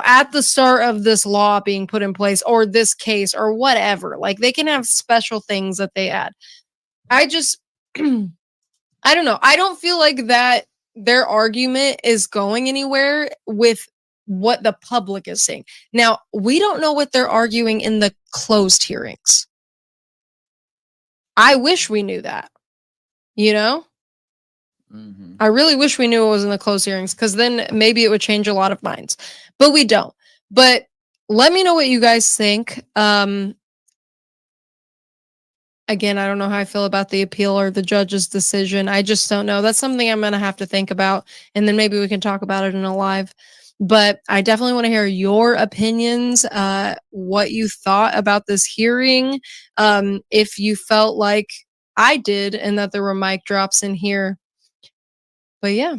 at the start of this law being put in place or this case or whatever. Like, they can have special things that they add. I just, I don't know. I don't feel like that their argument is going anywhere with what the public is saying. Now, we don't know what they're arguing in the closed hearings. I wish we knew that, Mm-hmm. I really wish we knew it was in the closed hearings, because then maybe it would change a lot of minds. But we don't. But let me know what you guys think. Again, I don't know how I feel about the appeal or the judge's decision. I just don't know. That's something I'm going to have to think about, and then maybe we can talk about it in a live. But I definitely want to hear your opinions, what you thought about this hearing, if you felt like I did and that there were mic drops in here. But yeah.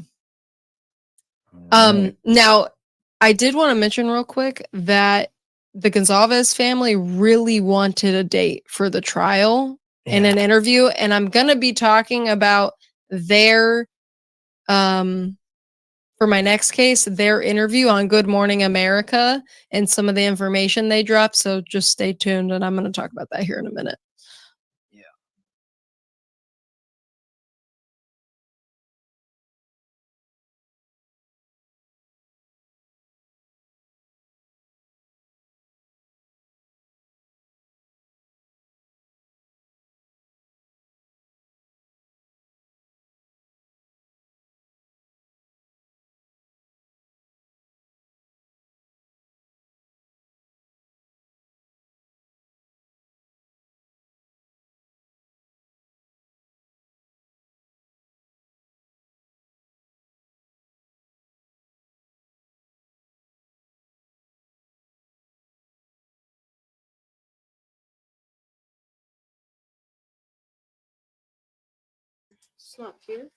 Right. Now, I did want to mention real quick that the Gonzalez family really wanted a date for the trial in an interview, and I'm going to be talking about their for my next case, their interview on Good Morning America and some of the information they dropped, so just stay tuned, and I'm going to talk about that here in a minute. Yeah. It's not here.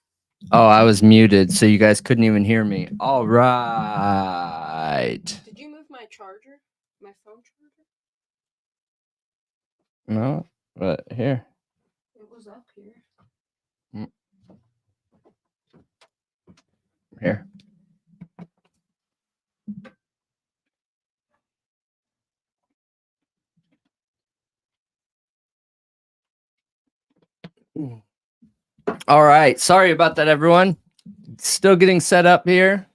Oh, I was muted, so you guys couldn't even hear me. All right. Did you move my charger? My phone charger? No, but here. It was up here. Here. All right. Sorry about that, everyone. Still getting set up here.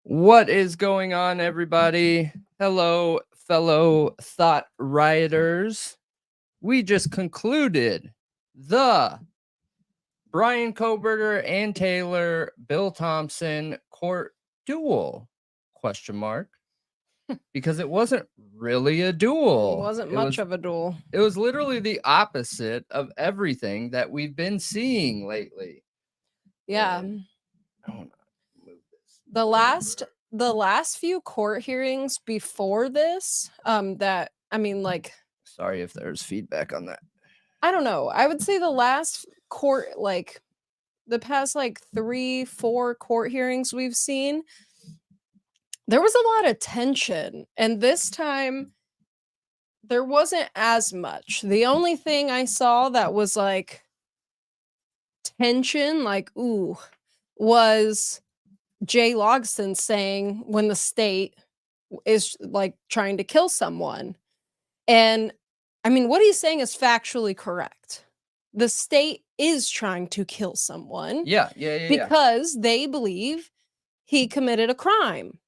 What is going on, everybody? Hello, fellow thought rioters. We just concluded the Bryan Kohberger and Taylor Bill Thompson court duel, ? Because it wasn't really a duel. It wasn't much of a duel. It was literally the opposite of everything that we've been seeing lately. Yeah. And I want to move this. The last few court hearings before this, that, I mean, like, Sorry if there's feedback on that. I don't know. I would say the last court, like the past like 3-4 court hearings we've seen, there was a lot of tension. And this time there wasn't as much. The only thing I saw that was like tension, like, ooh, was Jay Logston saying when the state is like trying to kill someone. And I mean, what he's saying is factually correct. The state is trying to kill someone. Yeah. Because they believe he committed a crime.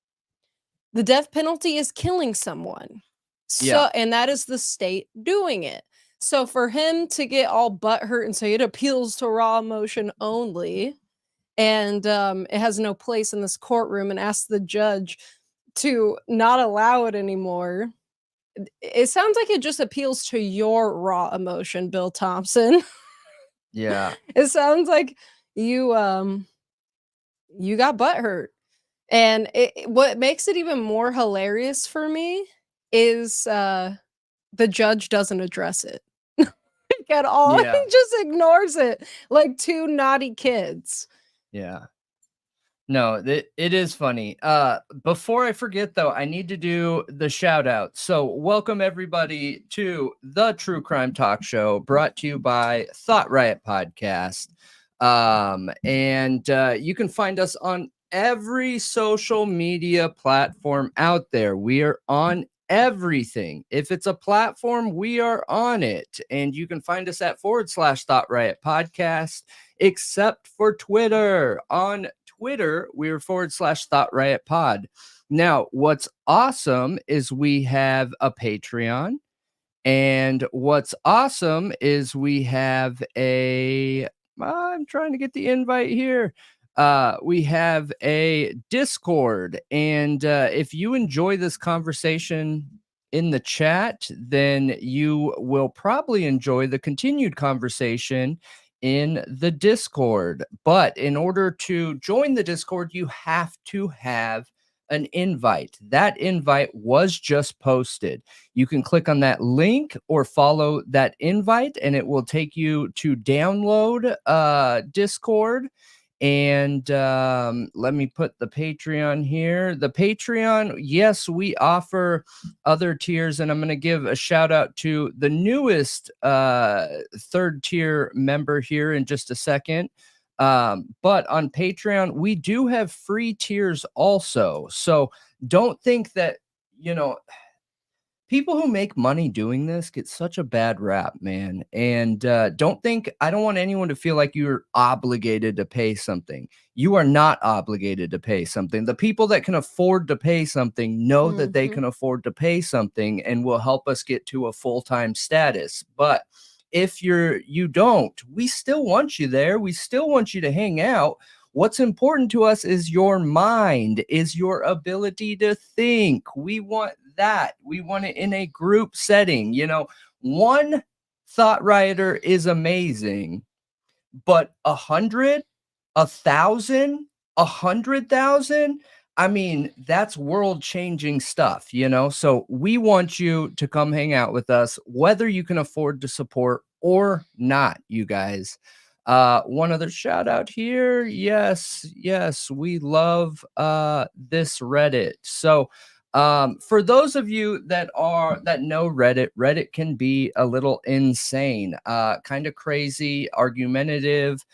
The death penalty is killing someone. So, and that is the state doing it. So for him to get all butthurt and say it appeals to raw emotion only, and it has no place in this courtroom, and ask the judge to not allow it anymore, it sounds like it just appeals to your raw emotion, Bill Thompson. Yeah. It sounds like you got butthurt. And what makes it even more hilarious for me is the judge doesn't address it at all. Yeah. He just ignores it like two naughty kids. Yeah. No, it is funny. Before I forget, though, I need to do the shout out. So welcome, everybody, to the True Crime Talk Show, brought to you by Thought Riot Podcast. And you can find us on every social media platform out there. We are on everything. If it's a platform, we are on it. And you can find us at /Thought Riot Podcast, except for Twitter. On Twitter, we are /Thought Riot Pod. Now, what's awesome is we have a Patreon. And what's awesome is we have I'm trying to get the invite here. We have a Discord. And if you enjoy this conversation in the chat, then you will probably enjoy the continued conversation in the Discord. But in order to join the Discord, you have to have an invite. That invite was just posted. You can click on that link or follow that invite, and it will take you to download Discord. And let me put the Patreon here. The Patreon, yes, we offer other tiers, and I'm going to give a shout out to the newest third tier member here in just a second. But on Patreon, we do have free tiers also. So don't think that, people who make money doing this get such a bad rap, man. And I don't want anyone to feel like you're obligated to pay something. You are not obligated to pay something. The people that can afford to pay something know that they can afford to pay something and will help us get to a full-time status. But if you don't, we still want you there. We still want you to hang out. What's important to us is your mind, is your ability to think. We want that. We want it in a group setting. One thought rioter is amazing, but 100, 1,000, 100,000, I mean, that's world-changing stuff, So we want you to come hang out with us, whether you can afford to support or not, you guys. One other shout out here. Yes, we love this Reddit. So for those of you that know Reddit can be a little insane, kind of crazy, argumentative,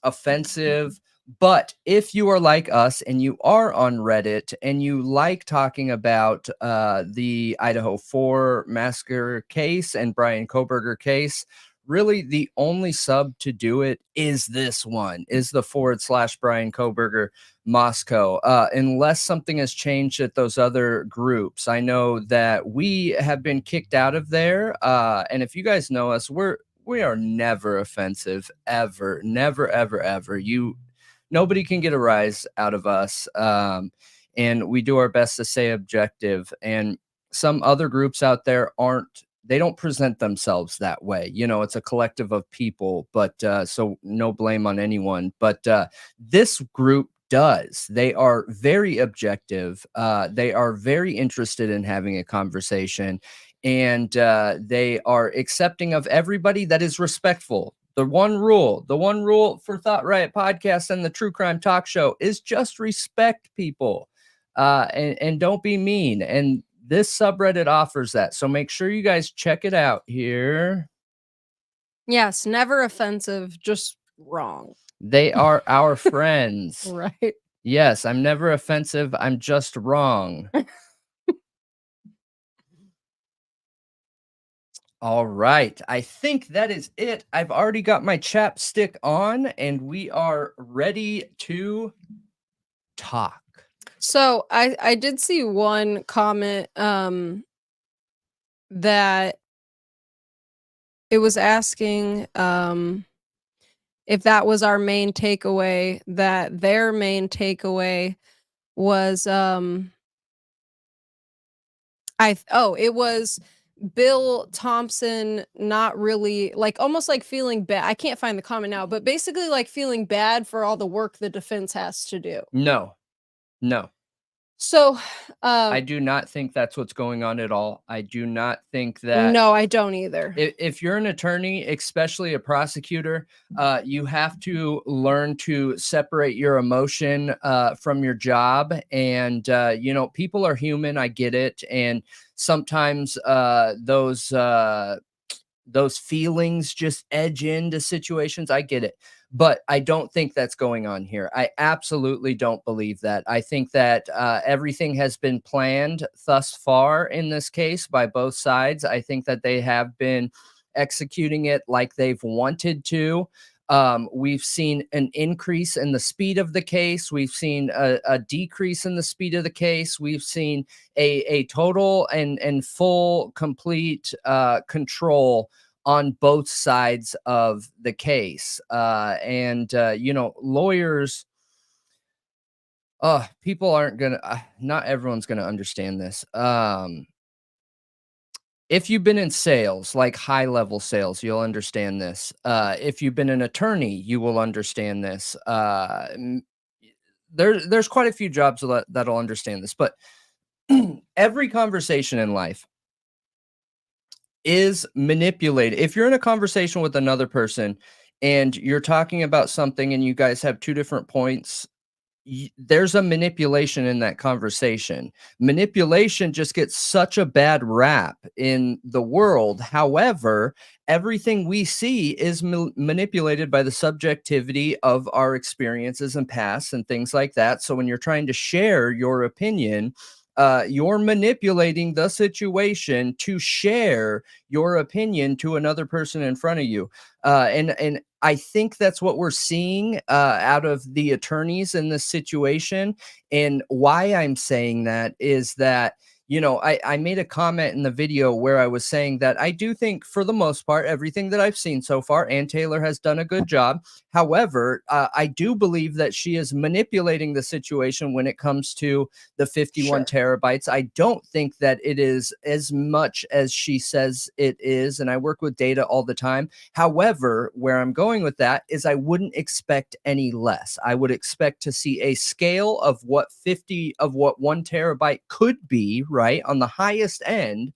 offensive. But if you are like us and you are on Reddit and you like talking about the Idaho 4 massacre case and Bryan Kohberger case, really the only sub to do it is this one, is the /Bryan Kohberger Moscow, unless something has changed at those other groups. I know that we have been kicked out of there. And if you guys know us, we are never offensive, ever, never, ever, ever. Nobody can get a rise out of us. And we do our best to stay objective. And some other groups out there they don't present themselves that way. It's a collective of people, but so no blame on anyone. But this group does. They are very objective. They are very interested in having a conversation, and they are accepting of everybody that is respectful. The one rule for Thought Riot Podcast and the True Crime Talk Show is just respect people, and don't be mean. And this subreddit offers that. So make sure you guys check it out here. Yes, never offensive, just wrong. They are our friends. Right. Yes, I'm never offensive. I'm just wrong. All right. I think that is it. I've already got my chapstick on and we are ready to talk. So I did see one comment that it was asking if that was our main takeaway, that their main takeaway was it was Bill Thompson not really, like, almost like feeling bad. I can't find the comment now, but basically like feeling bad for all the work the defense has to do. No. So I do not think that's what's going on at all. I do not think that. No, I don't either. If you're an attorney, especially a prosecutor, you have to learn to separate your emotion from your job. And, people are human. I get it. And sometimes those those feelings just edge into situations. I get it, but I don't think that's going on here. I absolutely don't believe that. I think that everything has been planned thus far in this case by both sides. I think that they have been executing it like they've wanted to. We've seen an increase in the speed of the case. We've seen a decrease in the speed of the case. We've seen a total and full, complete control on both sides of the case. You know, lawyers, people aren't gonna, not everyone's gonna understand this. If you've been in sales, like high level sales, you'll understand this. If you've been an attorney, you will understand this. There's quite a few jobs that'll understand this, but every conversation in life is manipulated. If you're in a conversation with another person and you're talking about something and you guys have two different points, there's a manipulation in that conversation. Manipulation just gets such a bad rap in the world. However, everything we see is manipulated by the subjectivity of our experiences and past and things like that. So when you're trying to share your opinion, you're manipulating the situation to share your opinion to another person in front of you. And I think that's what we're seeing out of the attorneys in this situation. And why I'm saying that is that, you know, I made a comment in the video where I was saying that I do think for the most part, everything that I've seen so far, Ann Taylor has done a good job. However, I do believe that she is manipulating the situation when it comes to the 51 terabytes. I don't think that it is as much as she says it is. And I work with data all the time. However, where I'm going with that is I wouldn't expect any less. I would expect to see a scale of what 1 terabyte could be, right, on the highest end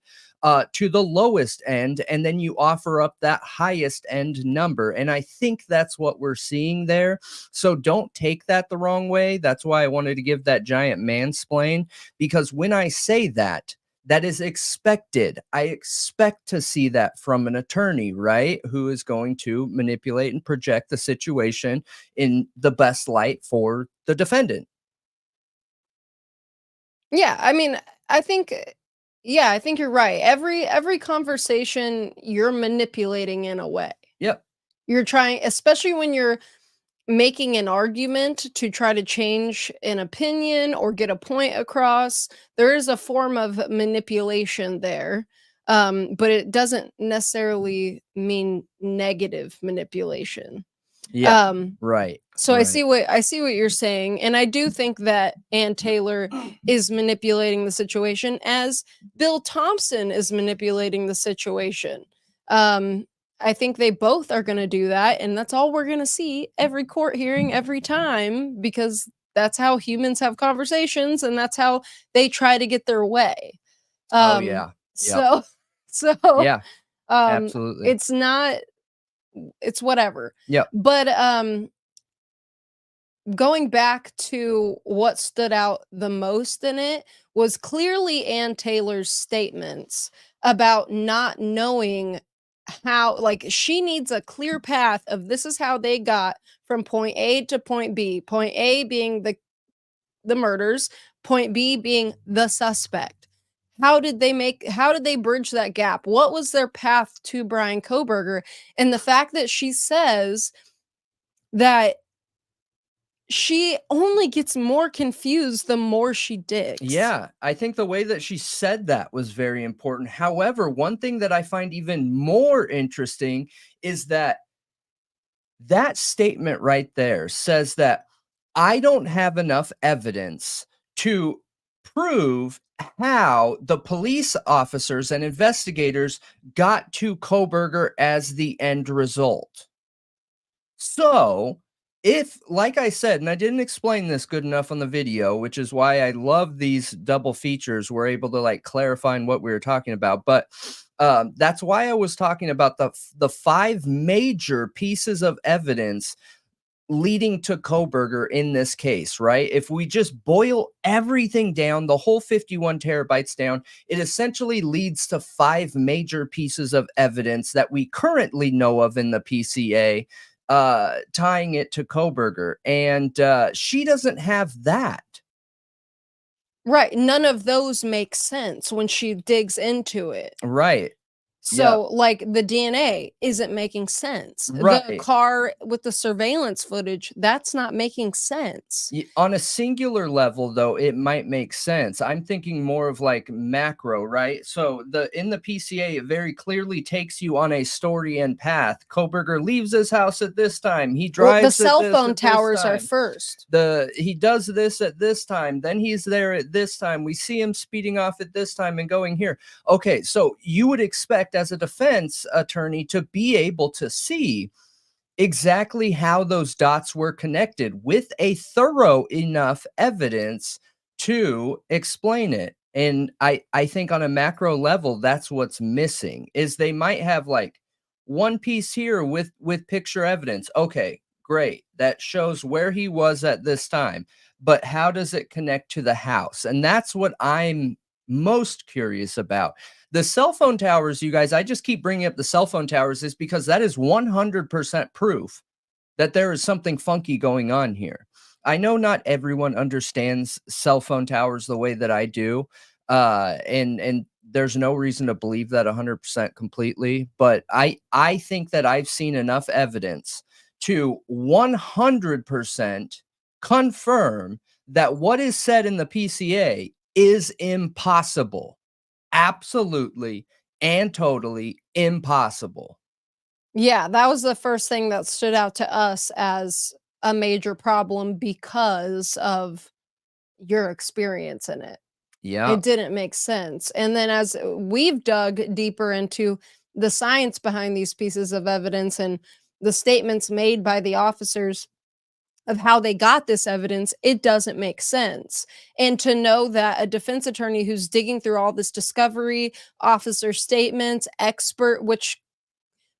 to the lowest end, and then you offer up that highest end number. And I think that's what we're seeing there. So don't take that the wrong way. That's why I wanted to give that giant mansplain, because when I say that, that is expected. I expect to see that from an attorney, right, who is going to manipulate and project the situation in the best light for the defendant. Yeah, I mean, I think I think you're right. Every conversation you're manipulating in a way. Yep. You're trying, especially when you're making an argument to try to change an opinion or get a point across, there is a form of manipulation there. But it doesn't necessarily mean negative manipulation. Yeah. Right. So right. I see what you're saying, and I do think that Ann Taylor is manipulating the situation as Bill Thompson is manipulating the situation. I think they both are going to do that, and that's all we're going to see every court hearing every time, because that's how humans have conversations and that's how they try to get their way. Oh yeah. Yep. So Yeah. um Absolutely. it's not, it's whatever. Yep. But going back to what stood out the most in it was clearly Ann Taylor's statements about not knowing how, like, she needs a clear path of this is how they got from point A to point B. Point A being the murders, point B being the suspect. How did they bridge that gap? What was their path to Bryan Kohberger? And the fact that she says that she only gets more confused the more she digs. Yeah, I think the way that she said that was very important. However, one thing that I find even more interesting is that that statement right there says that I don't have enough evidence to prove how the police officers and investigators got to Kohberger as the end result. So, if, like I said, and I didn't explain this good enough on the video, which is why I love these double features, we're able to like clarify what we were talking about. But that's why I was talking about the 5 major pieces of evidence leading to Kohberger in this case, right? If we just boil everything down, the whole 51 terabytes down, it essentially leads to 5 major pieces of evidence that we currently know of in the PCA, tying it to Kohberger. And she doesn't have that. Right. None of those make sense when she digs into it. Right. So, like, the DNA isn't making sense. The Right. car with the surveillance footage, that's not making sense. On a singular level, though, it might make sense. I'm thinking more of like macro, right? So in the PCA, it very clearly takes you on a story and path. Kohberger leaves his house at this time. He drives The at cell this phone at this towers are time. first. He does this at this time, then he's there at this time. We see him speeding off at this time and going here. Okay, so you would expect as a defense attorney to be able to see exactly how those dots were connected with a thorough enough evidence to explain it. And I think on a macro level, that's what's missing, is they might have like one piece here with picture evidence. Okay, great. That shows where he was at this time. But how does it connect to the house? And that's what I'm most curious about. The cell phone towers, you guys, I just keep bringing up the cell phone towers is because that is 100% proof that there is something funky going on here. I know not everyone understands cell phone towers the way that I do. And there's no reason to believe that 100% completely, but I think that I've seen enough evidence to 100% confirm that what is said in the PCA is impossible. Absolutely and totally impossible. Yeah, that was the first thing that stood out to us as a major problem because of your experience in it. Yeah. It didn't make sense. And then as we've dug deeper into the science behind these pieces of evidence and the statements made by the officers of how they got this evidence, it doesn't make sense. And to know that a defense attorney who's digging through all this discovery, officer statements, expert, which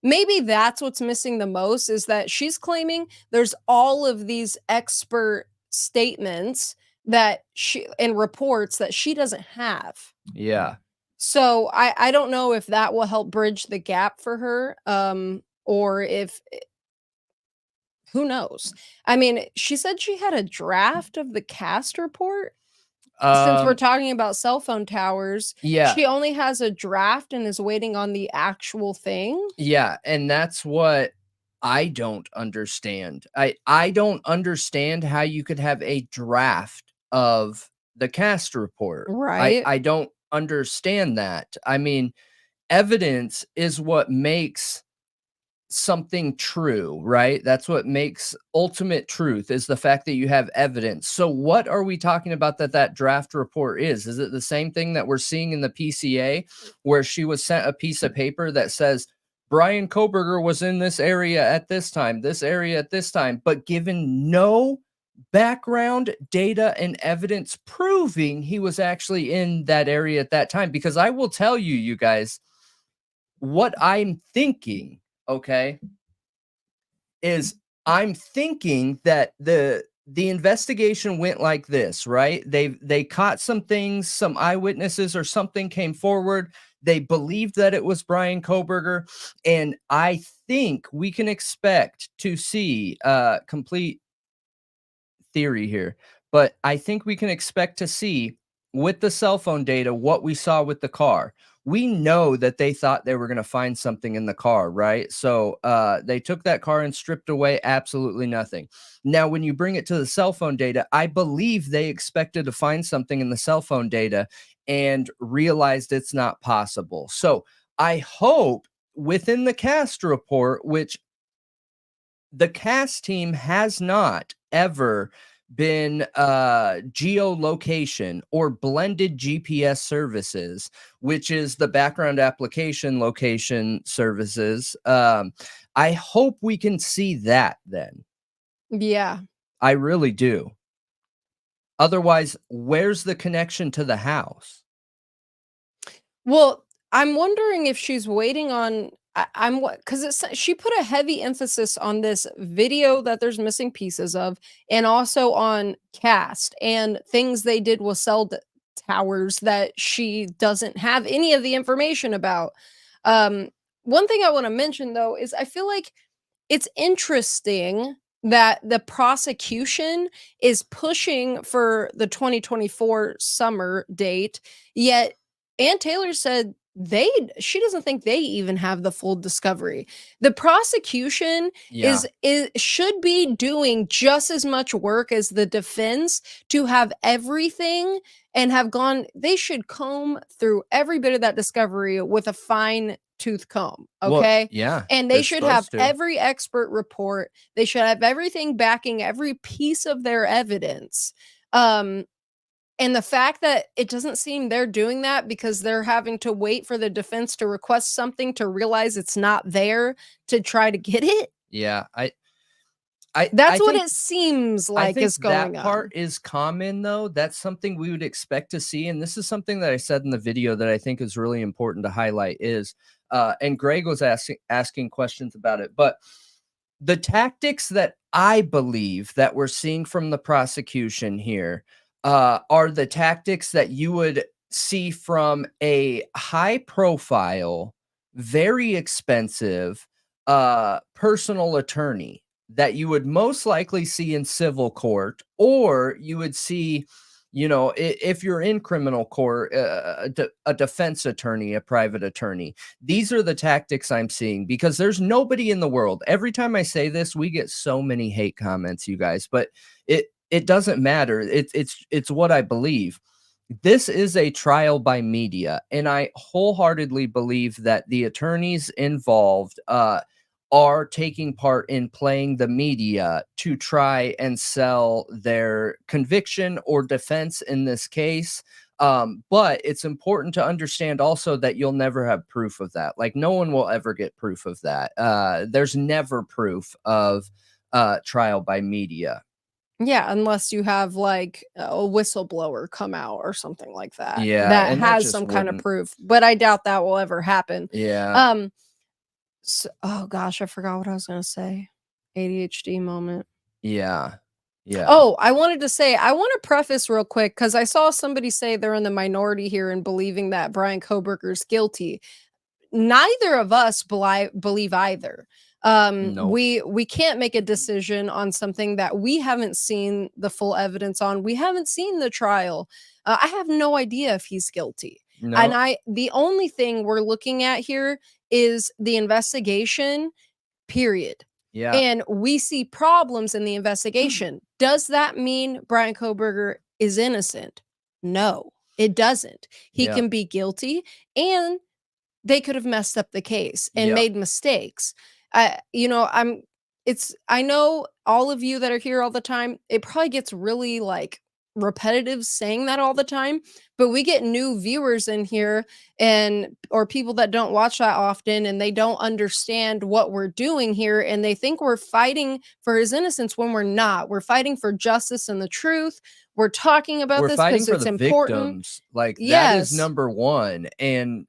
maybe that's what's missing the most, is that she's claiming there's all of these expert statements that she and reports that she doesn't have. Yeah. So I don't know if that will help bridge the gap for her, or if who knows? I mean, she said she had a draft of the cast report. Since we're talking about cell phone towers, Yeah. she only has a draft and is waiting on the actual thing. Yeah, and that's what I don't understand. I don't understand how you could have a draft of the cast report. Right. I don't understand that. I mean, evidence is what makes something true, right? That's what makes ultimate truth, is the fact that you have evidence. So what are we talking about that draft report is? Is it the same thing that we're seeing in the PCA, where she was sent a piece of paper that says Bryan Kohberger was in this area at this time, this area at this time, but given no background data and evidence proving he was actually in that area at that time? Because I will tell you, you guys, what I'm thinking, okay, is I'm thinking that the investigation went like this, right? They caught some things, some eyewitnesses or something came forward. They believed that it was Bryan Kohberger, and I think we can expect to see complete theory here, but I think we can expect to see with the cell phone data what we saw with the car. We know that they thought they were going to find something in the car, right? So they took that car and stripped away absolutely nothing. Now, when you bring it to the cell phone data, I believe they expected to find something in the cell phone data and realized it's not possible. So I hope within the cast report, which the cast team has not ever been geolocation or blended GPS services, which is the background application location services. I hope we can see that then. Yeah. I really do. Otherwise, where's the connection to the house? Well, I'm wondering if she's waiting on I'm what, because she put a heavy emphasis on this video that there's missing pieces of, and also on cast and things they did with cell towers that she doesn't have any of the information about. One thing I want to mention though is I feel like it's interesting that the prosecution is pushing for the 2024 summer date, yet Ann Taylor said she doesn't think they even have the full discovery. The prosecution is should be doing just as much work as the defense to have everything and have gone. They should comb through every bit of that discovery with a fine tooth comb. Okay. Well, and they should have every expert report. They should have everything backing every piece of their evidence. And the fact that it doesn't seem they're doing that because they're having to wait for the defense to request something to realize it's not there to try to get it. Yeah, that's what it seems like is going on. That part is common, though. That's something we would expect to see. And this is something that I said in the video that I think is really important to highlight is, and Greg was asking questions about it, but the tactics that I believe that we're seeing from the prosecution here are the tactics that you would see from a high profile, very expensive personal attorney that you would most likely see in civil court, or you would see, you know, if you're in criminal court, a defense attorney, a private attorney. These are the tactics I'm seeing because there's nobody in the world. Every time I say this, we get so many hate comments, you guys, but it doesn't matter. It's what I believe. This is a trial by media, and I wholeheartedly believe that the attorneys involved are taking part in playing the media to try and sell their conviction or defense in this case. But it's important to understand also that you'll never have proof of that. Like, no one will ever get proof of that. There's never proof of trial by media. Yeah, unless you have like a whistleblower come out or something like that. Yeah, that has some kind of proof, but I doubt that will ever happen. Yeah. So, oh gosh, I forgot what I was gonna say. ADHD moment. Yeah. Oh, I wanted to say, I want to preface real quick because I saw somebody say they're in the minority here in believing that Bryan Kohberger's guilty. Neither of us believe either. Nope. We can't make a decision on something that we haven't seen the full evidence on. We haven't seen the trial. I have no idea if he's guilty. No. And the only thing we're looking at here is the investigation, period. Yeah. And we see problems in the investigation. Does that mean Bryan Kohberger is innocent? No, it doesn't. He can be guilty, and they could have messed up the case and made mistakes. You know, I know all of you that are here all the time, it probably gets really like repetitive saying that all the time, but we get new viewers in here or people that don't watch that often, and they don't understand what we're doing here, and they think we're fighting for his innocence when we're not. We're fighting for justice and the truth. We're talking about this because it's important. Victims. Like, that is number one. And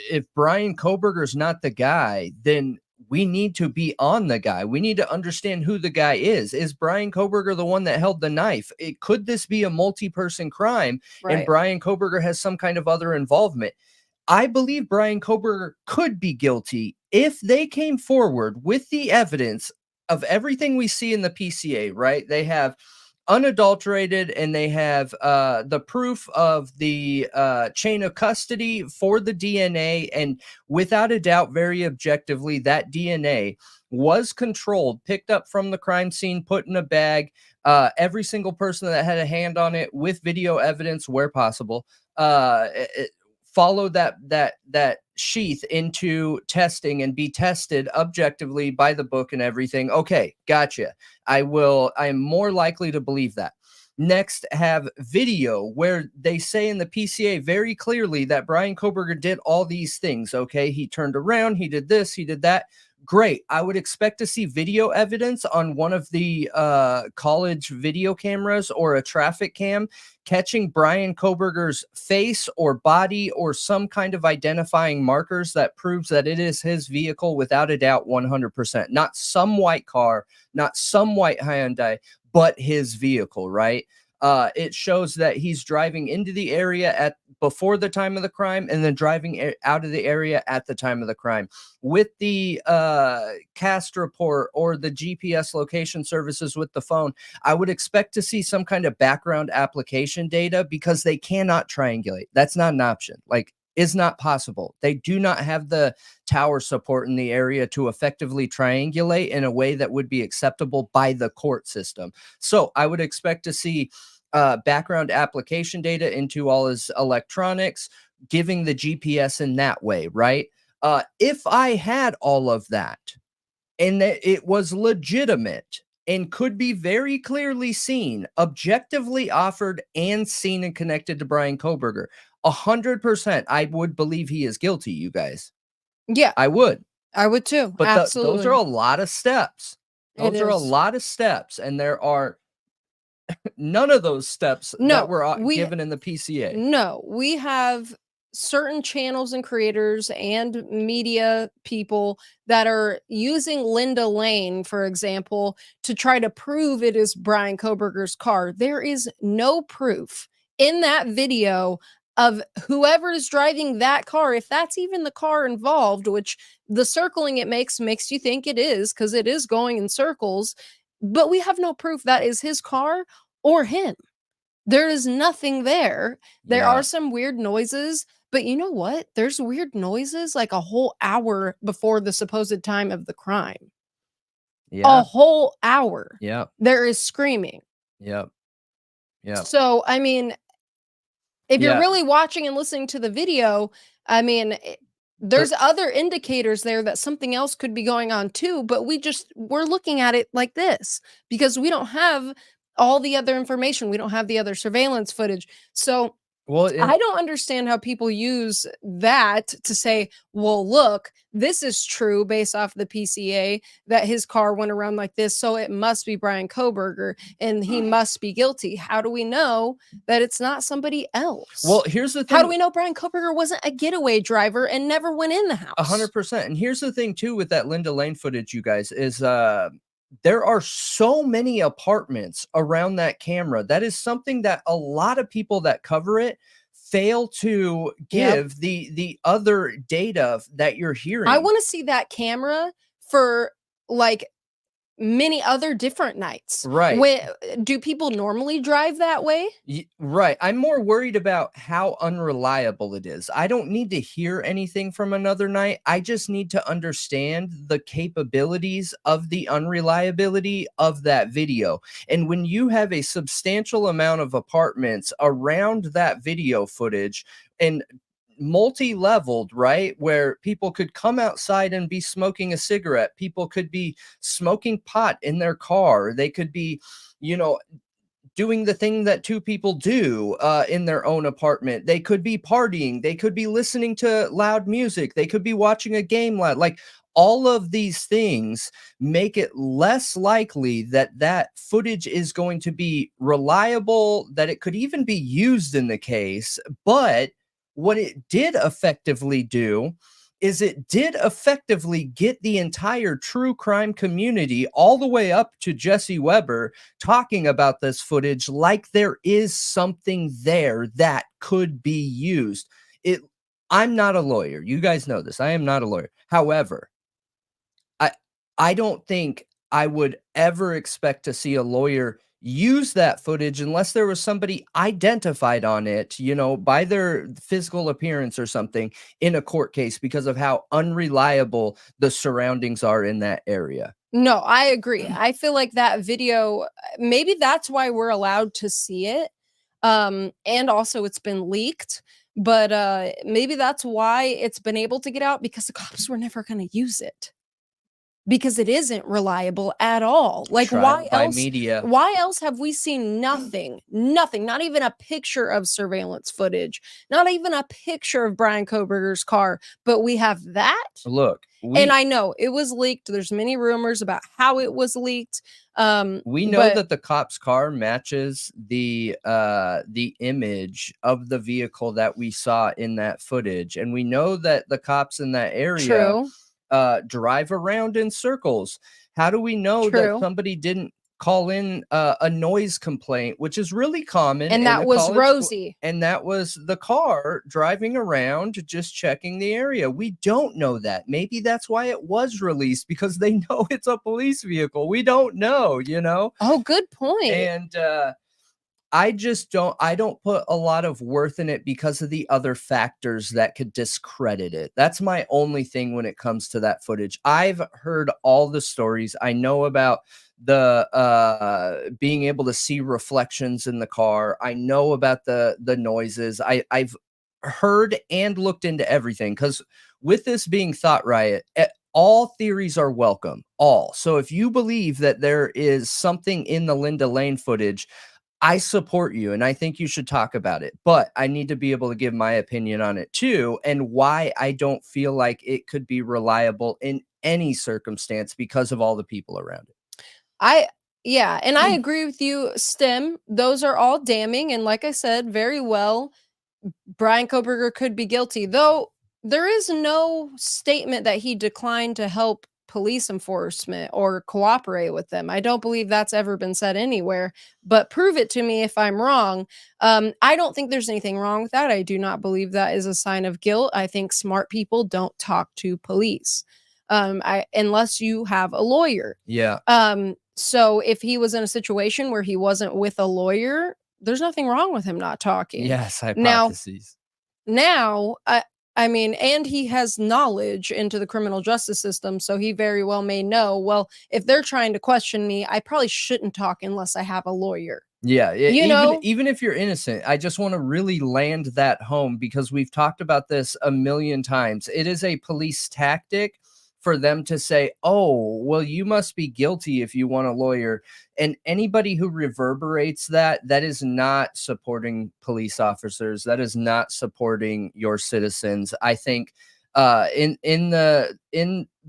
if Bryan Kohberger's not the guy, then we need to be on the guy. We need to understand who the guy is. Is Bryan Kohberger the one that held the knife? Could this be a multi-person crime and Bryan Kohberger has some kind of other involvement? I believe Bryan Kohberger could be guilty if they came forward with the evidence of everything we see in the PCA, right? They have unadulterated, and they have the proof of the chain of custody for the DNA, and without a doubt, very objectively, that DNA was controlled, picked up from the crime scene, put in a bag. Every single person that had a hand on it, with video evidence where possible, follow that sheath into testing and be tested objectively by the book and everything. Okay, gotcha. I'm more likely to believe that. Next, have video where they say in the PCA very clearly that Bryan Kohberger did all these things. Okay, he turned around, he did this, he did that. great. I would expect to see video evidence on one of the college video cameras or a traffic cam catching Bryan Kohberger's face or body or some kind of identifying markers that proves that it is his vehicle without a doubt 100%. Not some white car, not some white Hyundai, but his vehicle, right? It shows that he's driving into the area at before the time of the crime and then driving out of the area at the time of the crime. With the cast report or the GPS location services with the phone, I would expect to see some kind of background application data because they cannot triangulate. That's not an option. Like, is not possible. They do not have the tower support in the area to effectively triangulate in a way that would be acceptable by the court system. So I would expect to see background application data into all his electronics, giving the GPS in that way, right? If I had all of that and that it was legitimate and could be very clearly seen, objectively offered and seen and connected to Bryan Kohberger, 100%, I would believe he is guilty, you guys. Yeah. I would. I would too. But Absolutely. those are a lot of steps. Those are a is. lot of steps. And there are none of those steps that were given in the PCA. No, we have certain channels and creators and media people that are using Linda Lane, for example, to try to prove it is Bryan Kohberger's car. There is no proof in that video of whoever is driving that car, if that's even the car involved, which the circling it makes you think it is because it is going in circles, but we have no proof that is his car or him. There is nothing there. There are some weird noises, but you know what? There's weird noises like a whole hour before the supposed time of the crime. A whole hour. Yeah. There is screaming. Yep. Yeah. So, I mean, if you're really watching and listening to the video, I mean, there's other indicators there that something else could be going on too, but we're looking at it like this because we don't have all the other information. We don't have the other surveillance footage. So I don't understand how people use that to say, well, look, this is true based off the PCA that his car went around like this. So it must be Bryan Kohberger and he must be guilty. How do we know that it's not somebody else? Well, here's the thing. How do we know Bryan Kohberger wasn't a getaway driver and never went in the house? 100%. And here's the thing too, with that Linda Lane footage, you guys, is there are so many apartments around that camera. That is something that a lot of people that cover it fail to give the other data that you're hearing. I want to see that camera for like many other different nights. Right. Do people normally drive that way? Right. I'm more worried about how unreliable it is. I don't need to hear anything from another night. I just need to understand the capabilities of the unreliability of that video. And when you have a substantial amount of apartments around that video footage and multi-leveled, right, where people could come outside and be smoking a cigarette, people could be smoking pot in their car, they could be, you know, doing the thing that two people do in their own apartment, they could be partying, they could be listening to loud music, they could be watching a game loud. Like, all of these things make it less likely that that footage is going to be reliable, that it could even be used in the case. But what it did effectively do is it did effectively get the entire true crime community all the way up to Jesse Weber talking about this footage like there is something there that could be used. I'm not a lawyer. You guys know this. I am not a lawyer. However, I don't think I would ever expect to see a lawyer use that footage unless there was somebody identified on it, you know, by their physical appearance or something in a court case because of how unreliable the surroundings are in that area. No, I agree. I feel like that video, maybe that's why we're allowed to see it. And also it's been leaked, but maybe that's why it's been able to get out because the cops were never going to use it. because it isn't reliable at all. Like, Trial by media. Why else have we seen nothing? Nothing, not even a picture of surveillance footage, not even a picture of Bryan Kohberger's car, but we have that. Look, and I know it was leaked. There's many rumors about how it was leaked. We know that the cop's car matches the image of the vehicle that we saw in that footage, and we know that the cops in that area drive around in circles. How do we know that somebody didn't call in a noise complaint, which is really common? And that was Rosie. And that was the car driving around just checking the area. We don't know that. Maybe that's why it was released, because they know it's a police vehicle. We don't know, you know? Oh, good point. And I don't put a lot of worth in it because of the other factors that could discredit it. That's my only thing when it comes to that footage. I've heard all the stories. I know about the being able to see reflections in the car. I know about the noises. I've heard and looked into everything, because with this being Thought Riot, all theories are welcome. All. So if you believe that there is something in the Linda Lane footage, I support you, and I think you should talk about it, but I need to be able to give my opinion on it too, and why I don't feel like it could be reliable in any circumstance because of all the people around it. Yeah, and I agree with you, Stem. Those are all damning, and like I said, very well, Bryan Kohberger could be guilty, though there is no statement that he declined to help police enforcement or cooperate with them. I don't believe that's ever been said anywhere, but prove it to me if I'm wrong. I don't think there's anything wrong with that. I do not believe that is a sign of guilt. I think smart people don't talk to police, unless you have a lawyer. Yeah. So if he was in a situation where he wasn't with a lawyer, there's nothing wrong with him not talking. Yes, hypotheses. Now, I mean, and he has knowledge into the criminal justice system, so he very well may know, well, if they're trying to question me, I probably shouldn't talk unless I have a lawyer. Yeah, even if you're innocent, I just want to really land that home, because we've talked about this a million times. It is a police tactic for them to say, oh, well, you must be guilty if you want a lawyer. And anybody who reverberates that is not supporting police officers. That is not supporting your citizens. I think in the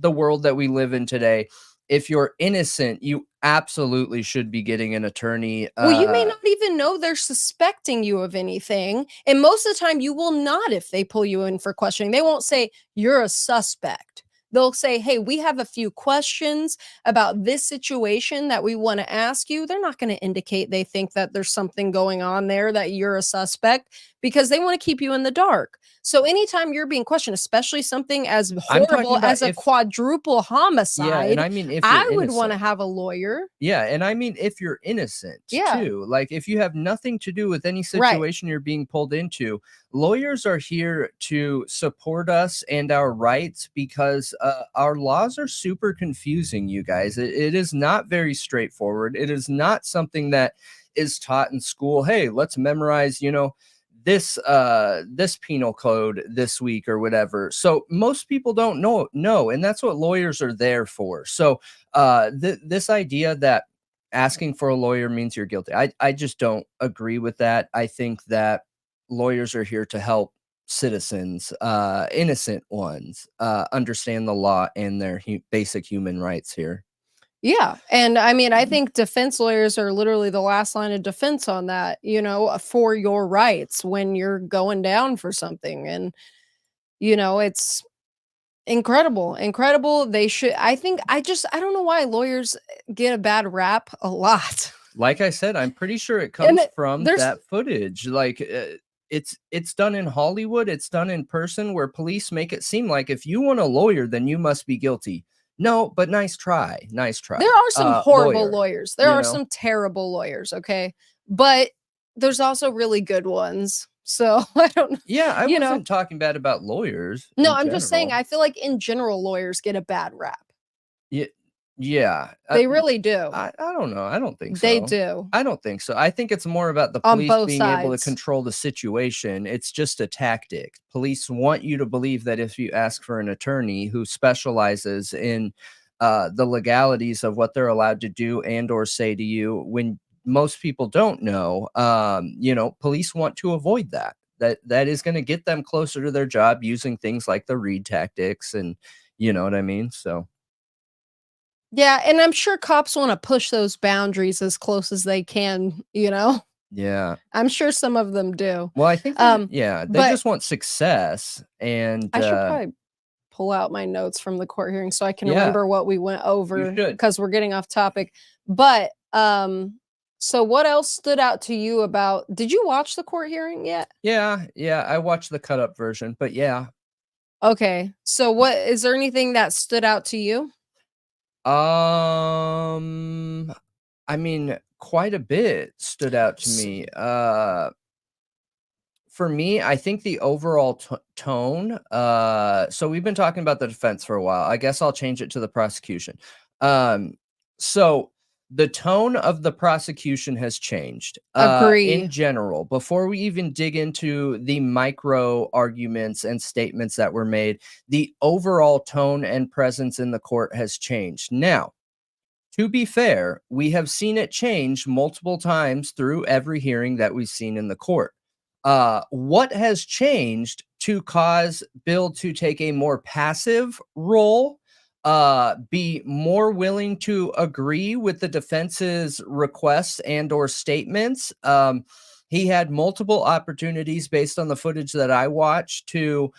world that we live in today, if you're innocent, you absolutely should be getting an attorney. Well, you may not even know they're suspecting you of anything. And most of the time you will not, if they pull you in for questioning. They won't say you're a suspect. They'll say, hey, we have a few questions about this situation that we want to ask you. They're not going to indicate they think that there's something going on there, that you're a suspect, because they want to keep you in the dark. So anytime you're being questioned, especially something as horrible as a quadruple homicide, yeah, and I mean, if I would want to have a lawyer. Yeah, and I mean, if you're innocent too, like if you have nothing to do with any situation you're being pulled into, lawyers are here to support us and our rights, because our laws are super confusing, you guys. It is not very straightforward. It is not something that is taught in school. Hey, let's memorize, this penal code this week or whatever. So most people don't know, and that's what lawyers are there for. So this idea that asking for a lawyer means you're guilty, I just don't agree with that. I think that lawyers are here to help citizens, innocent ones, understand the law and their basic human rights here. Yeah. And I mean, I think defense lawyers are literally the last line of defense on that, for your rights when you're going down for something. And, it's incredible. They should, I don't know why lawyers get a bad rap a lot. Like I said, I'm pretty sure it comes from that footage. Like, it's done in Hollywood. It's done in person, where police make it seem like if you want a lawyer, then you must be guilty. No, but nice try. There are some horrible lawyers. There are some terrible lawyers, okay? But there's also really good ones. So I don't know. Yeah, I wasn't talking bad about lawyers. No, I'm just saying, I feel like in general, lawyers get a bad rap. Yeah. They really do. I don't know. I don't think so. They do. I don't think so. I think it's more about the police being able to control the situation. It's just a tactic. Police want you to believe that if you ask for an attorney who specializes in the legalities of what they're allowed to do and or say to you when most people don't know. Police want to avoid that. That is going to get them closer to their job using things like the read tactics, and you know what I mean? So Yeah, and I'm sure cops wanna push those boundaries as close as they can, you know? yeah. I'm sure some of them do. Well, I think they But just want success, and I should probably pull out my notes from the court hearing so I can yeah, remember what we went you over should. because we're getting off topic. But, so what else stood out to you about did you watch the court hearing yet? Yeah, I watched the cut up version, but yeah. Okay. So what is there anything that stood out to you? Um, I mean, quite a bit stood out to S me. For me, I think the overall tone. So we've been talking about the defense for a while. I guess I'll change it to the prosecution. So the tone of the prosecution has changed. In Agree. general, before we even dig into the micro arguments and statements that were made, the overall tone and presence in the court has changed. Now, to be fair, we have seen it change multiple times through every hearing that we've seen in the court. What has changed to cause Bill to take a more passive role, be more willing to agree with the defense's requests and or statements? He had multiple opportunities based on the footage that I watched to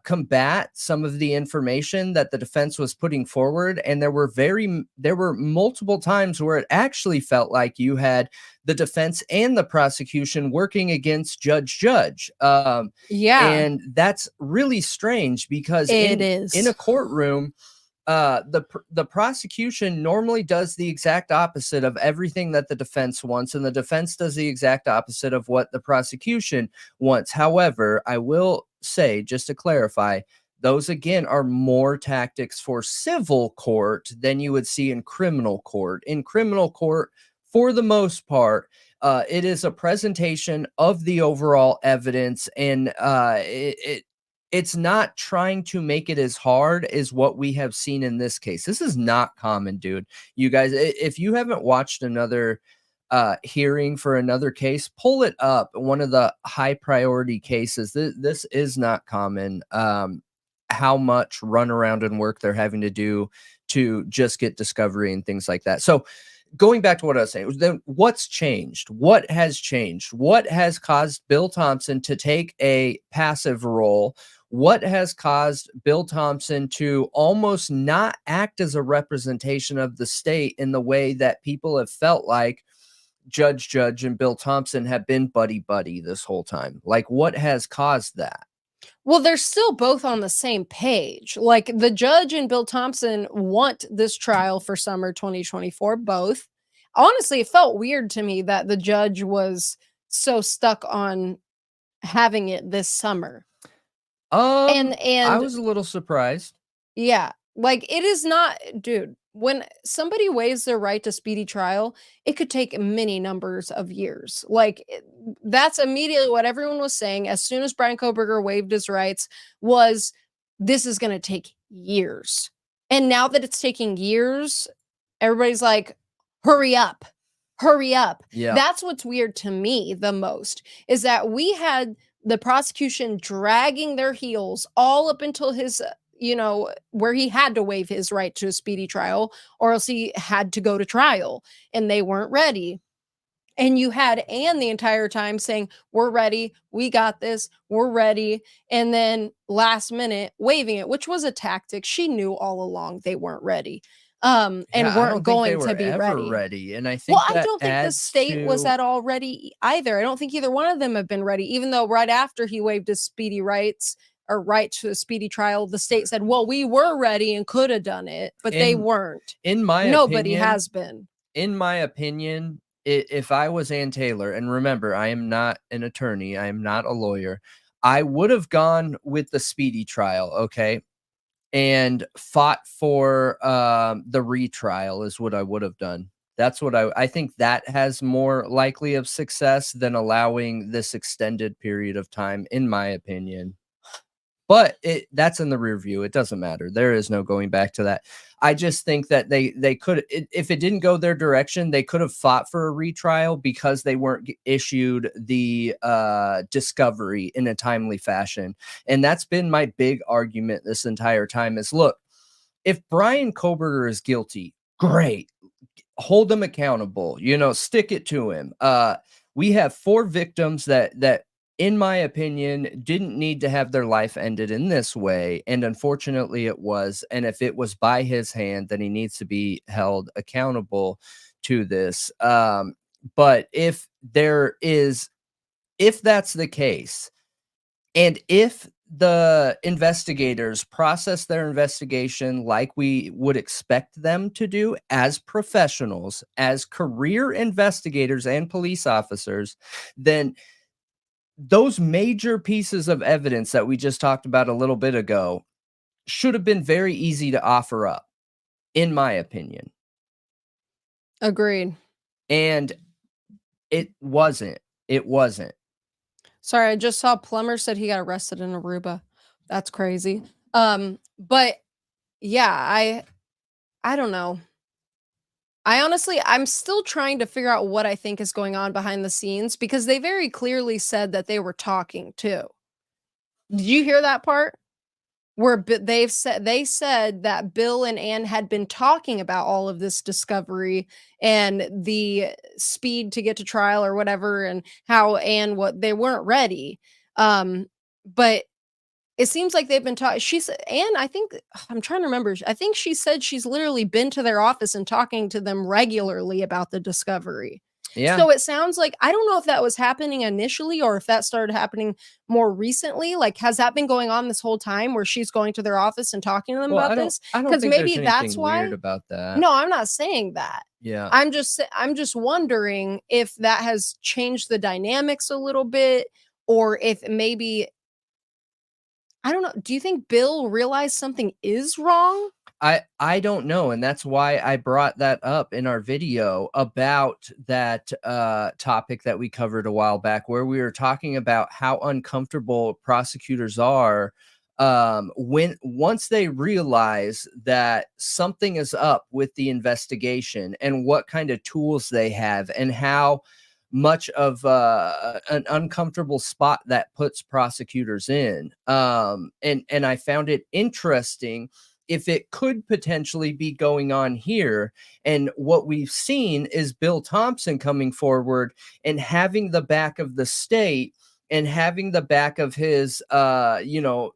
combat some of the information that the defense was putting forward, and there were multiple times where it actually felt like you had the defense and the prosecution working against Judge. Yeah, And that's really strange because it in a is. courtroom, the prosecution normally does the exact opposite of everything that the defense wants, and the defense does the exact opposite of what the prosecution wants. However, I will say, just to clarify, those again are more tactics for civil court than you would see in criminal court. In criminal court, for the most part, it is a presentation of the overall evidence, and it's not trying to make it as hard as what we have seen in this case. This is not common, dude. You guys, if you haven't watched another hearing for another case, pull it up. One of the high priority cases. This is not common. How much runaround and work they're having to do to just get discovery and things like that. So going back to what I was saying, then what's changed? What has changed? What has caused Bill Thompson to take a passive role? What has caused Bill Thompson to almost not act as a representation of the state in the way that people have felt like Judge and Bill Thompson have been buddy this whole time? Like, what has caused that? Well, they're still both on the same page. Like the judge and Bill Thompson want this trial for summer 2024, both. Honestly, it felt weird to me that the judge was so stuck on having it this summer. And I and was a little surprised. yeah, like it is not, dude, when somebody waives their right to speedy trial, it could take many numbers of years. That's immediately what everyone was saying as soon as Bryan Kohberger waived his rights was this is going to take years. And now that it's taking years, everybody's like, hurry up, hurry up. Yeah. That's what's weird to me the most is that we had the prosecution dragging their heels all up until his where he had to waive his right to a speedy trial or else he had to go to trial and they weren't ready. And you had Anne the entire time saying, we're ready, we got this, we're ready. And then last minute waiving it, which was a tactic. She knew all along they weren't ready and Yeah, I weren't don't think they going were to be ever ready. ready, and I Well, think I that don't think the adds state was to at all ready either. I don't think either one of them have been ready, even though right after he waived his speedy rights or right to a speedy trial, the state said, well, we were ready and could have done it, but they in weren't. in my Nobody opinion has been. in my opinion, if I was Ann Taylor, and remember, I am not an attorney, I am not a lawyer, I would have gone with the speedy trial, okay, and fought for the retrial is what I would have done. That's what I think that has more likely of success than allowing this extended period of time, in my opinion. But that's in the rear view. It doesn't matter. There is no going back to that. I just think that they could, if it didn't go their direction, they could have fought for a retrial because they weren't issued the discovery in a timely fashion. And that's been my big argument this entire time is, look, if Bryan Kohberger is guilty, great. Hold him accountable, stick it to him. We have 4 victims that in my opinion, didn't need to have their life ended in this way. And unfortunately it was. And if it was by his hand, then he needs to be held accountable to this. But if that's the case, and if the investigators process their investigation like we would expect them to do as professionals, as career investigators and police officers, then those major pieces of evidence that we just talked about a little bit ago should have been very easy to offer up, in my opinion. Agreed. And it wasn't. Sorry, I just saw Plumber said he got arrested in Aruba. That's crazy. But yeah, I don't know. I'm still trying to figure out what I think is going on behind the scenes because they very clearly said that they were talking too. Did you hear that part? Where they said that Bill and Ann had been talking about all of this discovery and the speed to get to trial or whatever, and how what they weren't ready. But it seems like they've been talking. She said, and I think I'm trying to remember. I think she said she's literally been to their office and talking to them regularly about the discovery. Yeah. So it sounds like, I don't know if that was happening initially or if that started happening more recently. Like, has that been going on this whole time where she's going to their office and talking to them about this? Because maybe that's why. Weird about that. No, I'm not saying that. Yeah. I'm just wondering if that has changed the dynamics a little bit, or if maybe, I don't know. Do you think Bill realized something is wrong? I don't know. And that's why I brought that up in our video about that topic that we covered a while back, where we were talking about how uncomfortable prosecutors are once they realize that something is up with the investigation, and what kind of tools they have, and how much of an uncomfortable spot that puts prosecutors in. And I found it interesting if it could potentially be going on here. And what we've seen is Bill Thompson coming forward and having the back of the state and having the back of his, fellow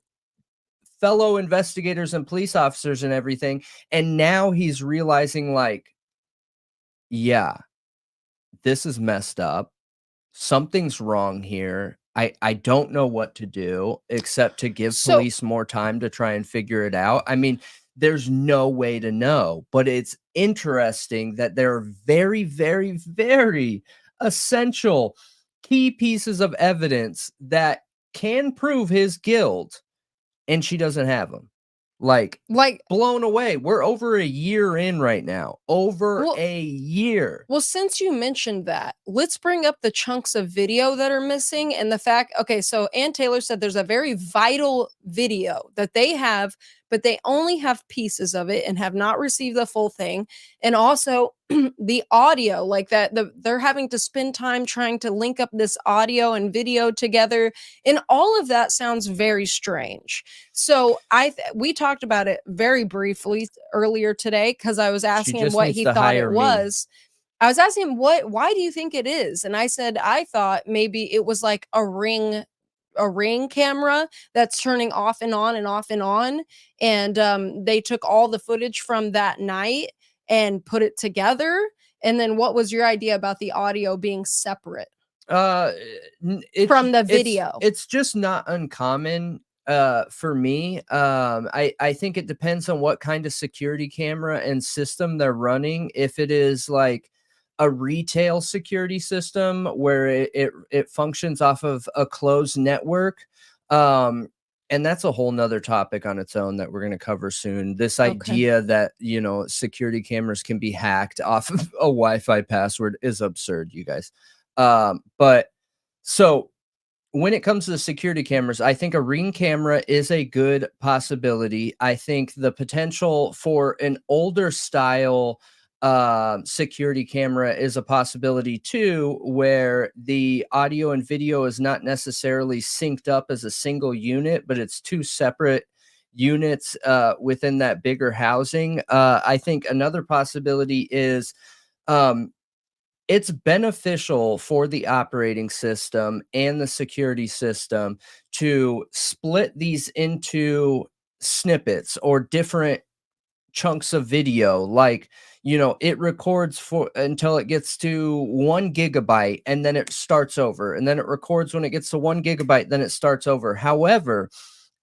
investigators and police officers and everything. And now he's realizing, like, yeah, this is messed up. Something's wrong here. I don't know what to do except to give police more time to try and figure it out. I mean, there's no way to know, but it's interesting that there are very, very, very essential key pieces of evidence that can prove his guilt, and she doesn't have them. Like blown away. We're over a year in right now. A year. Well, since you mentioned that, let's bring up the chunks of video that are missing, and the fact, okay, so Ann Taylor said there's a very vital video that they have, but they only have pieces of it and have not received the full thing. And also the audio, like that, they're having to spend time trying to link up this audio and video together. And all of that sounds very strange. So we talked about it very briefly earlier today, because I was asking him what he thought it was. I was asking him, why do you think it is? And I said, I thought maybe it was like a ring camera that's turning off and on and off and on. And they took all the footage from that night and put it together. And then what was your idea about the audio being separate from the video? It's just not uncommon for me. I think it depends on what kind of security camera and system they're running. If it is like a retail security system where it functions off of a closed network, and that's a whole nother topic on its own that we're going to cover soon. This idea that, security cameras can be hacked off of a Wi-Fi password is absurd, you guys. But so when it comes to the security cameras, I think a Ring camera is a good possibility. I think the potential for an older style security camera is a possibility too, where the audio and video is not necessarily synced up as a single unit, but it's two separate units within that bigger housing. I think another possibility is um, it's beneficial for the operating system and the security system to split these into snippets or different chunks of video. Like, it records for until it gets to 1 GB and then it starts over, and then it records when it gets to 1 GB, then it starts over. However,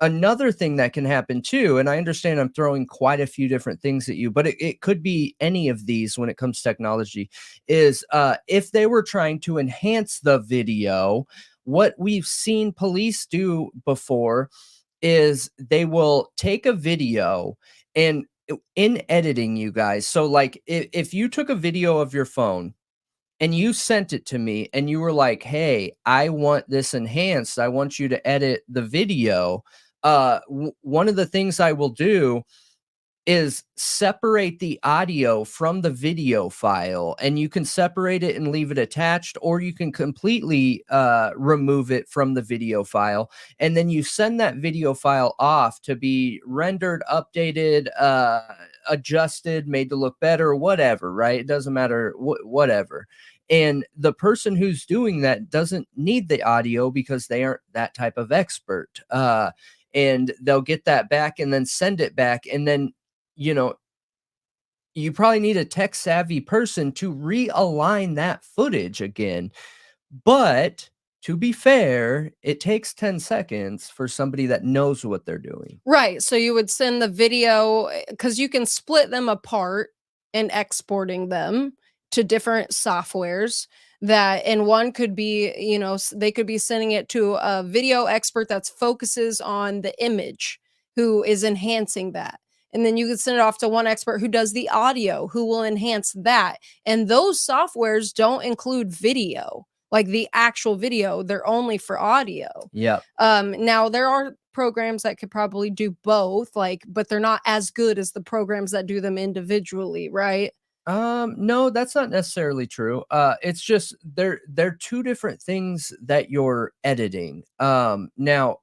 another thing that can happen too, and I understand I'm throwing quite a few different things at you, but it could be any of these when it comes to technology, is if they were trying to enhance the video, what we've seen police do before is they will take a video and in editing, you guys. So like if you took a video of your phone and you sent it to me and you were like, "Hey, I want this enhanced. I want you to edit the video." One of the things I will do is separate the audio from the video file, and you can separate it and leave it attached, or you can completely remove it from the video file, and then you send that video file off to be rendered, updated, adjusted, made to look better, whatever, right? It doesn't matter, whatever. And the person who's doing that doesn't need the audio because they aren't that type of expert. And they'll get that back and then send it back, and then you probably need a tech savvy person to realign that footage again. But to be fair, it takes 10 seconds for somebody that knows what they're doing. Right. So you would send the video because you can split them apart and exporting them to different softwares that, and one could be, they could be sending it to a video expert that focuses on the image, who is enhancing that. And then you could send it off to one expert who does the audio, who will enhance that. And those softwares don't include video, like the actual video. They're only for audio. Yeah. Now there are programs that could probably do both, but they're not as good as the programs that do them individually, right? No, that's not necessarily true. It's just they're two different things that you're editing. Now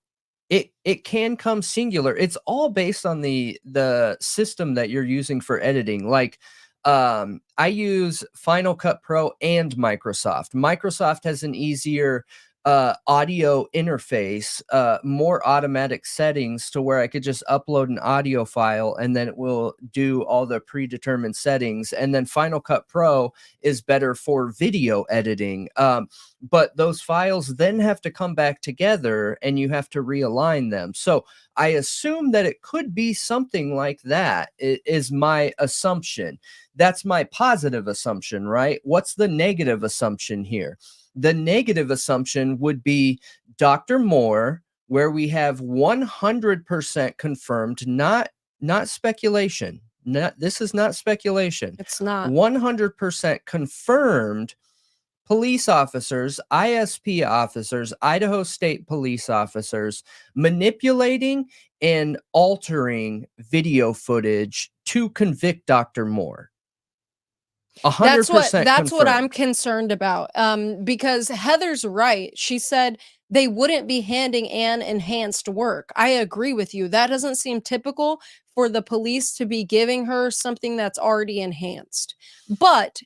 it can come singular. It's all based on the system that you're using for editing. Like, I use Final Cut Pro and Microsoft. Microsoft has an easier audio interface, more automatic settings to where I could just upload an audio file and then it will do all the predetermined settings. And then Final Cut Pro is better for video editing. But those files then have to come back together and you have to realign them. So I assume that it could be something like that, is my assumption. That's my positive assumption, right? What's the negative assumption here? The negative assumption would be Dr. Moore, where we have 100% confirmed, not speculation. This is not speculation. It's not 100% confirmed. Police officers, ISP officers, Idaho State police officers manipulating and altering video footage to convict Dr. Moore. 100% that's what I'm concerned about. Because Heather's right. She said they wouldn't be handing Anne enhanced work. I agree with you. That doesn't seem typical for the police to be giving her something that's already enhanced. But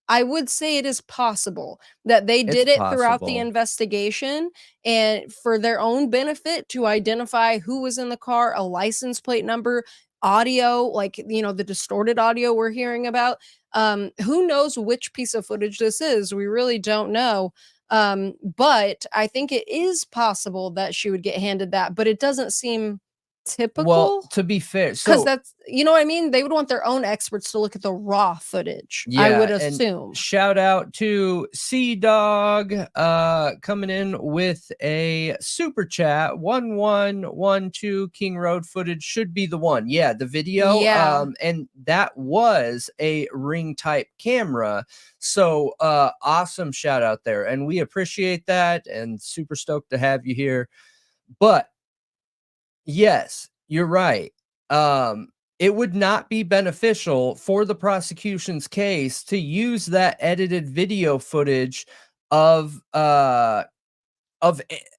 I would say it is possible that they did it throughout the investigation and for their own benefit to identify who was in the car, a license plate number, audio, like, the distorted audio we're hearing about. Who knows which piece of footage this is? We really don't know. But I think it is possible that she would get handed that, but it doesn't seem typical. Well, to be fair, because so that's, you know what I mean? They would want their own experts to look at the raw footage, I yeah, would and assume. shout out to Sea Dog coming in with a super chat. 1112 King Road footage should be the one. Yeah, the video. Yeah. And that was a Ring type camera. So awesome shout out there. And we appreciate that and super stoked to have you here. But yes, you're right. It would not be beneficial for the prosecution's case to use that edited video footage of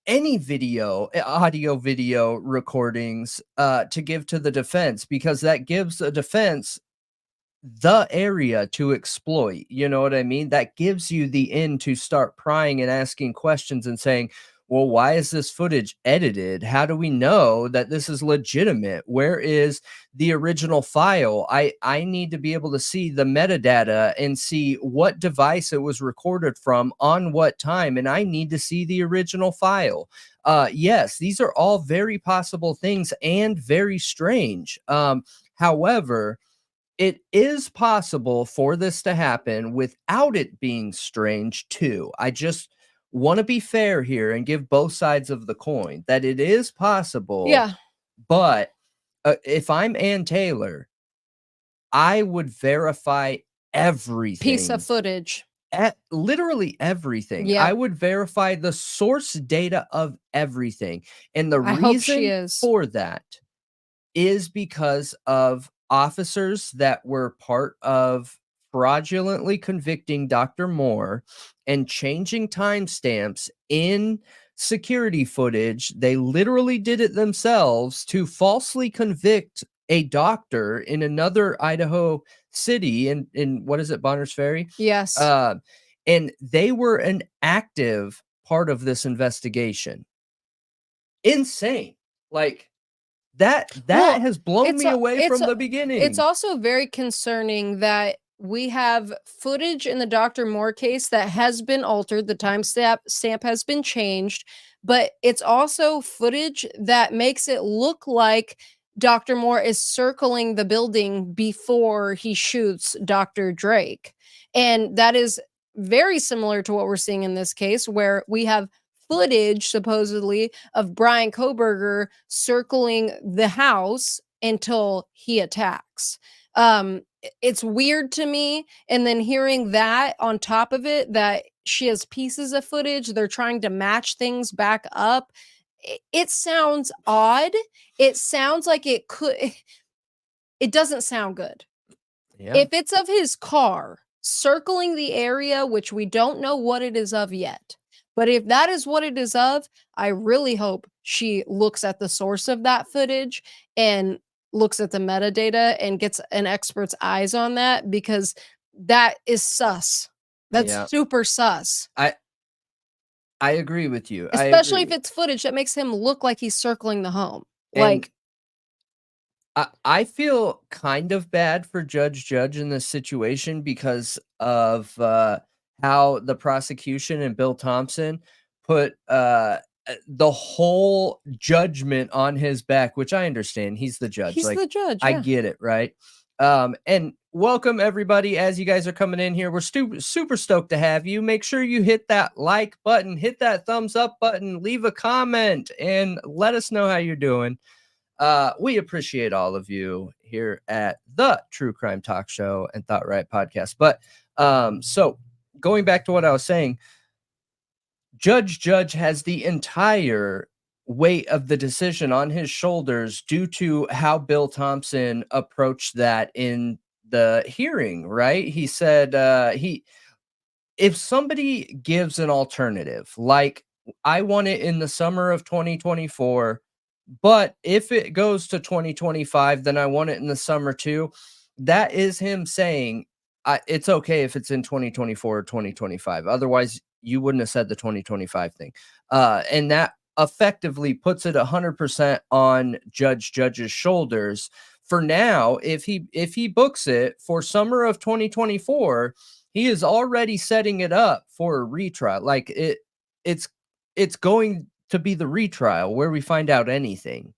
any audio video recordings to give to the defense, because that gives the defense the area to exploit. You know what I mean? That gives you the in to start prying and asking questions and saying, well, why is this footage edited? How do we know that this is legitimate? Where is the original file? I need to be able to see the metadata and see what device it was recorded from on what time, and I need to see the original file. Yes, these are all very possible things and very strange. However, it is possible for this to happen without it being strange too. I just want to be fair here and give both sides of the coin, that it is possible. Yeah. But if I'm Ann Taylor, I would verify everything. Piece of footage. Literally everything. Yeah. I would verify the source data of everything. And the I hope she reason is. for that is because of officers that were part of fraudulently convicting Dr. Moore and changing timestamps in security footage. They literally did it themselves to falsely convict a doctor in another Idaho city in what is it, Bonners Ferry? Yes. And they were an active part of this investigation. Insane. Like, that Well, has blown me away from the beginning. It's also very concerning that we have footage in the Dr. Moore case that has been altered. The timestamp has been changed, but it's also footage that makes it look like Dr. Moore is circling the building before he shoots Dr. Drake. And that is very similar to what we're seeing in this case, where we have footage supposedly of Bryan Kohberger circling the house until he attacks. It's weird to me. And then hearing that on top of it, that she has pieces of footage, they're trying to match things back up. It sounds odd. It sounds like it doesn't sound good. Yeah. If it's of his car circling the area, which we don't know what it is of yet, but if that is what it is of, I really hope she looks at the source of that footage and looks at the metadata and gets an expert's eyes on that, because that is sus. That's super sus. I agree with you. Especially if it's footage that makes him look like he's circling the home. Like, I feel kind of bad for Judge in this situation because of how the prosecution and Bill Thompson put the whole judgment on his back, which I understand. He's the judge. He's the judge. Yeah. I get it, right? And welcome everybody as you guys are coming in here. We're super stoked to have you. Make sure you hit that like button, hit that thumbs up button, leave a comment, and let us know how you're doing. We appreciate all of you here at the True Crime Talk Show and Thought Right Podcast. But so going back to what I was saying, Judge has the entire weight of the decision on his shoulders due to how Bill Thompson approached that in the hearing, right? He said if somebody gives an alternative, like, I want it in the summer of 2024, but if it goes to 2025, then I want it in the summer too. That is him saying it's okay if it's in 2024 or 2025. Otherwise, you wouldn't have said the 2025 thing. And that effectively puts it 100% on Judge's shoulders. For now, if he books it for summer of 2024, he is already setting it up for a retrial. Like, it's going to be the retrial where we find out anything.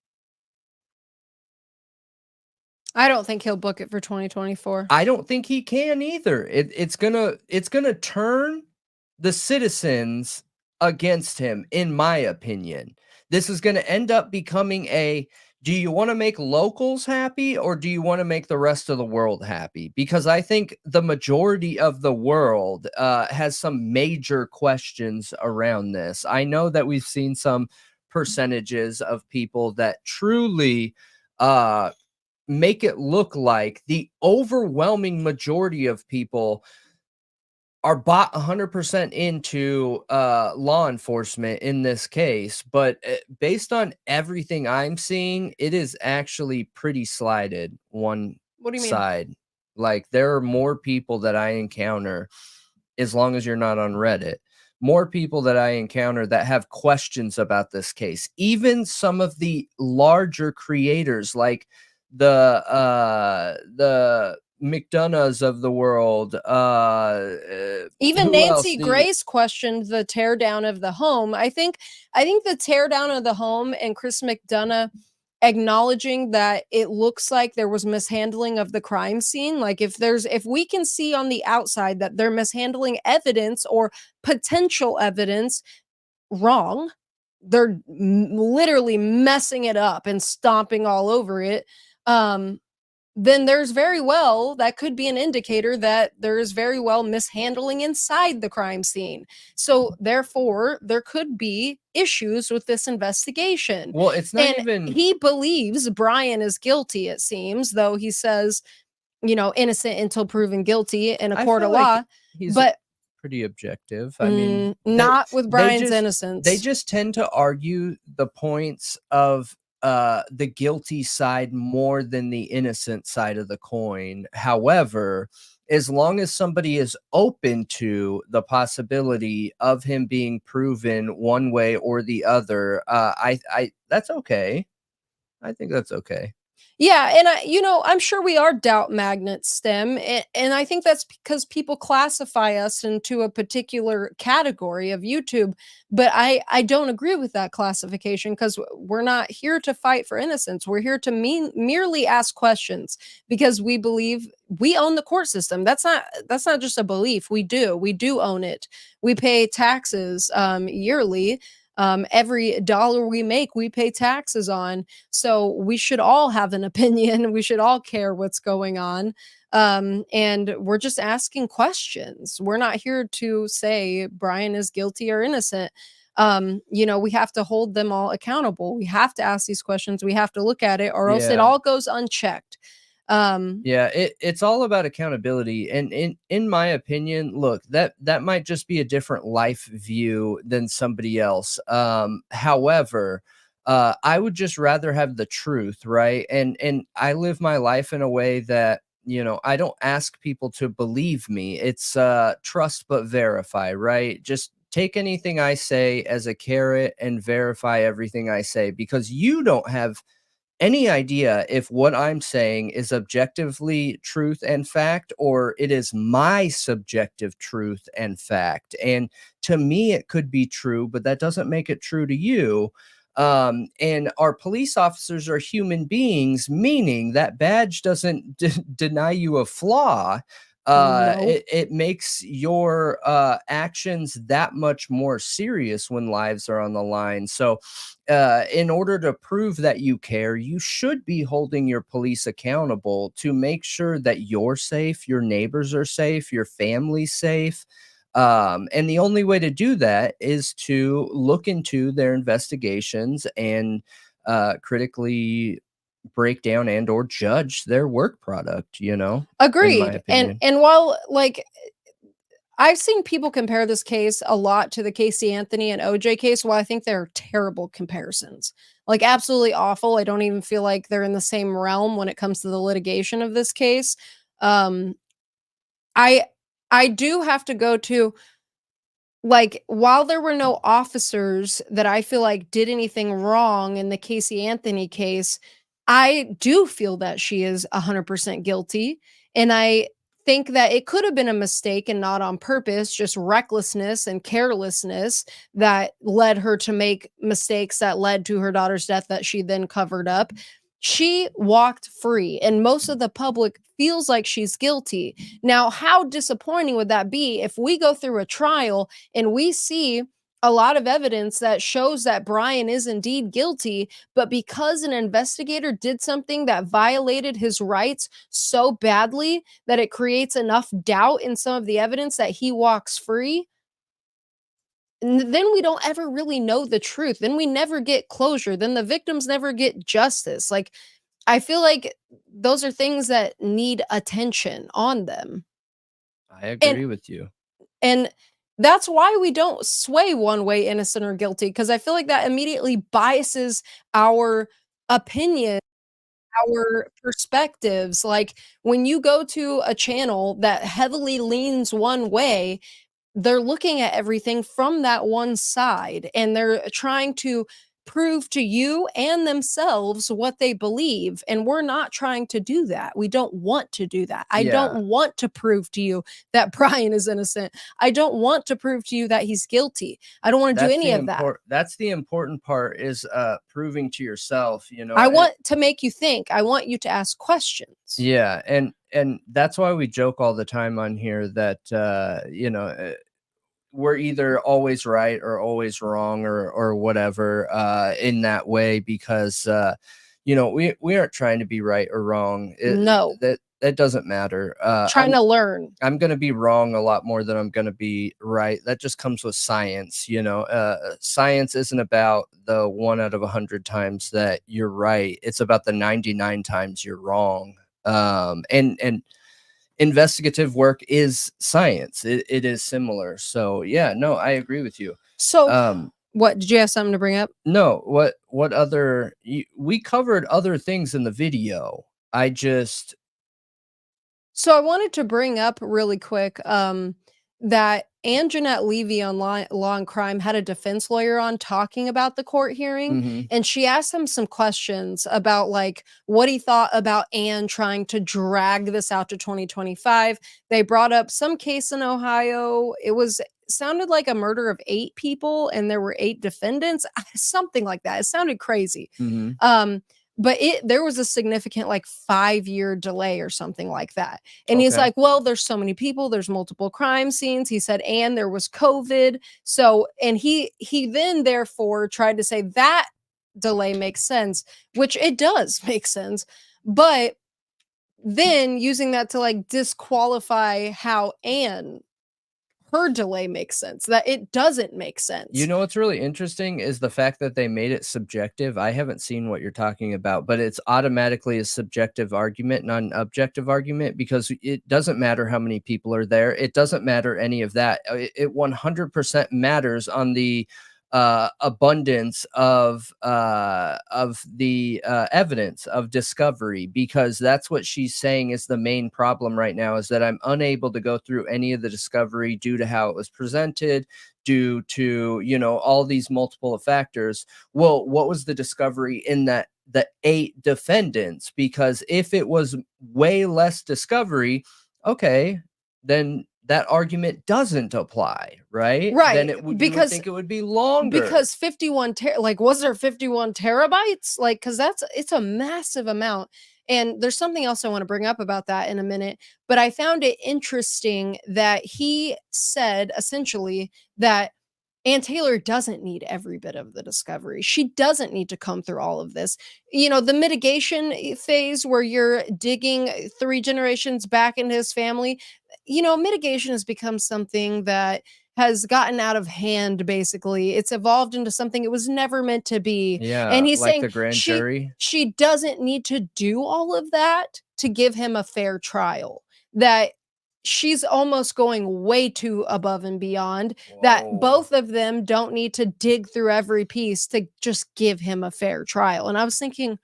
I don't think he'll book it for 2024. I don't think he can either. It's gonna turn the citizens against him, in my opinion. This is gonna end up becoming a, do you want to make locals happy or do you want to make the rest of the world happy? Because I think the majority of the world has some major questions around this. I know that we've seen some percentages of people that truly make it look like the overwhelming majority of people are bought 100% into law enforcement in this case, but based on everything I'm seeing, it is actually pretty slighted one What do you mean? side. Like, there are more people that I encounter, as long as you're not on Reddit, more people that I encounter that have questions about this case. Even some of the larger creators, like the McDonoughs of the world, Even who else? Nancy Grace questioned the teardown of the home. I think the teardown of the home and Chris McDonough acknowledging that it looks like there was mishandling of the crime scene. Like, if we can see on the outside that they're mishandling evidence or potential evidence wrong, they're literally messing it up and stomping all over it. Then there's very well, that could be an indicator that there is very well mishandling inside the crime scene. So therefore, there could be issues with this investigation. Well, it's not And even. he believes Bryan is guilty, it seems, though he says, innocent until proven guilty in a I court feel of like law. he's But pretty objective. I mean, not with Bryan's they innocence. just tend to argue the points of the guilty side more than the innocent side of the coin. However, as long as somebody is open to the possibility of him being proven one way or the other, I that's okay. I think that's okay. Yeah, and I'm sure we are doubt magnets, STEM, and I think that's because people classify us into a particular category of YouTube. But I don't agree with that classification, because we're not here to fight for innocence. We're here to merely ask questions, because we believe we own the court system. That's not just a belief. We do own it. We pay taxes yearly. Every dollar we make, we pay taxes on. So we should all have an opinion. We should all care what's going on. And we're just asking questions. We're not here to say Bryan is guilty or innocent. We have to hold them all accountable. We have to ask these questions. We have to look at it, or else it all goes unchecked. Yeah, it's all about accountability. And in my opinion, look, that might just be a different life view than somebody else. However, I would just rather have the truth, right? And I live my life in a way that, I don't ask people to believe me. It's trust but verify, right? Just take anything I say as a carrot and verify everything I say, because you don't have any idea if what I'm saying is objectively truth and fact, or it is my subjective truth and fact. And to me, it could be true, but that doesn't make it true to you. And our police officers are human beings, meaning that badge doesn't deny you a flaw. No. It makes your actions that much more serious when lives are on the line. So in order to prove that you care, you should be holding your police accountable to make sure that you're safe, your neighbors are safe, your family's safe. And the only way to do that is to look into their investigations and critically break down and or judge their work product, in my Agreed. opinion. And while, like, I've seen people compare this case a lot to the Casey Anthony and OJ case, while I think they're terrible comparisons. Like, absolutely awful. I don't even feel like they're in the same realm when it comes to the litigation of this case. I do have to go to, like, while there were no officers that I feel like did anything wrong in the Casey Anthony case, I do feel that she is 100% guilty. And I think that it could have been a mistake and not on purpose, just recklessness and carelessness that led her to make mistakes that led to her daughter's death that she then covered up. She walked free, and most of the public feels like she's guilty. Now, how disappointing would that be if we go through a trial and we see a lot of evidence that shows that Bryan is indeed guilty, but because an investigator did something that violated his rights so badly that it creates enough doubt in some of the evidence that he walks free, then we don't ever really know the truth. Then we never get closure. Then the victims never get justice. Like, I feel like those are things that need attention on them. I agree with you. And that's why we don't sway one way, innocent or guilty, because I feel like that immediately biases our opinion, our perspectives. Like, when you go to a channel that heavily leans one way, they're looking at everything from that one side, and they're trying to prove to you and themselves what they believe, and we're not trying to do that. We don't want to do that. I don't want to prove to you that Bryan is innocent. I don't want to prove to you that he's guilty. I don't want to do any of that. That's the important part, is proving to yourself, I want to make you think. I want you to ask questions. Yeah, and that's why we joke all the time on here that we're either always right or always wrong, or whatever, in that way, because we aren't trying to be right or wrong. No, that doesn't matter. Trying to learn. I'm going to be wrong a lot more than I'm going to be right. That just comes with science. Science isn't about the 1 out of 100 times that you're right. It's about the 99 times you're wrong. And investigative work is science. It is similar. So yeah, no, I agree with you. So what, did you have something to bring up? No, what other, we covered other things in the video. So I wanted to bring up really quick that Jeanette Levy on Law and Crime had a defense lawyer on talking about the court hearing, and she asked him some questions about like what he thought about Anne trying to drag this out to 2025. They brought up some case in Ohio. Sounded like a murder of 8 people, and there were 8 defendants, something like that. It sounded crazy. But there was a significant like 5-year delay or something like that. And he's like, well, there's so many people, there's multiple crime scenes. He said, and there was COVID. So, and he then therefore tried to say that delay makes sense, which it does make sense. But then using that to like disqualify how her delay makes sense, that it doesn't make sense. What's really interesting is the fact that they made it subjective. I haven't seen what you're talking about, but it's automatically a subjective argument, not an objective argument, because it doesn't matter how many people are there. It doesn't matter any of that. It 100% matters on the abundance of the evidence of discovery, because that's what she's saying is the main problem right now, is that I'm unable to go through any of the discovery due to how it was presented, due to all these multiple factors. Well, what was the discovery in the 8 defendants? Because if it was way less discovery, okay, then that argument doesn't apply, right? Right. Then you would think it would be longer. Because 51 was there 51 terabytes? Like, because it's a massive amount. And there's something else I want to bring up about that in a minute. But I found it interesting that he said essentially that Ann Taylor doesn't need every bit of the discovery. She doesn't need to come through all of this. The mitigation phase where you're digging 3 generations back into his family, mitigation has become something that has gotten out of hand, basically. It's evolved into something it was never meant to be. Yeah, and he's like saying the grand jury. She doesn't need to do all of that to give him a fair trial. That she's almost going way too above and beyond. Whoa. That both of them don't need to dig through every piece to just give him a fair trial. And I was thinking,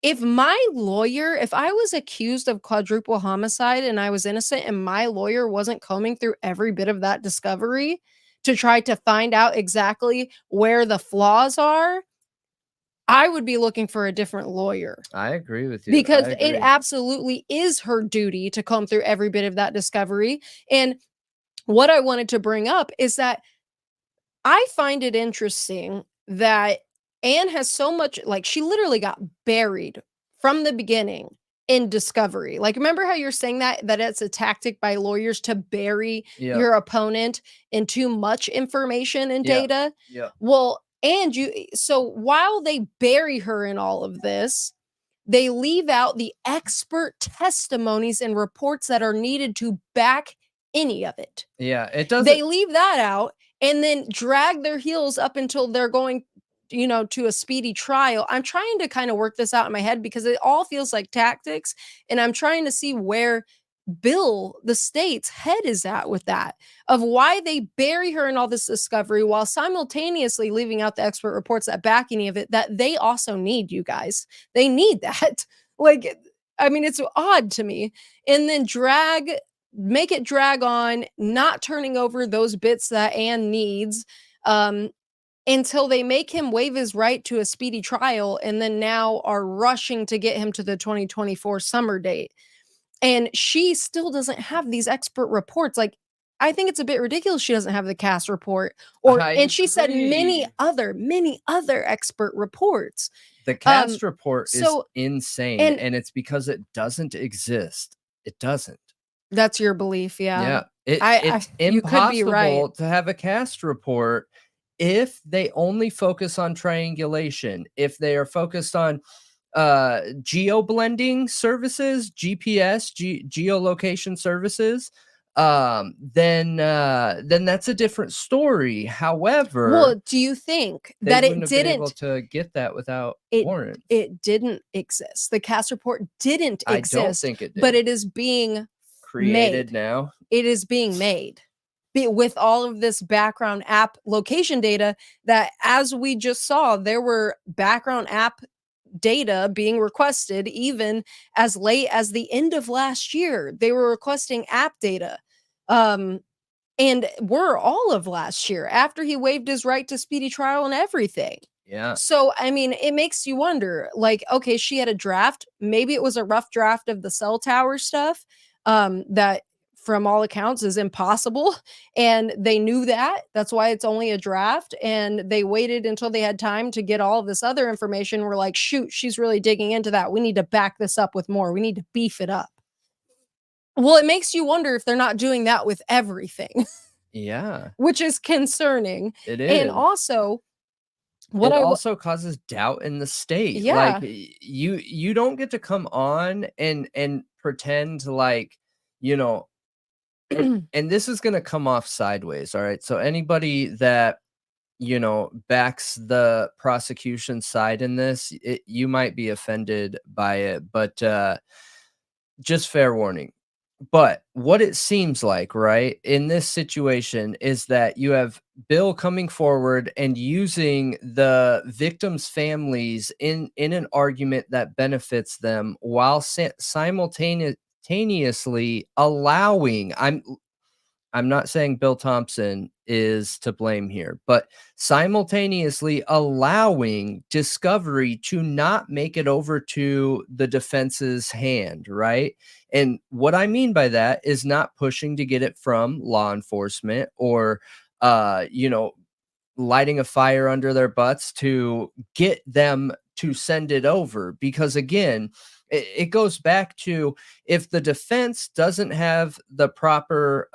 if I was accused of quadruple homicide and I was innocent and my lawyer wasn't combing through every bit of that discovery to try to find out exactly where the flaws are, I would be looking for a different lawyer. I agree with you. Because it absolutely is her duty to comb through every bit of that discovery. And what I wanted to bring up is that I find it interesting that Anne has so much, like, she literally got buried from the beginning in discovery. Like, remember how you're saying that it's a tactic by lawyers to bury your opponent in too much information and data? Well, and so while they bury her in all of this, they leave out the expert testimonies and reports that are needed to back any of it. Yeah, it doesn't. They leave that out and then drag their heels up until they're going, to a speedy trial. I'm trying to kind of work this out in my head because it all feels like tactics, and I'm trying to see where the state's head is at with that, of why they bury her in all this discovery while simultaneously leaving out the expert reports that back any of it that they also need, you guys. They need that. Like, I mean, it's odd to me. And then make it drag on, not turning over those bits that Anne needs, until they make him waive his right to a speedy trial, and then now are rushing to get him to the 2024 summer date. And she still doesn't have these expert reports. Like, I think it's a bit ridiculous she doesn't have the cast report, and she said many other expert reports. The cast report is insane, and it's because it doesn't exist. It doesn't. That's your belief, yeah. It's impossible to have a cast report if they only focus on triangulation, if they are focused on geo-blending services, GPS, geolocation services, then that's a different story. However, well, do you think that it didn't been able to get that without warrants? It didn't exist. The cast report didn't exist. I don't think it did. But it is being created now. It is being made with all of this background app location data that, as we just saw, there were background app data being requested even as late as the end of last year. They were requesting app data. And were all of last year after he waived his right to speedy trial and everything. Yeah. So, I mean, it makes you wonder, like, okay, she had a draft. Maybe it was a rough draft of the cell tower stuff that from all accounts is impossible. And they knew that. That's why it's only a draft. And they waited until they had time to get all of this other information. We're like, shoot, she's really digging into that. We need to back this up with more. We need to beef it up. Well, it makes you wonder if they're not doing that with everything. Yeah. Which is concerning. It is. And also, it also causes doubt in the state. Yeah. Like, you don't get to come on and pretend like, and this is going to come off sideways. All right. So anybody that, backs the prosecution side in this, you might be offended by it, but just fair warning. But what it seems like, right, in this situation is that you have Bill coming forward and using the victims' families in an argument that benefits them while simultaneously allowing, I'm not saying Bill Thompson is to blame here, but simultaneously allowing discovery to not make it over to the defense's hand, right? And what I mean by that is not pushing to get it from law enforcement or, lighting a fire under their butts to get them to send it over. Because again, it goes back to, if the defense doesn't have the proper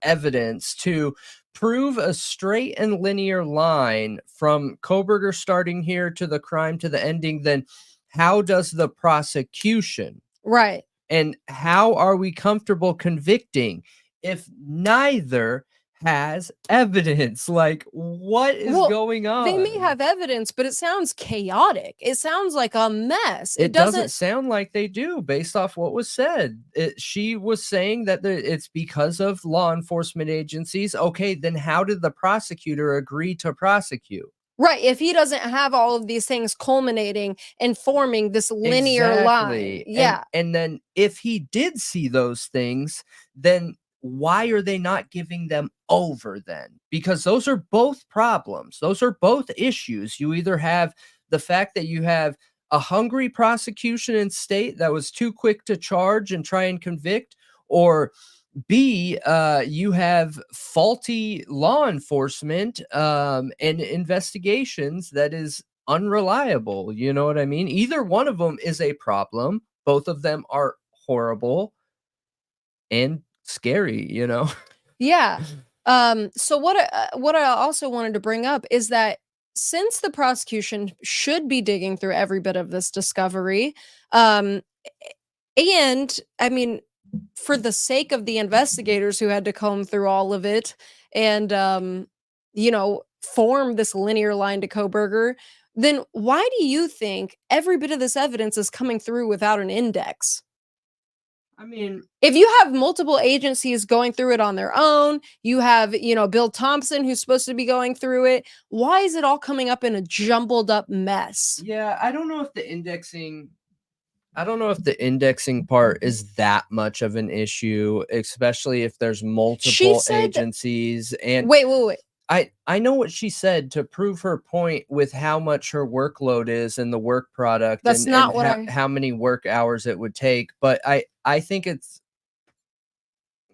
evidence to prove a straight and linear line from Kohberger starting here to the crime to the ending, then how does the prosecution? Right. And how are we comfortable convicting if neither has evidence? Like, what is going on? They may have evidence, but it sounds chaotic. It sounds like a mess. It doesn't sound like they do based off what was said. She was saying that it's because of law enforcement agencies. Okay, then how did the prosecutor agree to prosecute? Right. If he doesn't have all of these things culminating and forming this linear line. Yeah. And then if he did see those things, then why are they not giving them over then? Because those are both problems. Those are both issues. You either have the fact that you have a hungry prosecution in state that was too quick to charge and try and convict, or B, you have faulty law enforcement and investigations that is unreliable. You know what I mean? Either one of them is a problem. Both of them are horrible and scary, you know? Yeah. So what I also wanted to bring up is that since the prosecution should be digging through every bit of this discovery, um, and I mean, for the sake of the investigators who had to comb through all of it and form this linear line to Kohberger, then why do you think every bit of this evidence is coming through without an index? I mean, If you have multiple agencies going through it on their own, you have, Bill Thompson who's supposed to be going through it, why is it all coming up in a jumbled up mess? yeah, I don't know if the indexing part is that much of an issue, especially if there's multiple agencies. And wait. I know what she said to prove her point with how much her workload is in the work product. That's and, not and what how many work hours it would take. But I think it's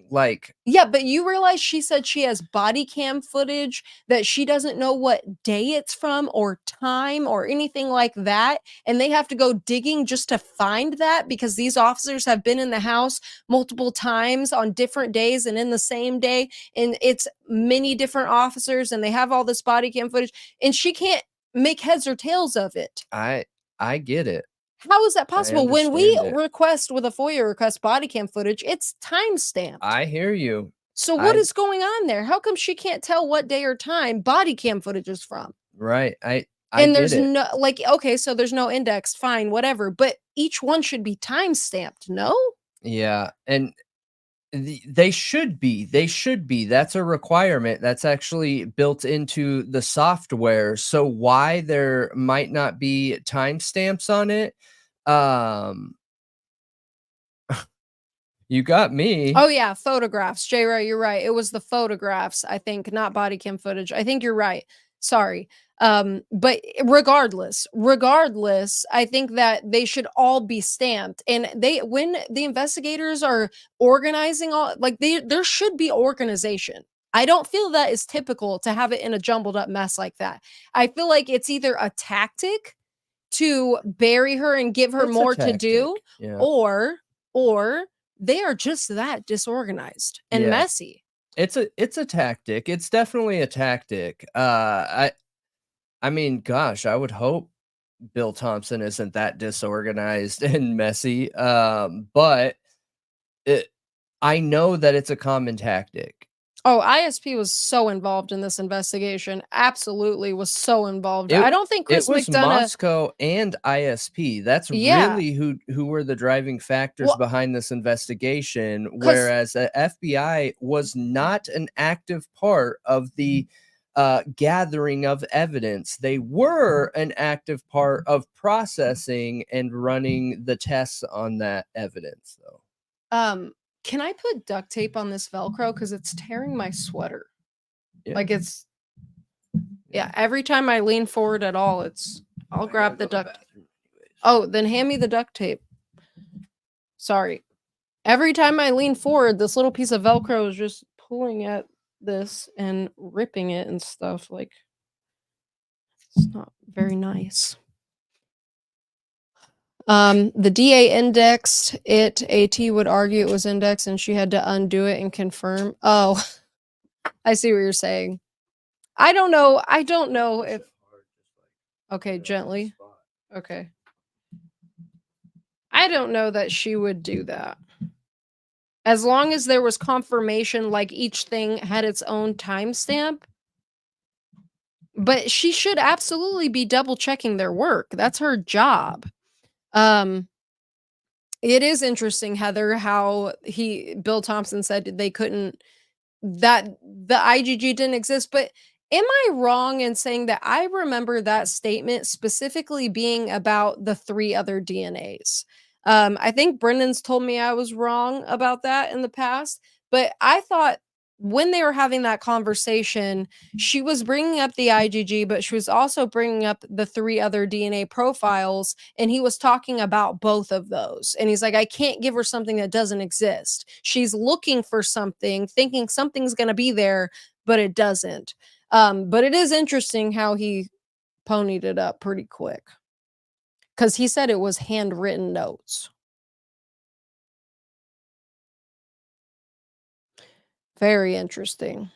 like, Yeah, but you realize she said she has body cam footage that she doesn't know what day it's from or time or anything like that, and they have to go digging just to find that because these officers have been in the house multiple times on different days and in the same day, and it's many different officers, and they have all this body cam footage, and she can't make heads or tails of it. I get it. How is that possible? When we understand it. request with a FOIA request body cam footage, it's time stamped. I hear you. So what is going on there? How come she can't tell what day or time body cam footage is from? Right. I And get there's it. no okay, so there's no index, fine, whatever. But each one should be time stamped, no? Yeah. And they should be. They should be. That's a requirement. That's actually built into the software. So why there might not be timestamps on it? You got me. Oh yeah, photographs. J-Ray, you're right. It was the photographs, I think, not body cam footage. I think you're right. Sorry. But regardless, I think that they should all be stamped. And when the investigators are organizing all, like there should be organization. I don't feel that is typical to have it in a jumbled up mess like that. I feel like it's either a tactic to bury her and give her It's a more to do, tactic. Yeah. or they are just that disorganized and Yeah. messy. It's a tactic. It's definitely a tactic. I mean, gosh, I would hope Bill Thompson isn't that disorganized and messy. But I know that it's a common tactic. Oh, ISP was so involved in this investigation. Absolutely was so involved. I don't think Chris it was McDonough Moscow and ISP. That's Yeah. really who were the driving factors Well, behind this investigation, whereas the FBI was not an active part of the gathering of evidence. They were an active part of processing and running the tests on that evidence, though. Can I put duct tape on this Velcro? Because it's tearing my sweater. Yeah. Like it's yeah, every time I lean forward at all, I'll grab the duct tape. Oh, then hand me the duct tape. Sorry. Every time I lean forward, this little piece of Velcro is just pulling at this and ripping it and stuff. Like, it's not very nice. The DA indexed it. AT would argue it was indexed and she had to undo it and confirm. Oh, I see what you're saying. I don't know if okay, gently. Okay. I don't know that she would do that. As long as there was confirmation, like each thing had its own timestamp. But she should absolutely be double checking their work. That's her job. It is interesting, Heather, how Bill Thompson said they couldn't, that the IgG didn't exist. But am I wrong in saying that I remember that statement specifically being about the 3 other DNAs? I think Brendan's told me I was wrong about that in the past, but I thought when they were having that conversation, she was bringing up the IgG, but she was also bringing up the 3 other DNA profiles, and he was talking about both of those. And he's like, I can't give her something that doesn't exist. She's looking for something, thinking something's going to be there, but it doesn't. But it is interesting how he ponied it up pretty quick. Because he said it was handwritten notes. Very interesting.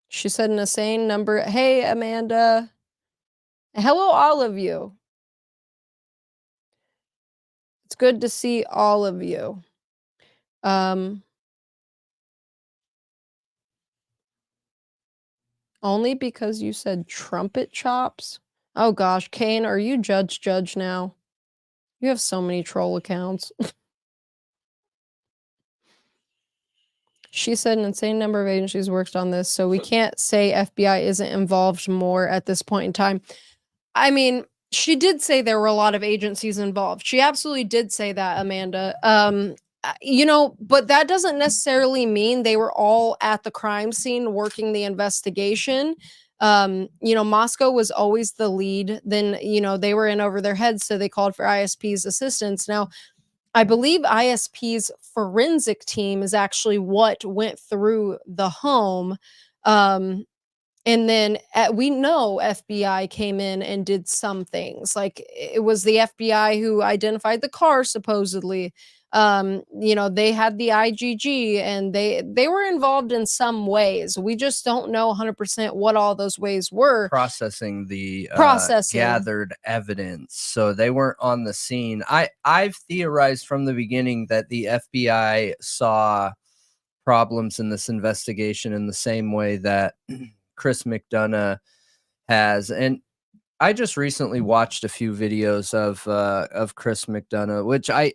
She said an insane number. Hey, Amanda. Hello, all of you. It's good to see all of you. Only because you said trumpet chops? Oh gosh, Kane, are you judge now? You have so many troll accounts. She said an insane number of agencies worked on this, so we can't say FBI isn't involved more at this point in time. I mean, she did say there were a lot of agencies involved. She absolutely did say that, Amanda. You know, but that doesn't necessarily mean they were all at the crime scene working the investigation. You know, Moscow was always the lead. Then, you know, they were in over their heads, so they called for ISP's assistance. Now, I believe ISP's forensic team is actually what went through the home. And then we know FBI came in and did some things. Like it was the FBI who identified the car supposedly. You know, they had the IGG and they were involved in some ways. We just don't know 100% what all those ways were. Processing the gathered evidence. So they weren't on the scene. I've theorized from the beginning that the FBI saw problems in this investigation in the same way that Chris McDonough has. And I just recently watched a few videos of Chris McDonough, which I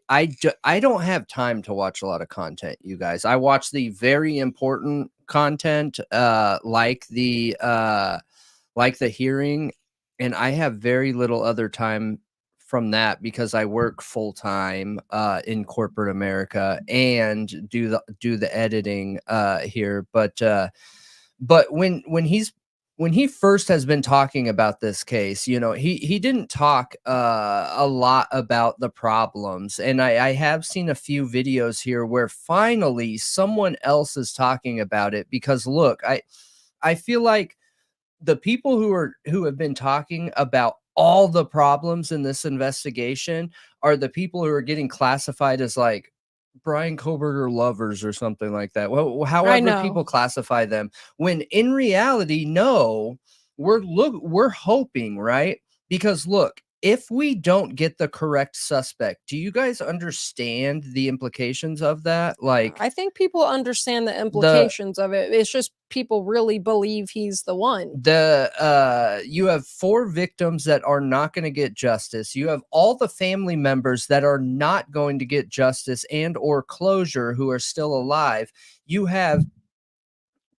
don't have time to watch a lot of content, you guys. I watch the very important content, like the hearing, and I have very little other time from that because I work full time in corporate America and do the editing here. But when he first has been talking about this case, you know, he didn't talk a lot about the problems. And I have seen a few videos here where finally someone else is talking about it, because look, I feel like the people who have been talking about all the problems in this investigation are the people who are getting classified as like Bryan Kohberger lovers or something like that. Well, however people classify them, when in reality, no, we're hoping, right? Because look, if we don't get the correct suspect, do you guys understand the implications of that? Like, I think people understand the implications of it. It's just people really believe he's the one. You have 4 victims that are not going to get justice. You have all the family members that are not going to get justice and or closure who are still alive. You have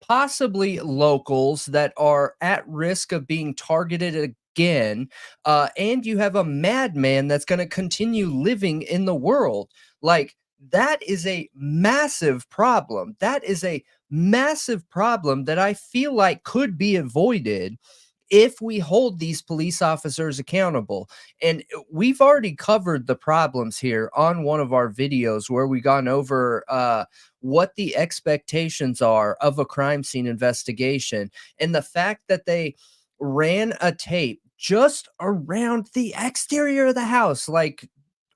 possibly locals that are at risk of being targeted again, and you have a madman that's going to continue living in the world. Like, that is a massive problem. That is a massive problem that I feel like could be avoided if we hold these police officers accountable. And we've already covered the problems here on one of our videos where we gone over what the expectations are of a crime scene investigation, and the fact that they ran a tape just around the exterior of the house. Like,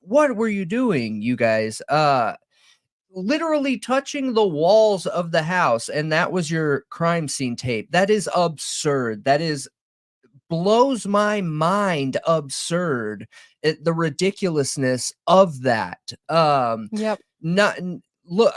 what were you doing, you guys? Literally touching the walls of the house, and that was your crime scene tape. That is absurd. That is blows my mind. Absurd. The ridiculousness of that. Yep. Look,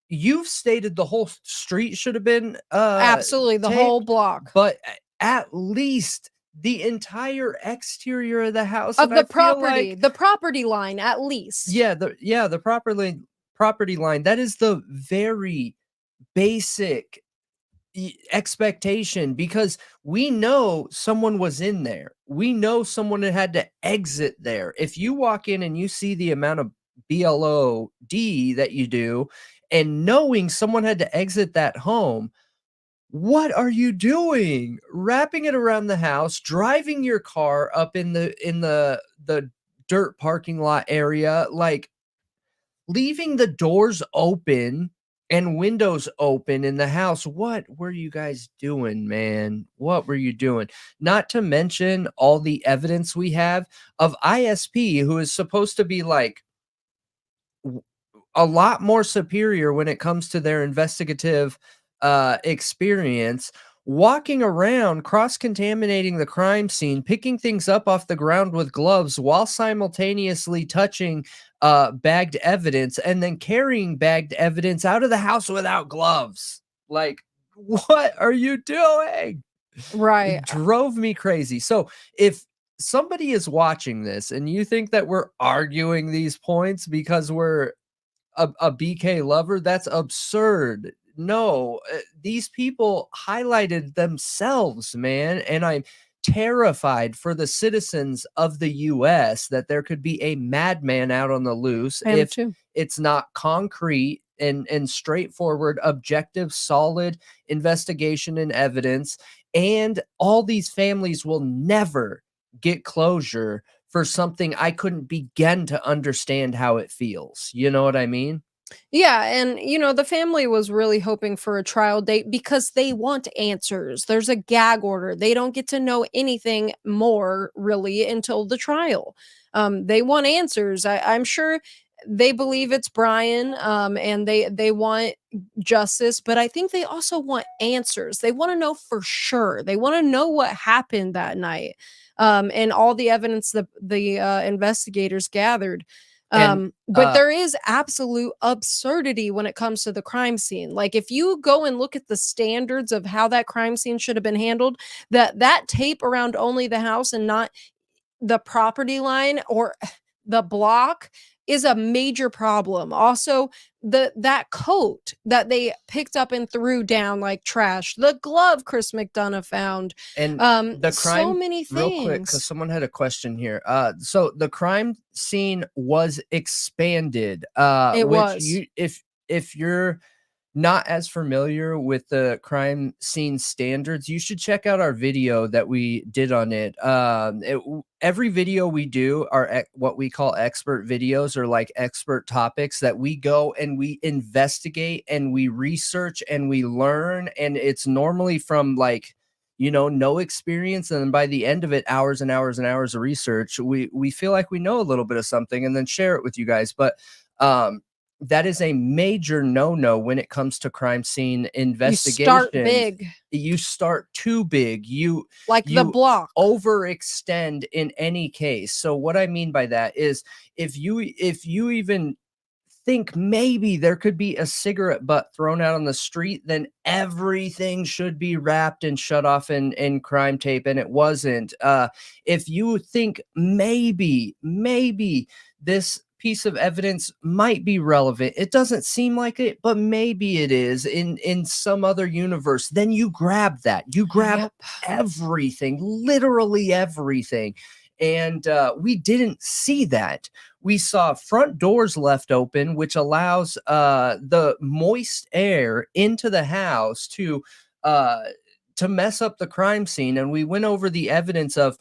you've stated the whole street should have been absolutely the whole block, but at least the entire exterior of the house of the property, the property line, at least. The property line. That is the very basic expectation, because we know someone was in there. We know someone had to exit there. If you walk in and you see the amount of BLOD that you do, and knowing someone had to exit that home, what are you doing? Wrapping it around the house, driving your car up in the dirt parking lot area, like leaving the doors open and windows open in the house. What were you guys doing, man? What were you doing? Not to mention all the evidence we have of ISP, who is supposed to be like a lot more superior when it comes to their investigative experience, walking around cross-contaminating the crime scene, picking things up off the ground with gloves while simultaneously touching bagged evidence, and then carrying bagged evidence out of the house without gloves. Like, what are you doing? Right. It drove me crazy. So if somebody is watching this and you think that we're arguing these points because we're a BK lover, that's absurd. No, these people highlighted themselves, man, and I'm terrified for the citizens of the US that there could be a madman out on the loose I am if too. it's not concrete and straightforward, objective, solid investigation and evidence. And all these families will never get closure for something I couldn't begin to understand how it feels. You know what I mean? Yeah, and the family was really hoping for a trial date because they want answers. There's a gag order. They don't get to know anything more really until the trial. They want answers. I'm sure they believe it's Bryan, and they want justice, but I think they also want answers. They want to know for sure. They want to know what happened that night, and all the evidence that the investigators gathered. And But there is absolute absurdity when it comes to the crime scene. Like, if you go and look at the standards of how that crime scene should have been handled, that tape around only the house and not the property line or the block is a major problem. Also, that coat that they picked up and threw down like trash, the glove Chris McDonough found, and the so crime, many real quick, because things. someone had a question here. So the crime scene was expanded, It which was. you if you're not as familiar with the crime scene standards, you should check out our video that we did on it. Every video we do are what we call expert videos, or like expert topics that we go and we investigate and we research and we learn. And it's normally from like, no experience. And then by the end of it, hours and hours and hours of research, we feel like we know a little bit of something and then share it with you guys. But that is a major no-no when it comes to crime scene You start investigations. big, You start too big. like the You block. overextend in any case. So what I mean by that is if you even think maybe there could be a cigarette butt thrown out on the street, then everything should be wrapped and shut off in crime tape, and it wasn't. If you think maybe this piece of evidence might be relevant, it doesn't seem like it, but maybe it is in some other universe, then you grab that. You grab Yep. everything, literally everything. And we didn't see that. We saw front doors left open, which allows the moist air into the house to mess up the crime scene. And we went over the evidence of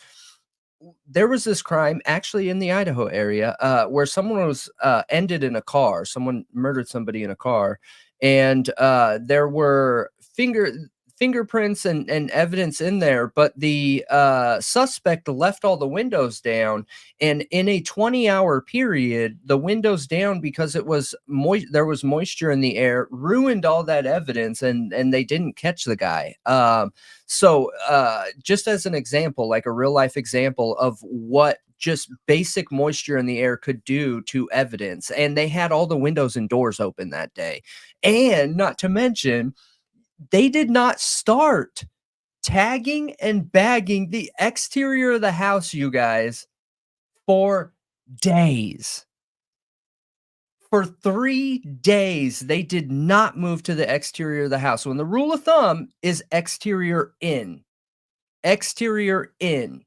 there was this crime actually in the Idaho area where someone was ended in a car. Someone murdered somebody in a car, and there were fingerprints and evidence in there, but the suspect left all the windows down, and in a 20-hour period, the windows down because it was there was moisture in the air, ruined all that evidence, and they didn't catch the guy. So just as an example, like a real life example of what just basic moisture in the air could do to evidence, and they had all the windows and doors open that day. And not to mention, they did not start tagging and bagging the exterior of the house, you guys, for days. For 3 days, they did not move to the exterior of the house. When the rule of thumb is exterior in. Exterior in.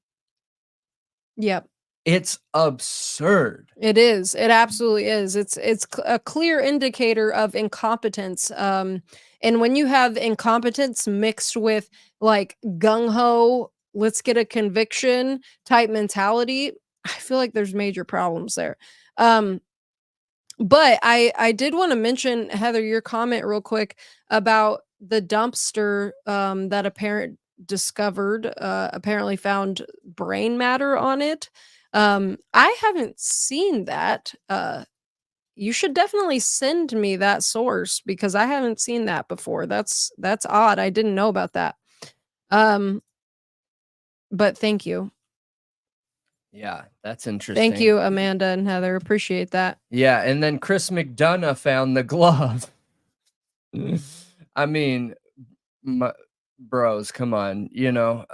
Yep. It's absurd. It is. It absolutely is. It's a clear indicator of incompetence. And when you have incompetence mixed with like gung ho, let's get a conviction type mentality, I feel like there's major problems there. Um, But I did want to mention, Heather, your comment real quick about the dumpster that a parent discovered, apparently found brain matter on it. I haven't seen that. You should definitely send me that source because I haven't seen that before. That's odd. I didn't know about that. But thank you. Yeah, that's interesting. Thank you, Amanda and Heather. Appreciate that. Yeah, and then Chris McDonough found the glove. I mean, bros, come on, you know,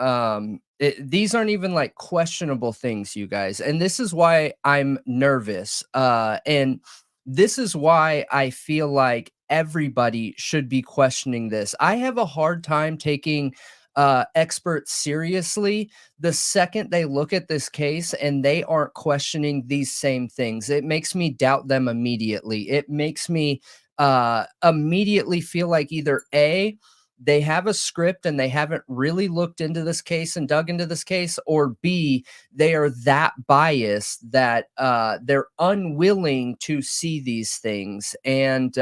these aren't even like questionable things, you guys, and this is why I'm nervous, and this is why I feel like everybody should be questioning this. I have a hard time taking experts seriously the second they look at this case and they aren't questioning these same things. It makes me doubt them immediately. It makes me immediately feel like either A, they have a script and they haven't really looked into this case and dug into this case, or B, they are that biased that they're unwilling to see these things. And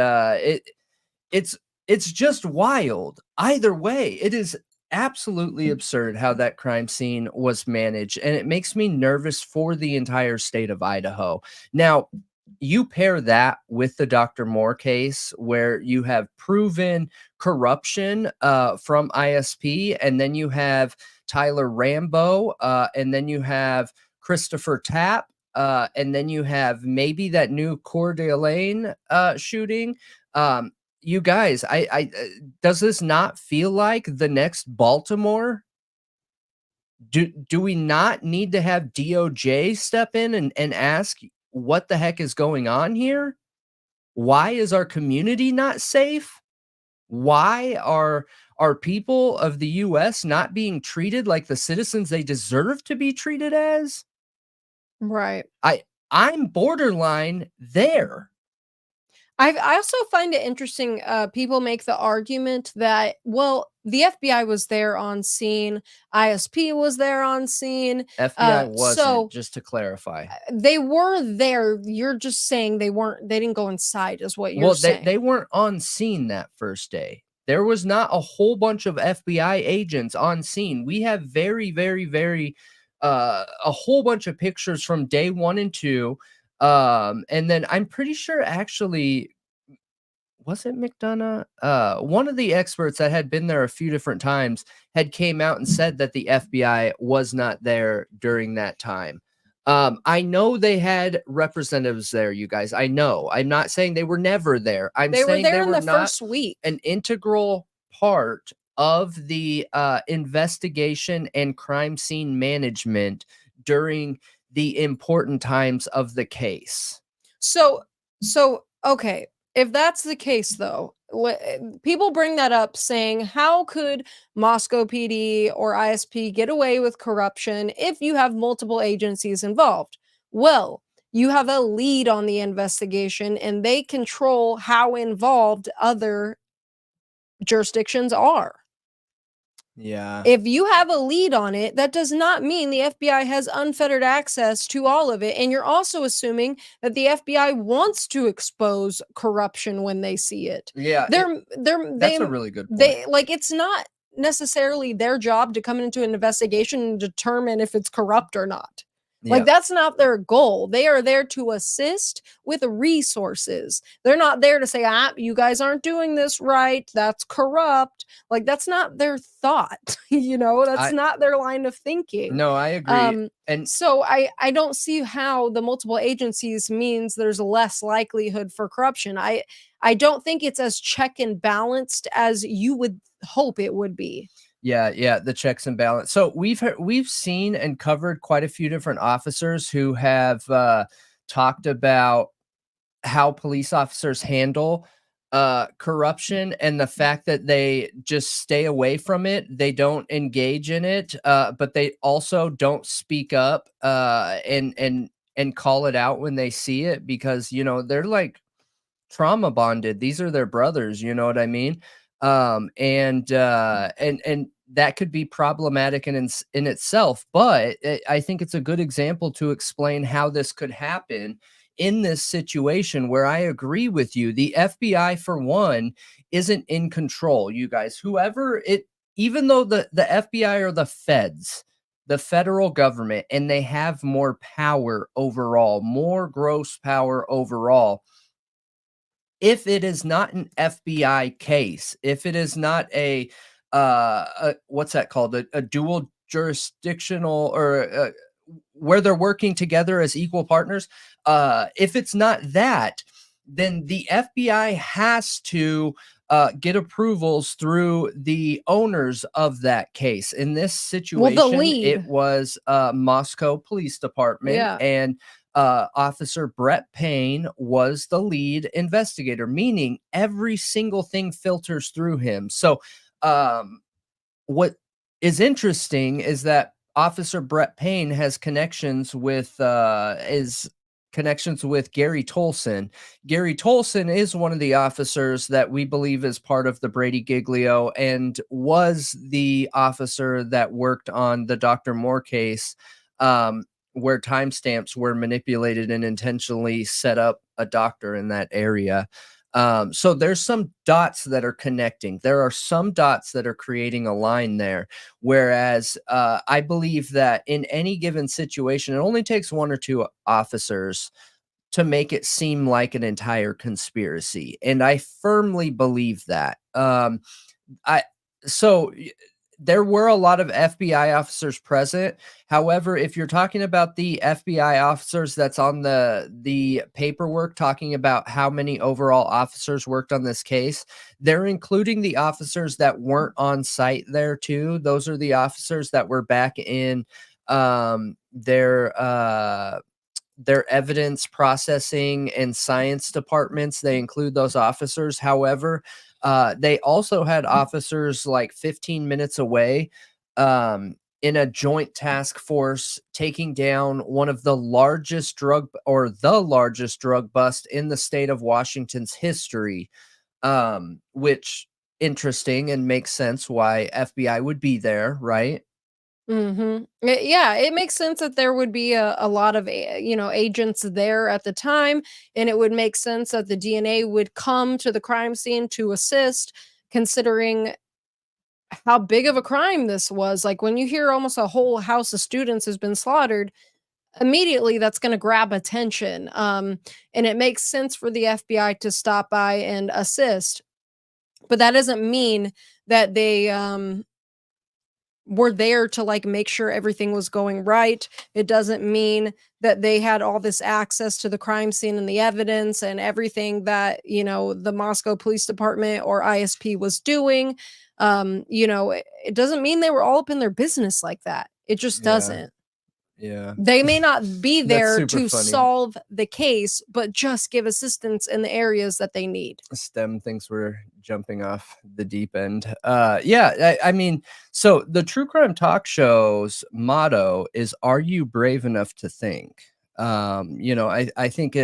it's just wild. Either way, it is absolutely absurd how that crime scene was managed, and it makes me nervous for the entire state of Idaho. Now, you pair that with the Dr. Moore case where you have proven corruption from ISP, and then you have Tyler Rambo, and then you have Christopher Tapp, and then you have maybe that new Coeur d'Alene shooting. You guys, does this not feel like the next Baltimore? Do we not need to have DOJ step in and ask what the heck is going on here? Why is our community not safe? Why are people of the US not being treated like the citizens they deserve to be treated as? Right. I'm borderline there. I also find it interesting, people make the argument that, well, the FBI was there on scene, ISP was there on scene. FBI wasn't, so just to clarify. They were there. You're just saying they didn't go inside is what you're saying. They weren't on scene that first day. There was not a whole bunch of FBI agents on scene. We have very, very, very a whole bunch of pictures from day 1 and 2. And then I'm pretty sure actually, was it McDonough? One of the experts that had been there a few different times had came out and said that the FBI was not there during that time. I know they had representatives there, you guys. I know. I'm not saying they were never there. They were there in the first week. An integral part of the investigation and crime scene management during the important times of the case. So okay, if that's the case though, people bring that up saying, how could Moscow PD or ISP get away with corruption if you have multiple agencies involved? Well, you have a lead on the investigation and they control how involved other jurisdictions are. Yeah. If you have a lead on it, that does not mean the FBI has unfettered access to all of it. And you're also assuming that the FBI wants to expose corruption when they see it. Yeah. That's a really good point. It's not necessarily their job to come into an investigation and determine if it's corrupt or not. Yeah. That's not their goal. They are there to assist with resources. They're not there to say, you guys aren't doing this right. That's corrupt. That's not their thought. That's not their line of thinking. No, I agree. And so I don't see how the multiple agencies means there's less likelihood for corruption. I don't think it's as check and balanced as you would hope it would be. Yeah, the checks and balance. So we've seen and covered quite a few different officers who have talked about how police officers handle corruption and the fact that they just stay away from it. They don't engage in it, but they also don't speak up and call it out when they see it because they're like trauma bonded. These are their brothers. You know what I mean? And that could be problematic in itself, but I think it's a good example to explain how this could happen in this situation where I agree with you. The FBI, for one, isn't in control, you guys. Whoever it, even though the FBI are the feds, the federal government, and they have more power overall, more gross power overall. If it is not an FBI case, if it is not what's that called? A dual jurisdictional, or where they're working together as equal partners. If it's not that, then the FBI has to get approvals through the owners of that case. In this Well, the situation, it lead. was Moscow Police Department, Yeah. and Officer Brett Payne was the lead investigator, meaning every single thing filters through him. So, what is interesting is that Officer Brett Payne has connections with Gary Tolson. Gary Tolson is one of the officers that we believe is part of the Brady Giglio, and was the officer that worked on the Dr. Moore case, where timestamps were manipulated and intentionally set up a doctor in that area. So there's some dots that are connecting. There are some dots that are creating a line there. Whereas I believe that in any given situation, it only takes one or two officers to make it seem like an entire conspiracy. And I firmly believe that. I so y- there were a lot of FBI officers present. However, if you're talking about the FBI officers that's on the paperwork talking about how many overall officers worked on this case, they're including the officers that weren't on site there too. Those are the officers that were back in um, their uh, their evidence processing and science departments. They include those officers. However, they also had officers like 15 minutes away, in a joint task force taking down one of the largest the largest drug bust in the state of Washington's history, which interesting and makes sense why FBI would be there, right? Mhm. Yeah, it makes sense that there would be a lot of agents there at the time, and it would make sense that the DNA would come to the crime scene to assist, considering how big of a crime this was. Like when you hear almost a whole house of students has been slaughtered, immediately that's going to grab attention. And it makes sense for the FBI to stop by and assist, but that doesn't mean that they were there to like make sure everything was going right. It doesn't mean that they had all this access to the crime scene and the evidence and everything that, the Moscow Police Department or ISP was doing. It doesn't mean they were all up in their business like that. It just Yeah. doesn't. Yeah. They may not be That's there super to funny. solve the case, but just give assistance in the areas that they need. STEM thinks we're jumping off the deep end. Yeah, I mean, so the True Crime Talk Show's motto is, "Are you brave enough to think?" I think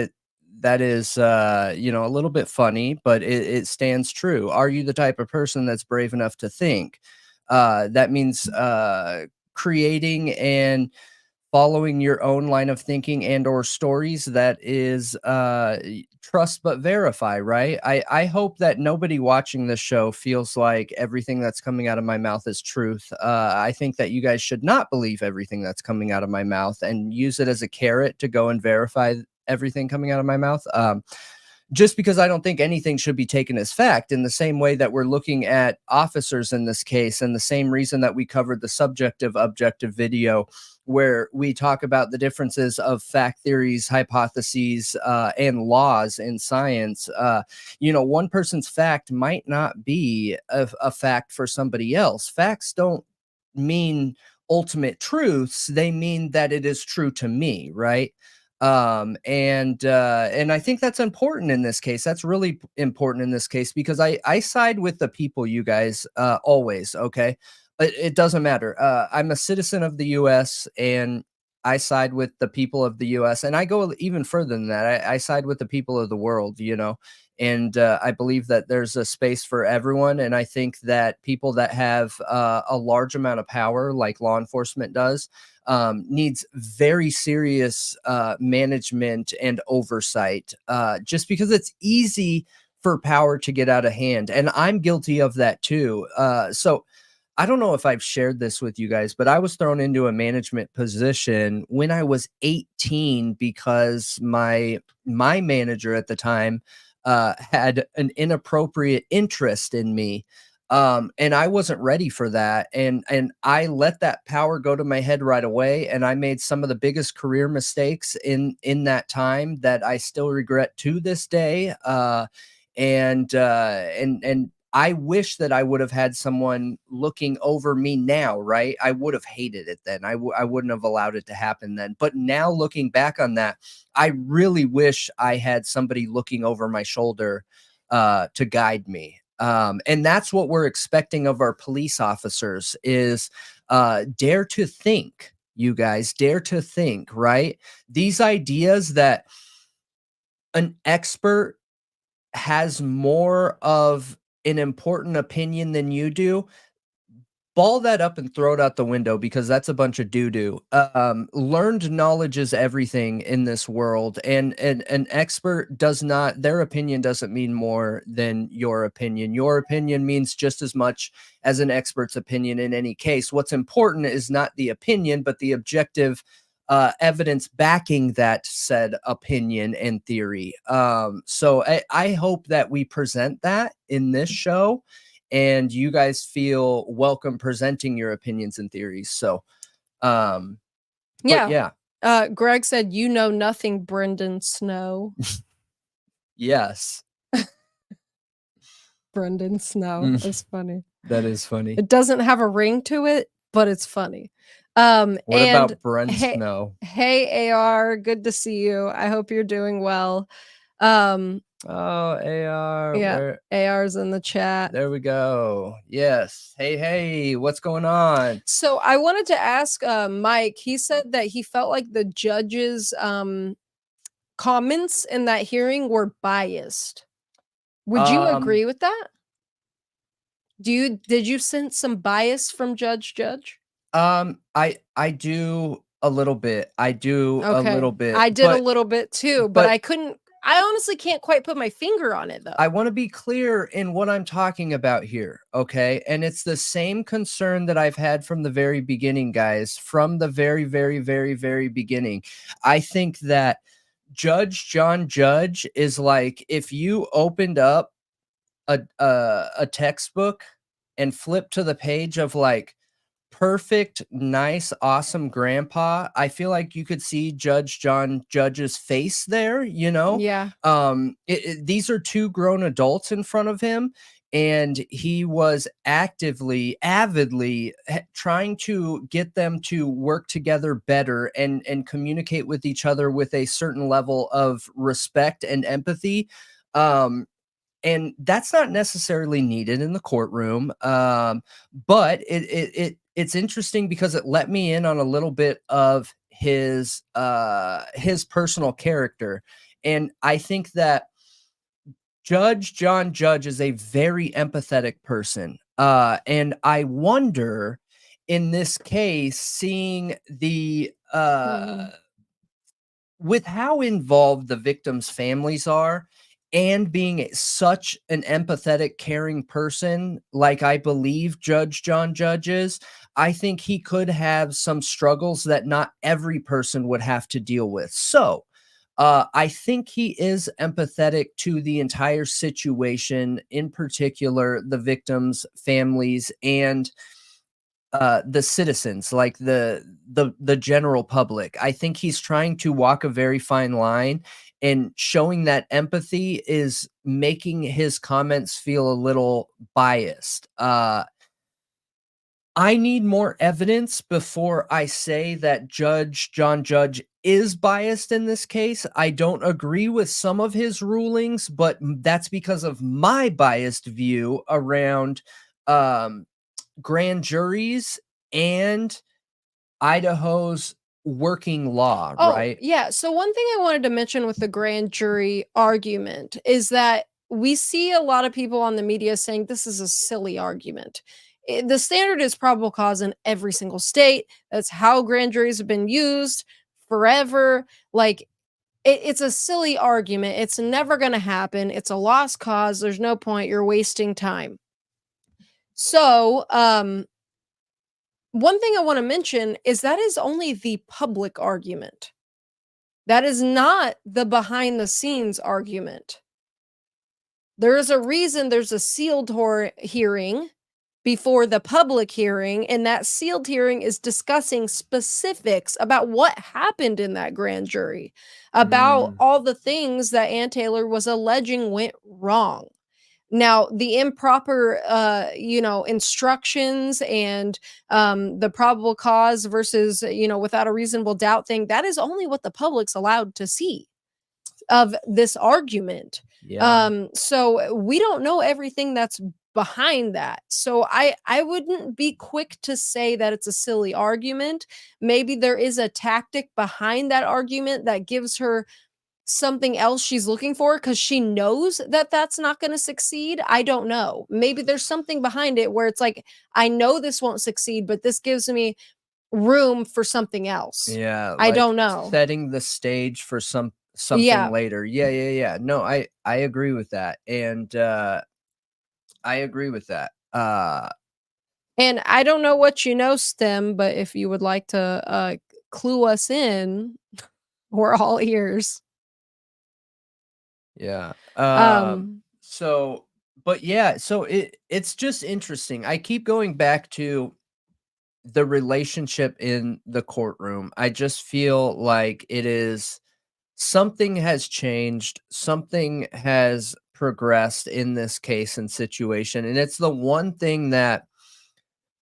that is a little bit funny, but it stands true. Are you the type of person that's brave enough to think? That means creating and following your own line of thinking and or stories that is trust but verify, right? I hope that nobody watching this show feels like everything that's coming out of my mouth is truth. I think that you guys should not believe everything that's coming out of my mouth and use it as a carrot to go and verify everything coming out of my mouth. Just because I don't think anything should be taken as fact, in the same way that we're looking at officers in this case, and the same reason that we covered the subjective objective video, where we talk about the differences of fact theories, hypotheses, and laws in science. One person's fact might not be a fact for somebody else. Facts don't mean ultimate truths, they mean that it is true to me, right? And I think that's important in this case. That's really important in this case, because I side with the people, you guys, always. Okay, it doesn't matter. I'm a citizen of the US, and I side with the people of the US, and I go even further than that. I side with the people of the world, and I believe that there's a space for everyone. And I think that people that have a large amount of power, like law enforcement does, needs very serious management and oversight, just because it's easy for power to get out of hand. And I'm guilty of that too. So I don't know if I've shared this with you guys, but I was thrown into a management position when I was 18 because my manager at the time had an inappropriate interest in me. And I wasn't ready for that. And I let that power go to my head right away. And I made some of the biggest career mistakes in that time that I still regret to this day. And I wish that I would have had someone looking over me now, right? I would have hated it then. I wouldn't have allowed it to happen then. But now looking back on that, I really wish I had somebody looking over my shoulder to guide me. And that's what we're expecting of our police officers is dare to think, you guys, dare to think, right? These ideas that an expert has more of an important opinion than you do, ball that up and throw it out the window because that's a bunch of doo-doo. Learned knowledge is everything in this world, and an expert does not, their opinion doesn't mean more than your opinion. Your opinion means just as much as an expert's opinion in any case. What's important is not the opinion, but the objective evidence backing that said opinion and theory. So I hope that we present that in this show and you guys feel welcome presenting your opinions and theories. So, yeah. Greg said, "You know nothing, Brendan Snow." Yes. Brendan Snow. That's funny. That is funny. It doesn't have a ring to it, but it's funny. What about Brent Snow? Hey, AR, good to see you. I hope you're doing well. Oh, AR. Yeah, AR's in the chat. There we go. Yes. Hey, what's going on? So I wanted to ask Mike. He said that he felt like the judge's comments in that hearing were biased. Would you agree with that? Did you sense some bias from Judge? I do a little bit. I do a little bit. I did a little bit too, but I honestly can't quite put my finger on it though. I want to be clear in what I'm talking about here, okay? And it's the same concern that I've had from the very beginning, guys, from the very, very, very, very beginning. I think that Judge John Judge is like if you opened up a textbook and flipped to the page of like perfect, nice, awesome grandpa. I feel like you could see Judge John Judge's face there, you know? Yeah. These are two grown adults in front of him, and he was avidly trying to get them to work together better and communicate with each other with a certain level of respect and empathy. And that's not necessarily needed in the courtroom. But it's interesting because it let me in on a little bit of his personal character. And I think that Judge John Judge is a very empathetic person. And I wonder in this case, seeing the with how involved the victims' families are, and being such an empathetic, caring person, like I believe Judge John Judge is, I think he could have some struggles that not every person would have to deal with. So I think he is empathetic to the entire situation, in particular, the victims' families and the citizens, like the general public. I think he's trying to walk a very fine line, and showing that empathy is making his comments feel a little biased. I need more evidence before I say that Judge John Judge is biased in this case. I don't agree with some of his rulings, but that's because of my biased view around grand juries and Idaho's working law, right? Yeah. So one thing I wanted to mention with the grand jury argument is that we see a lot of people on the media saying this is a silly argument. the standard is probable cause in every single state. That's how grand juries have been used forever. Like, it's a silly argument. It's never going to happen. It's a lost cause. There's no point. You're wasting time. So, one thing I want to mention is that is only the public argument. That is not the behind the scenes argument. There is a reason there's a sealed hearing before the public hearing, and that sealed hearing is discussing specifics about what happened in that grand jury, about all the things that Ann Taylor was alleging went wrong. Now, the improper, instructions and the probable cause versus, without a reasonable doubt thing, that is only what the public's allowed to see of this argument. So we don't know everything that's behind that. So I wouldn't be quick to say that it's a silly argument. Maybe there is a tactic behind that argument that gives her something else she's looking for because she knows that that's not going to succeed. I don't know. Maybe there's something behind it where it's like, I know this won't succeed, but this gives me room for something else. Yeah, I don't know. Setting the stage for something Yeah. later. Yeah. No, I agree with that. And I agree with that. And I don't know what you know, STEM, but if you would like to clue us in, we're all ears. Yeah. So it's just interesting. I keep going back to the relationship in the courtroom. I just feel like it is something has changed, something has progressed in this case and situation. And it's the one thing that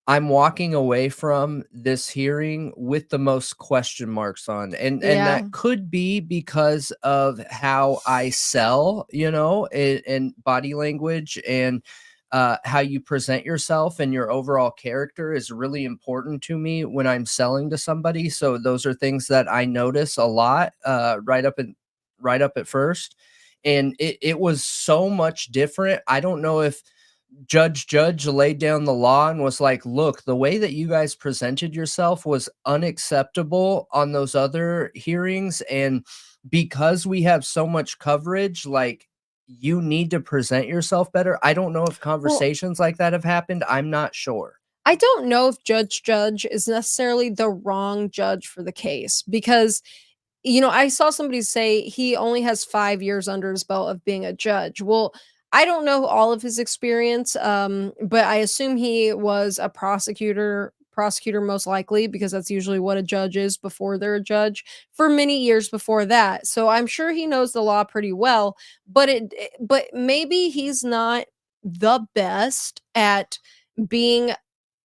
I'm walking away from this hearing with the most question marks on. And Yeah. that could be because of how I sell, and body language and how you present yourself and your overall character is really important to me when I'm selling to somebody. So those are things that I notice a lot right up at first. And it was so much different. I don't know if Judge laid down the law and was like, look, the way that you guys presented yourself was unacceptable on those other hearings. And because we have so much coverage, like, you need to present yourself better. I don't know if conversations like that have happened. I'm not sure. I don't know if Judge is necessarily the wrong judge for the case because, I saw somebody say he only has 5 years under his belt of being a judge. Well, I don't know all of his experience, but I assume he was a prosecutor most likely because that's usually what a judge is before they're a judge for many years before that. So I'm sure he knows the law pretty well, but maybe he's not the best at being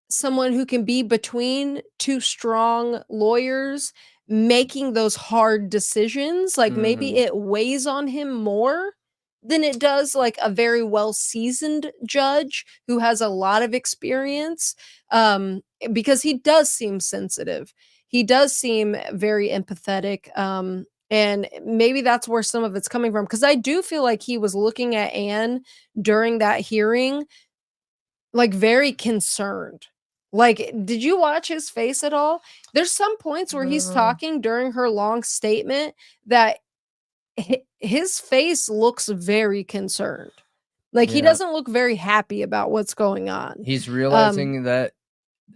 someone who can be between two strong lawyers making those hard decisions. Like, maybe it weighs on him more than it does like a very well seasoned judge who has a lot of experience, because he does seem sensitive, he does seem very empathetic, and maybe that's where some of it's coming from because I do feel like he was looking at Anne during that hearing like very concerned. Like, did you watch his face at all? There's some points where he's talking during her long statement that his face looks very concerned. Like, he doesn't look very happy about what's going on. He's realizing that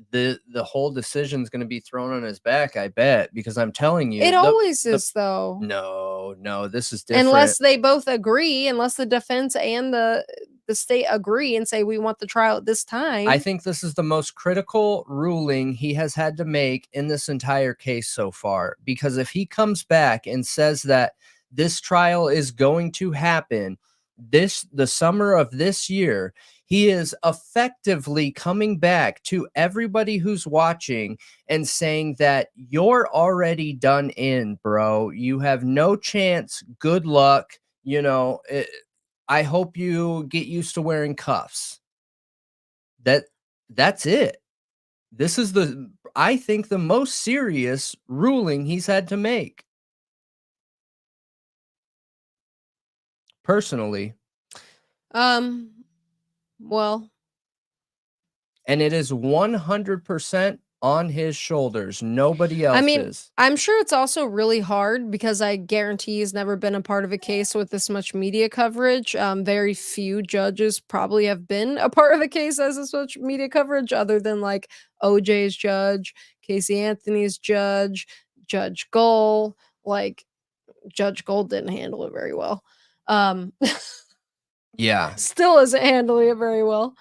the whole decision is going to be thrown on his back, I bet, because I'm telling you, It always is, though. No, this is different. Unless they both agree, unless the defense and the state agree and say we want the trial at this time. I think this is the most critical ruling he has had to make in this entire case so far, because if he comes back and says that this trial is going to happen the summer of this year, he is effectively coming back to everybody who's watching and saying that you're already done in, bro. You have no chance. Good luck. I hope you get used to wearing cuffs. That's it. This is I think the most serious ruling he's had to make. Personally. Well, and it is 100% on his shoulders. Nobody else's. I mean, I'm sure it's also really hard because I guarantee he's never been a part of a case with this much media coverage. Very few judges probably have been a part of a case as this much media coverage, other than like OJ's judge, Casey Anthony's judge, Judge Gold. Like, Judge Gold didn't handle it very well. Yeah. Still isn't handling it very well.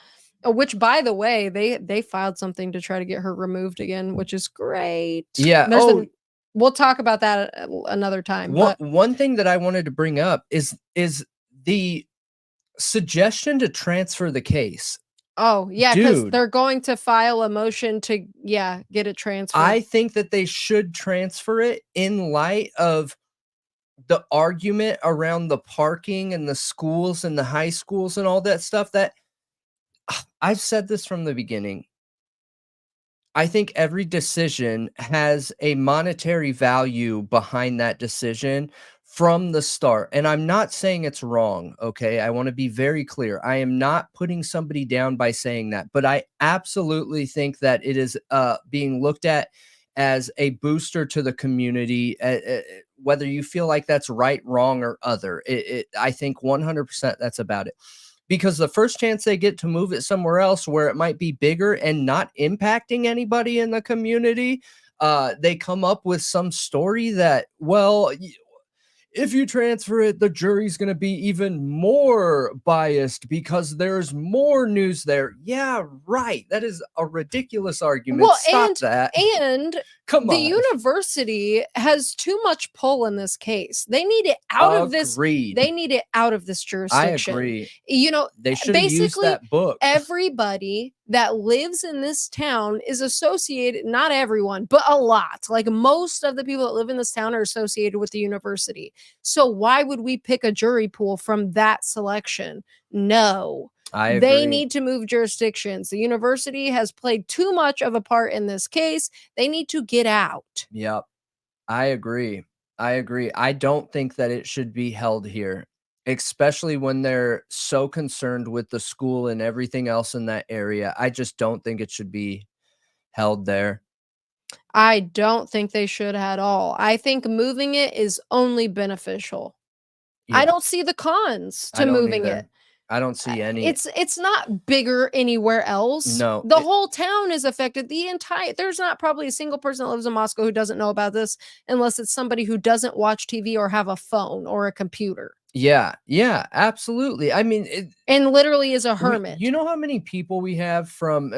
Which, by the way, they filed something to try to get her removed again, which is great. Yeah. We'll talk about that another time. One thing that I wanted to bring up is the suggestion to transfer the case. Oh, yeah, because they're going to file a motion to, get it transferred. I think that they should transfer it in light of the argument around the parking and the schools and the high schools and all that stuff. That I've said this from the beginning. I think every decision has a monetary value behind that decision from the start. And I'm not saying it's wrong, okay? I want to be very clear. I am not putting somebody down by saying that, but I absolutely think that it is being looked at as a booster to the community, whether you feel like that's right, wrong, or other. I think 100% that's about it. Because the first chance they get to move it somewhere else where it might be bigger and not impacting anybody in the community, they come up with some story that, well, if you transfer it, the jury's going to be even more biased because there's more news there. Yeah, right. That is a ridiculous argument. Well, Stop that. And Come the on. University has too much pull in this case. They need it out of this. They need it out of this jurisdiction. I agree. They should have used that book. Everybody that lives in this town is associated, not everyone, but a lot. Like, most of the people that live in this town are associated with the university. So why would we pick a jury pool from that selection? No. I agree. They need to move jurisdictions. The university has played too much of a part in this case. They need to get out. Yep. I agree. I don't think that it should be held here, especially when they're so concerned with the school and everything else in that area. I just don't think it should be held there. I don't think they should at all. I think moving it is only beneficial. Yeah. I don't see the cons to moving it. I don't see any. It's not bigger anywhere else. No. The whole town is affected. There's not probably a single person that lives in Moscow who doesn't know about this, unless it's somebody who doesn't watch TV or have a phone or a computer. Yeah, absolutely. I mean, and literally is a hermit. You know how many people we have from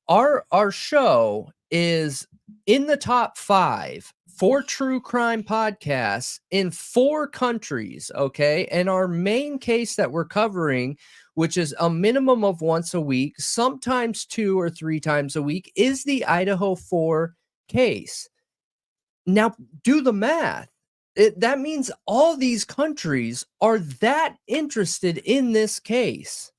our show is in the top 5 for true crime podcasts in 4 countries, okay? And our main case that we're covering, which is a minimum of once a week, sometimes 2 or 3 times a week, is the Idaho 4 case. Now, do the math. That means all these countries are that interested in this case.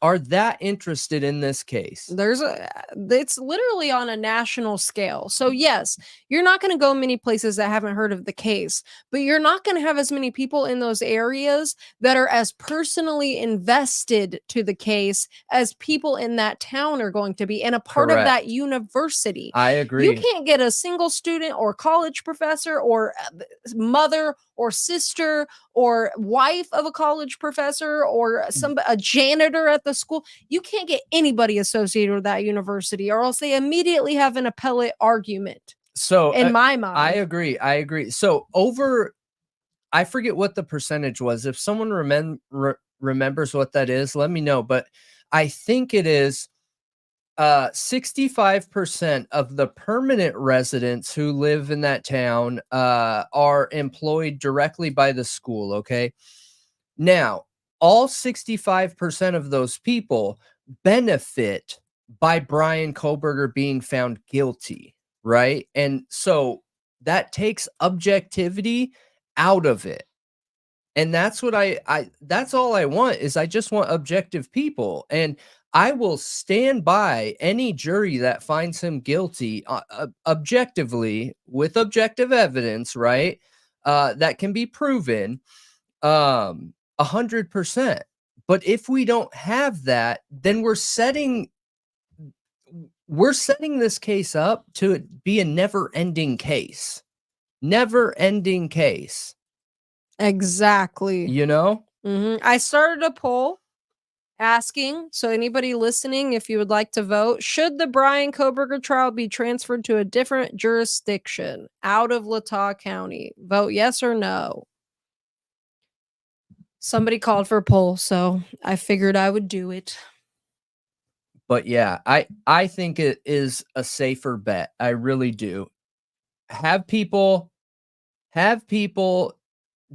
Are that interested in this case? It's literally on a national scale. So yes, you're not going to go many places that haven't heard of the case, but you're not going to have as many people in those areas that are as personally invested to the case as people in that town are going to be, and a part of that university. I agree. You can't get a single student or college professor or mother or sister or wife of a college professor or a janitor at the school. You can't get anybody associated with that university, or else they immediately have an appellate argument. So in my mind, I agree. So I forget what the percentage was. If someone remembers what that is, let me know. But I think it is 65% of the permanent residents who live in that town are employed directly by the school. Okay. Now, all 65% of those people benefit by Bryan Kohberger being found guilty, right? And so that takes objectivity out of it. And that's what that's all I want, is I just want objective people. And I will stand by any jury that finds him guilty objectively with objective evidence, right? That can be proven 100%. But if we don't have that, then we're setting this case up to be a never-ending case. Never-ending case. Exactly. You know? I started a poll asking, so anybody listening, if you would like to vote, should the Bryan Kohberger trial be transferred to a different jurisdiction out of Latah County? Vote yes or no. Somebody called for a poll, so I figured I would do it. But yeah, I think it is a safer bet. I really do. Have people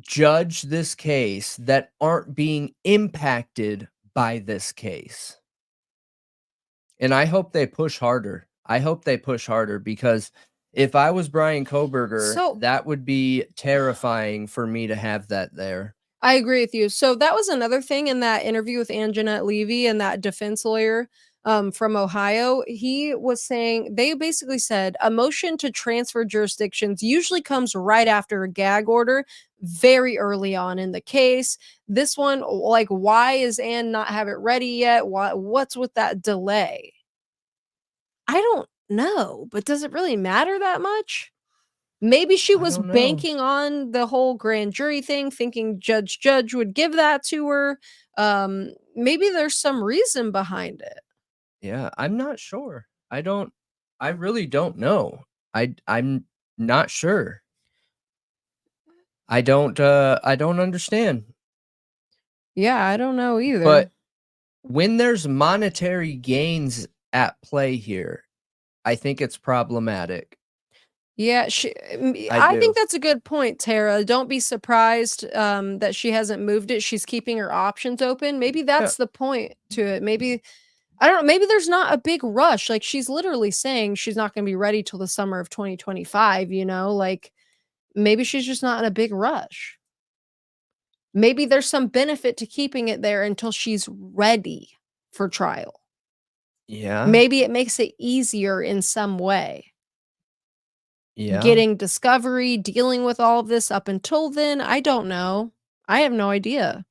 judge this case that aren't being impacted by this case. And I hope they push harder. I hope they push harder, because if I was Bryan Kohberger, that would be terrifying for me to have that there. I agree with you. So that was another thing in that interview with Anjanette Levy and that defense lawyer from Ohio. He was saying, they basically said a motion to transfer jurisdictions usually comes right after a gag order, very early on in the case. This one, like, why is Ann not have it ready yet? What's with that delay? I don't know, but does it really matter that much? Maybe she was banking on the whole grand jury thing, thinking Judge would give that to her. Maybe there's some reason behind it. Yeah, I'm not sure. I really don't know. I'm not sure. I don't understand. Yeah, I don't know either. But when there's monetary gains at play here, I think it's problematic. Yeah, I think that's a good point, Tara. Don't be surprised that she hasn't moved it. She's keeping her options open. Maybe that's the point to it. Maybe, I don't know, maybe there's not a big rush. Like, she's literally saying she's not going to be ready till the summer of 2025, you know? Like, maybe she's just not in a big rush. Maybe there's some benefit to keeping it there until she's ready for trial. Yeah. Maybe it makes it easier in some way. Yeah. Getting discovery, dealing with all of this up until then, I don't know. I have no idea.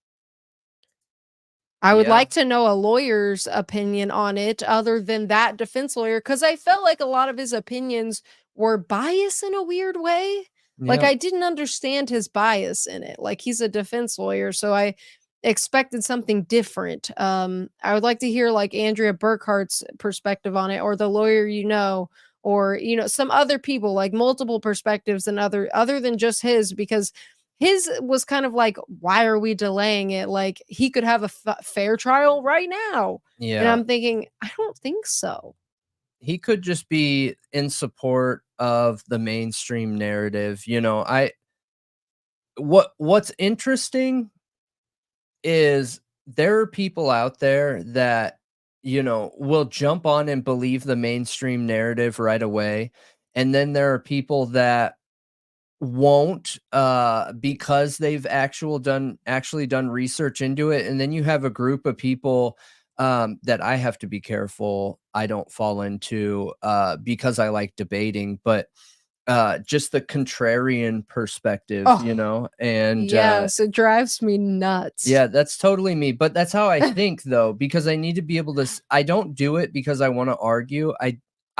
I would like to know a lawyer's opinion on it other than that defense lawyer, because I felt like a lot of his opinions were biased in a weird way. Like, I didn't understand his bias in it. Like, he's a defense lawyer, so I expected something different. I would like to hear, like, Andrea Burkhart's perspective on it, or the lawyer, or some other people, like multiple perspectives and other than just his, because his was kind of like, why are we delaying it? Like, he could have a fair trial right now. And I'm thinking, I don't think so. He could just be in support of the mainstream narrative. What's interesting is there are people out there that, will jump on and believe the mainstream narrative right away. And then there are people that won't, because they've actually done research into it. And then you have a group of people that I have to be careful I don't fall into, because I like debating, but just the contrarian perspective, and yes, it drives me nuts. Yeah, that's totally me, but that's how I think, though, because I need to be able to I don't do it because I want to argue.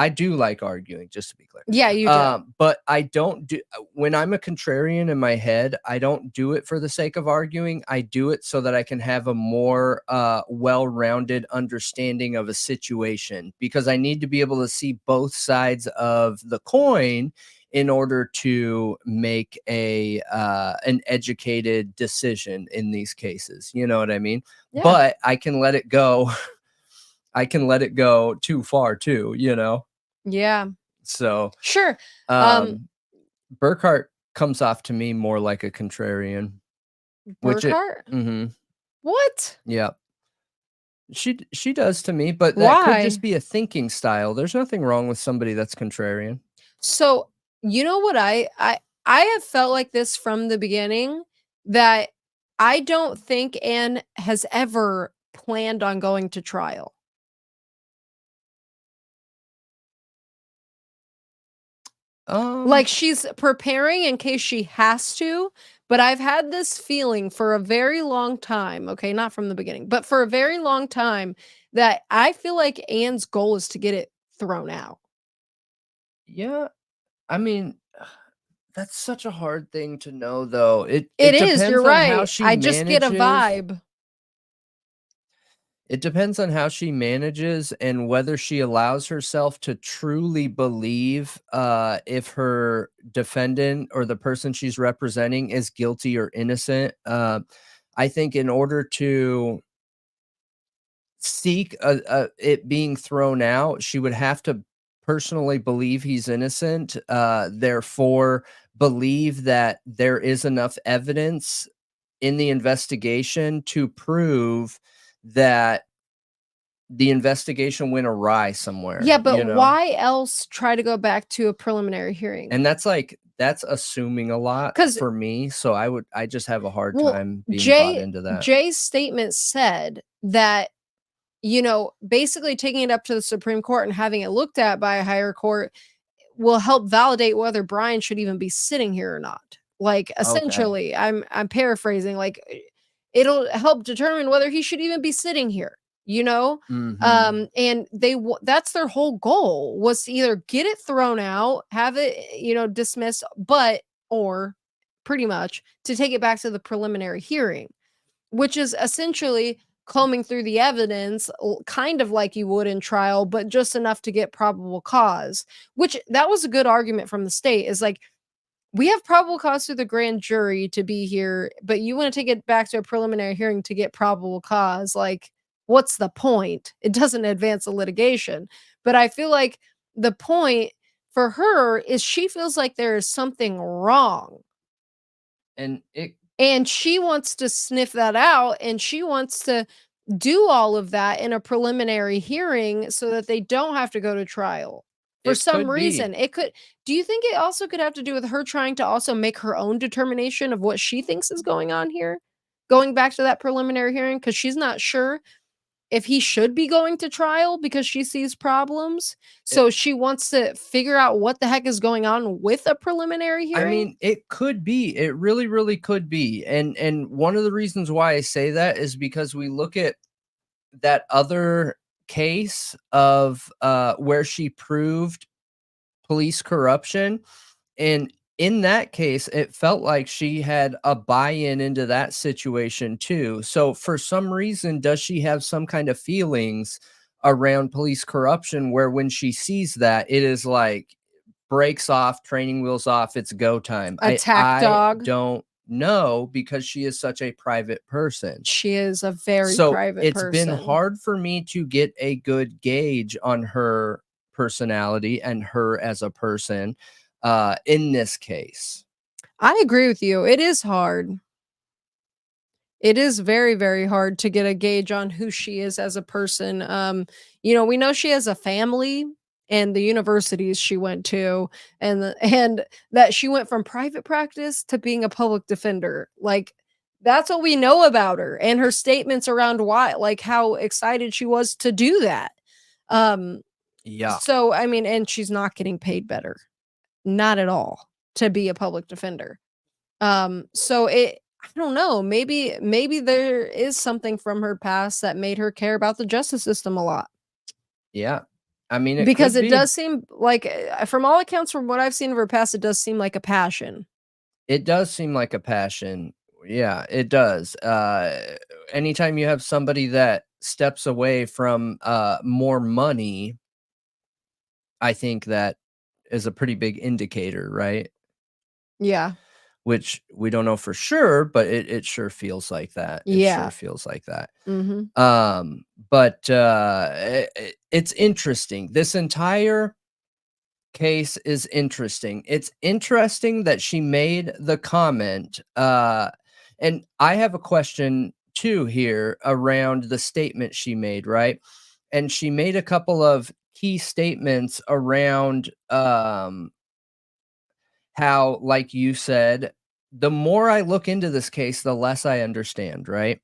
I do like arguing, just to be clear. Yeah, you do. But I don't do when I'm a contrarian in my head, I don't do it for the sake of arguing. I do it so that I can have a more well-rounded understanding of a situation, because I need to be able to see both sides of the coin in order to make an educated decision in these cases. You know what I mean? Yeah. But I can let it go. I can let it go too far too, Yeah. So sure. Burkhart comes off to me more like a contrarian. Burkhart? What? Yeah. She does to me, but that could just be a thinking style. There's nothing wrong with somebody that's contrarian. So, you know what, I have felt like this from the beginning, that I don't think Anne has ever planned on going to trial. Like she's preparing in case she has to, but I've had this feeling for a very long time, okay, not from the beginning, but for a very long time that I feel like Anne's goal is to get it thrown out. Yeah, I mean, that's such a hard thing to know, though. It It is, you're depends on how right. she I just get a manages. vibe. It depends on how she manages and whether she allows herself to truly believe if her defendant or the person she's representing is guilty or innocent. I think in order to seek it being thrown out, she would have to personally believe he's innocent, therefore believe that there is enough evidence in the investigation to prove that the investigation went awry somewhere, Yeah, but why else try to go back to a preliminary hearing? And that's assuming a lot 'Cause for me, so I just have a hard well, time being bought into that. Jay's statement said that, basically taking it up to the Supreme Court and having it looked at by a higher court will help validate whether Bryan should even be sitting here or not. Like, Okay. essentially, I'm paraphrasing, like, it'll help determine whether he should even be sitting here, you know? Mhm. And that's their whole goal was to either get it thrown out, have it, dismissed, or pretty much to take it back to the preliminary hearing, which is essentially combing through the evidence, kind of like you would in trial, but just enough to get probable cause. Which that was a good argument from the state. Is like, we have probable cause through the grand jury to be here, but you want to take it back to a preliminary hearing to get probable cause. Like, what's the point? It doesn't advance the litigation. But I feel like the point for her is she feels like there is something wrong. And it And she wants to sniff that out, and she wants to do all of that in a preliminary hearing so that they don't have to go to trial. For it some could be. reason, it could do you think it also could have to do with her trying to also make her own determination of what she thinks is going on here? Going back to that preliminary hearing because she's not sure if he should be going to trial because she sees problems. It So she wants to figure out what the heck is going on with a preliminary I hearing? mean, it could be. It really, really could be. And one of the reasons why I say that is because we look at that other case of where she proved police corruption. And in that case, it felt like she had a buy-in into that situation too. So for some reason, does she have some kind of feelings around police corruption where when she sees that, it is like brakes off, training wheels off, it's go time? Attack I dog. don't know because she is such a private person. She is a very So private it's been person. hard for me to get a good gauge on her personality and her as a person in this case. I agree with you. It is hard. It is very, very hard to get a gauge on who she is as a person. We know she has a family and the universities she went to, and that she went from private practice to being a public defender. Like, that's what we know about her and her statements around why, like how excited she was to do that. Um, Yeah. so I mean, and she's not getting paid better. Not at all to be a public defender. So I don't know, maybe there is something from her past that made her care about the justice system a lot. Yeah. I mean, it Because could it be. does seem like, from all accounts, from what I've seen of her past, it does seem like a passion. It does seem like a passion. Yeah, it does. Anytime you have somebody that steps away from more money, I think that is a pretty big indicator, right? Yeah. Which we don't know for sure, but it sure feels like that. It sure Yeah. feels like that. Mhm. But it's interesting. This entire case is interesting. It's interesting that she made the comment. And I have a question too here around the statement she made, right? And she made a couple of key statements around how, like you said, the more I look into this case, the less I understand, right?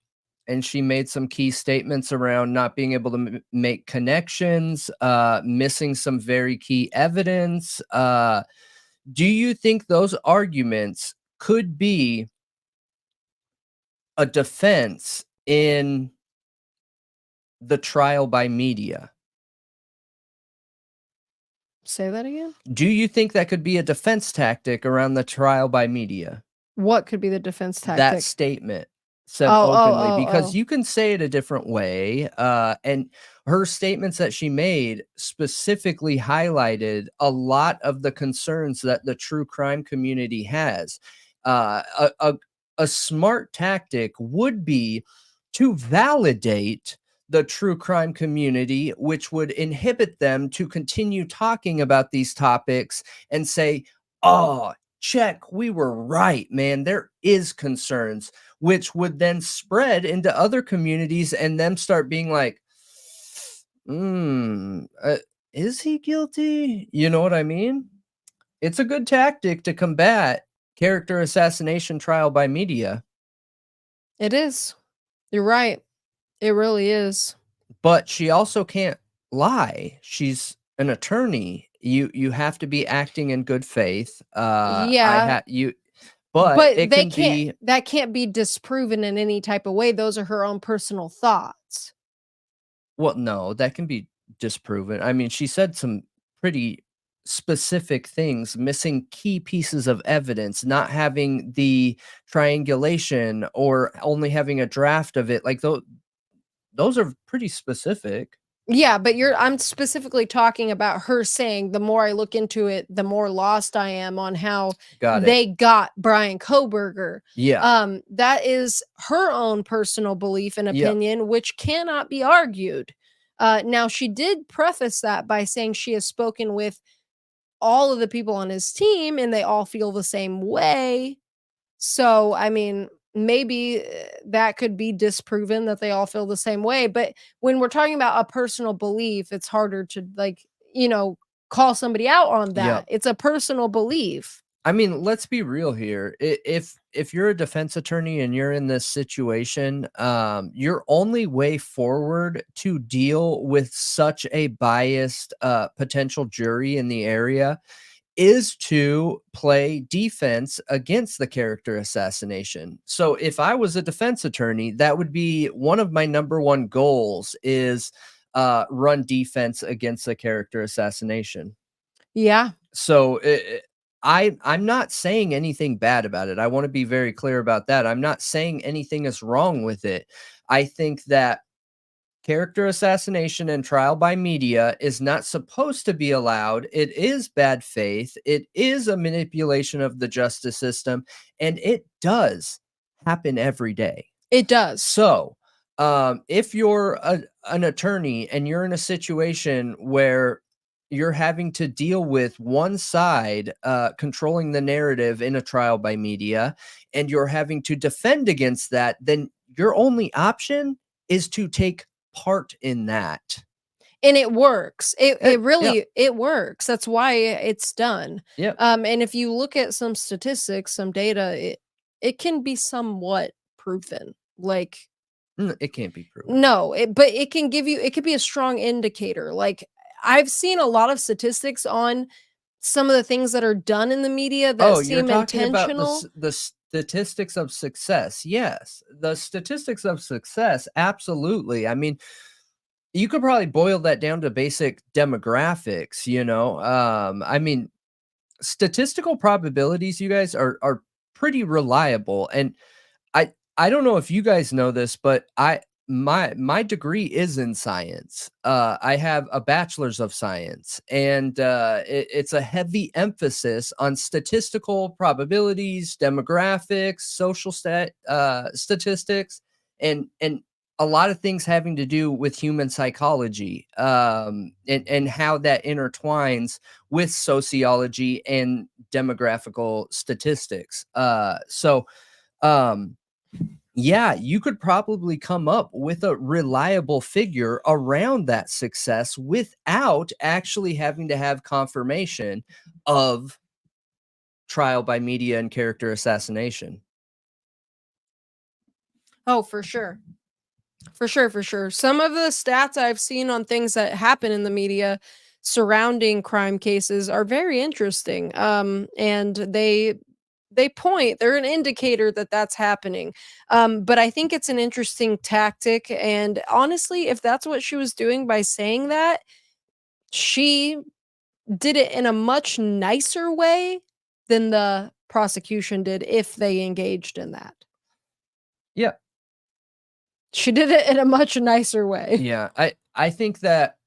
And she made some key statements around not being able to make connections, missing some very key evidence, Do you think those arguments could be a defense in the trial by media? Say that again? Do you think that could be a defense tactic around the trial by media? What could be the defense That tactic? statement said Oh, openly, oh, oh, because oh. you can say it a different way. And her statements that she made specifically highlighted a lot of the concerns that the true crime community has. A smart tactic would be to validate the true crime community, which would inhibit them to continue talking about these topics and say, oh, check, we were right, man. There is concerns, which would then spread into other communities and them start being like, is he guilty? You know what I mean? It's a good tactic to combat character assassination trial by media. It is. You're right. It really is. But she also can't lie. She's an attorney. You have to be acting in good faith. Yeah. But it they can can't be. that can't be disproven in any type of way. Those are her own personal thoughts. Well, no, that can be disproven. I mean, she said some pretty specific things, missing key pieces of evidence, not having the triangulation or only having a draft of it. Like those are pretty specific. Yeah, but I'm specifically talking about her saying the more I look into it, the more lost I am on how Got it. they got Bryan Kohberger. Yeah. That is her own personal belief and Yeah. opinion, which cannot be argued. Now she did preface that by saying she has spoken with all of the people on his team and they all feel the same way. So, I mean, maybe that could be disproven that they all feel the same way. But when we're talking about a personal belief, it's harder to, like, call somebody out on that. Yep. It's a personal belief. I mean, let's be real here. If you're a defense attorney and you're in this situation, your only way forward to deal with such a biased potential jury in the area is to play defense against the character assassination. So if I was a defense attorney, that would be one of my number one goals, is run defense against the character assassination. Yeah. So I'm not saying anything bad about it. I want to be very clear about that. I'm not saying anything is wrong with it. I think that character assassination and trial by media is not supposed to be allowed. It is bad faith. It is a manipulation of the justice system, and it does happen every day. It does. So, if you're an attorney and you're in a situation where you're having to deal with one side controlling the narrative in a trial by media, and you're having to defend against that, then your only option is to take part in that. And it works. It really, yeah. it works. That's why it's done. Yeah. And if you look at some statistics, some data, it can be somewhat proven. Like, It can't be proven. no, but it can give you, it could be a strong indicator. Like, I've seen a lot of statistics on some of the things that are done in the media that You're seem talking intentional. about the statistics of success. Yes, the statistics of success, absolutely. I mean, you could probably boil that down to basic demographics, I mean, statistical probabilities, you guys, are pretty reliable. And I don't know if you guys know this, but my degree is in science. I have a bachelor's of science, and it's a heavy emphasis on statistical probabilities, demographics, social statistics, and a lot of things having to do with human psychology, and how that intertwines with sociology and demographical statistics. Yeah, you could probably come up with a reliable figure around that success without actually having to have confirmation of trial by media and character assassination. Oh, for sure. For sure, for sure. Some of the stats I've seen on things that happen in the media surrounding crime cases are very interesting. And they're an indicator that that's happening. But I think it's an interesting tactic. And honestly, if that's what she was doing by saying that, she did it in a much nicer way than the prosecution did if they engaged in that. Yeah. She did it in a much nicer way. Yeah. I think that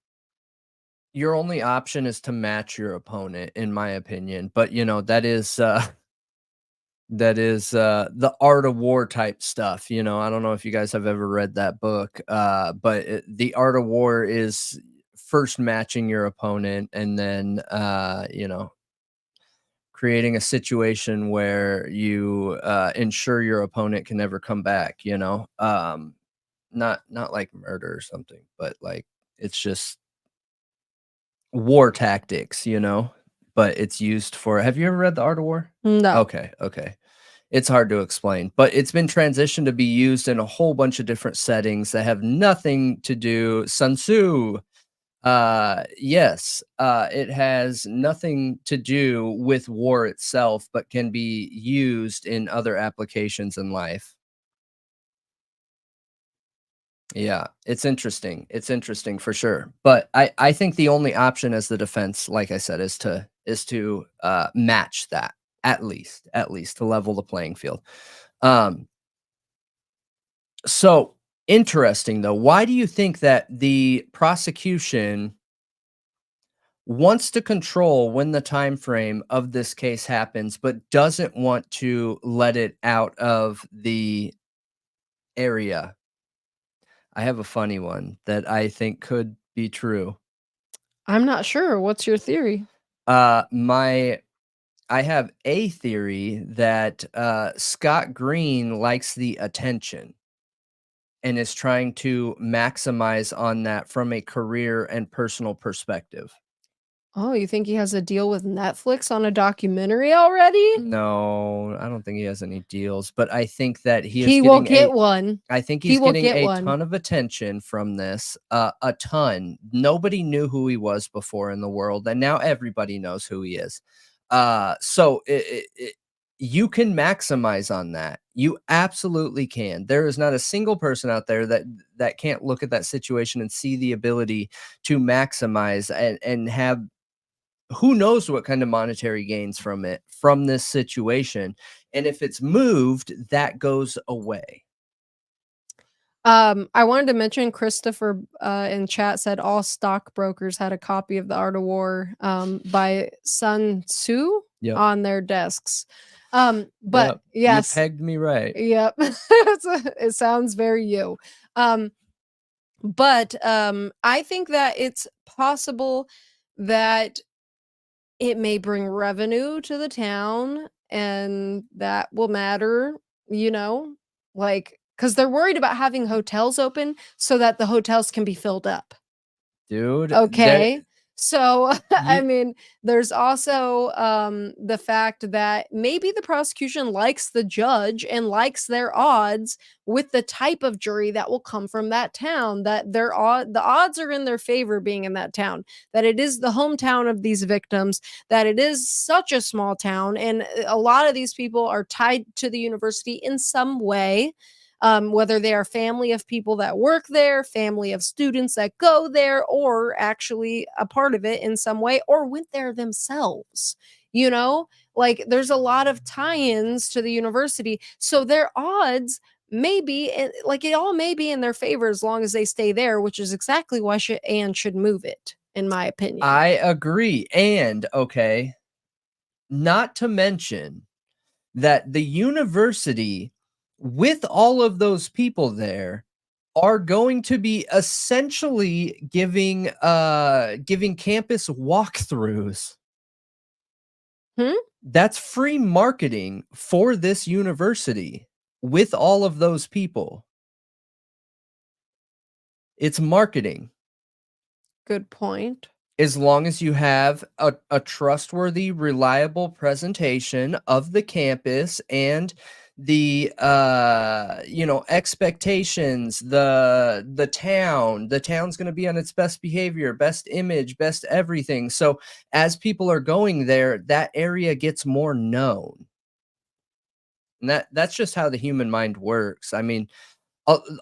your only option is to match your opponent, in my opinion. But that is the art of war type stuff. I don't know if you guys have ever read that book, but the art of war is first matching your opponent, and then creating a situation where you ensure your opponent can never come back. Not like murder or something, but like it's just war tactics, but it's used for. Have you ever read The Art of War? No. Okay. It's hard to explain, but it's been transitioned to be used in a whole bunch of different settings that have nothing to do. Sun Tzu, yes, it has nothing to do with war itself, but can be used in other applications in life. Yeah, it's interesting. It's interesting for sure. But I think the only option as the defense, like I said, is to match that at least to level the playing field. So interesting though. Why do you think that the prosecution wants to control when the time frame of this case happens, but doesn't want to let it out of the area? I have a funny one that I think could be true. I'm not sure. What's your theory? I have a theory that Scott Green likes the attention and is trying to maximize on that from a career and personal perspective. Oh, you think he has a deal with Netflix on a documentary already? No, I don't think he has any deals, but I think that He will get one. I think He he's will getting get a one. ton of attention from this, a ton. Nobody knew who he was before in the world, and now everybody knows who he is. So you can maximize on that. You absolutely can. There is not a single person out there that can't look at that situation and see the ability to maximize and have who knows what kind of monetary gains from this situation. And if it's moved, that goes away. I wanted to mention Christopher in chat said all stockbrokers had a copy of The Art of War by Sun Tzu on their desks. But Yep. yes, You pegged me right. Yep. It sounds very you. But I think that it's possible that it may bring revenue to the town, and that will matter, like, because they're worried about having hotels open so that the hotels can be filled up. Dude, Okay. So, I You mean, there's also the fact that maybe the prosecution likes the judge and likes their odds with the type of jury that will come from that town, that the odds are in their favor being in that town, that it is the hometown of these victims, that it is such a small town, and a lot of these people are tied to the university in some way. Whether they are family of people that work there, family of students that go there, or actually a part of it in some way, or went there themselves. Like there's a lot of tie-ins to the university. So their odds maybe like it all may be in their favor as long as they stay there, which is exactly why Anne should move it, in my opinion. I agree. And okay, not to mention that the university, with all of those people there, are going to be essentially giving campus walkthroughs. That's free marketing for this university with all of those people. It's marketing. Good point. As long as you have a trustworthy, reliable presentation of the campus and the expectations, the town's going to be on its best behavior, best image, best everything. So as people are going there, that area gets more known. And that's just how the human mind works. I mean,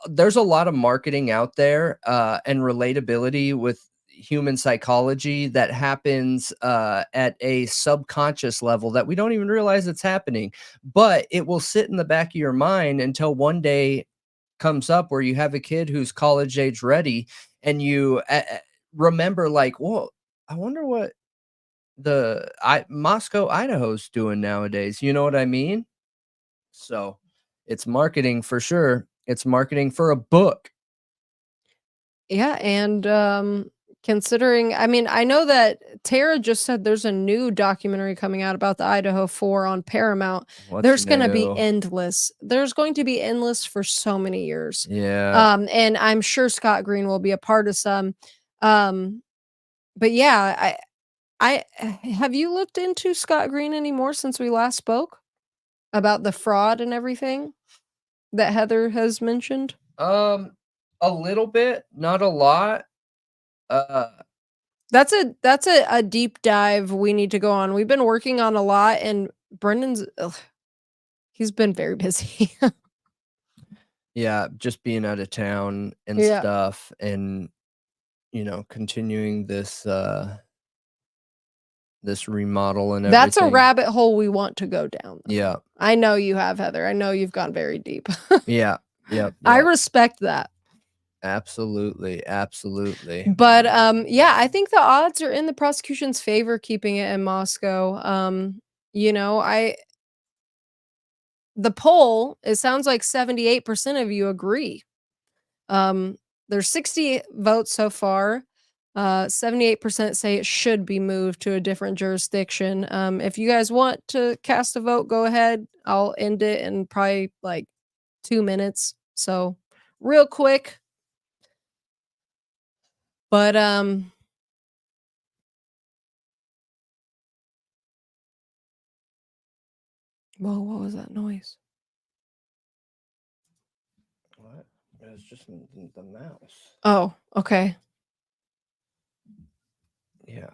there's a lot of marketing out there and relatability with human psychology that happens at a subconscious level that we don't even realize it's happening, but it will sit in the back of your mind until one day comes up where you have a kid who's college age ready, and you remember, like, well, I wonder what Moscow, Idaho's doing nowadays. You know what I mean? So it's marketing for sure. It's marketing for a book. Yeah, and considering, I mean, I know that Tara just said there's a new documentary coming out about the Idaho 4 on Paramount. There's gonna be endless. There's going to be endless for so many years. Yeah. And I'm sure Scott Green will be a part of some. But yeah, I have you looked into Scott Green anymore since we last spoke about the fraud and everything that Heather has mentioned? A little bit, not a lot. That's a deep dive we need to go on. We've been working on a lot, and Brendan's he's been very busy. Yeah, just being out of town and Yeah. stuff, and continuing this this remodel and everything. That's a rabbit hole we want to go down, though. Yeah. I know you have, Heather. I know you've gone very deep. Yeah. Yep. I respect that. Absolutely. Absolutely. But yeah, I think the odds are in the prosecution's favor keeping it in Moscow. The poll, it sounds like 78% of you agree. There's 60 votes so far. 78% say it should be moved to a different jurisdiction. If you guys want to cast a vote, go ahead. I'll end it in probably like 2 minutes. So real quick. But whoa, what was that noise? What? It was just the mouse. Oh, okay. Yeah.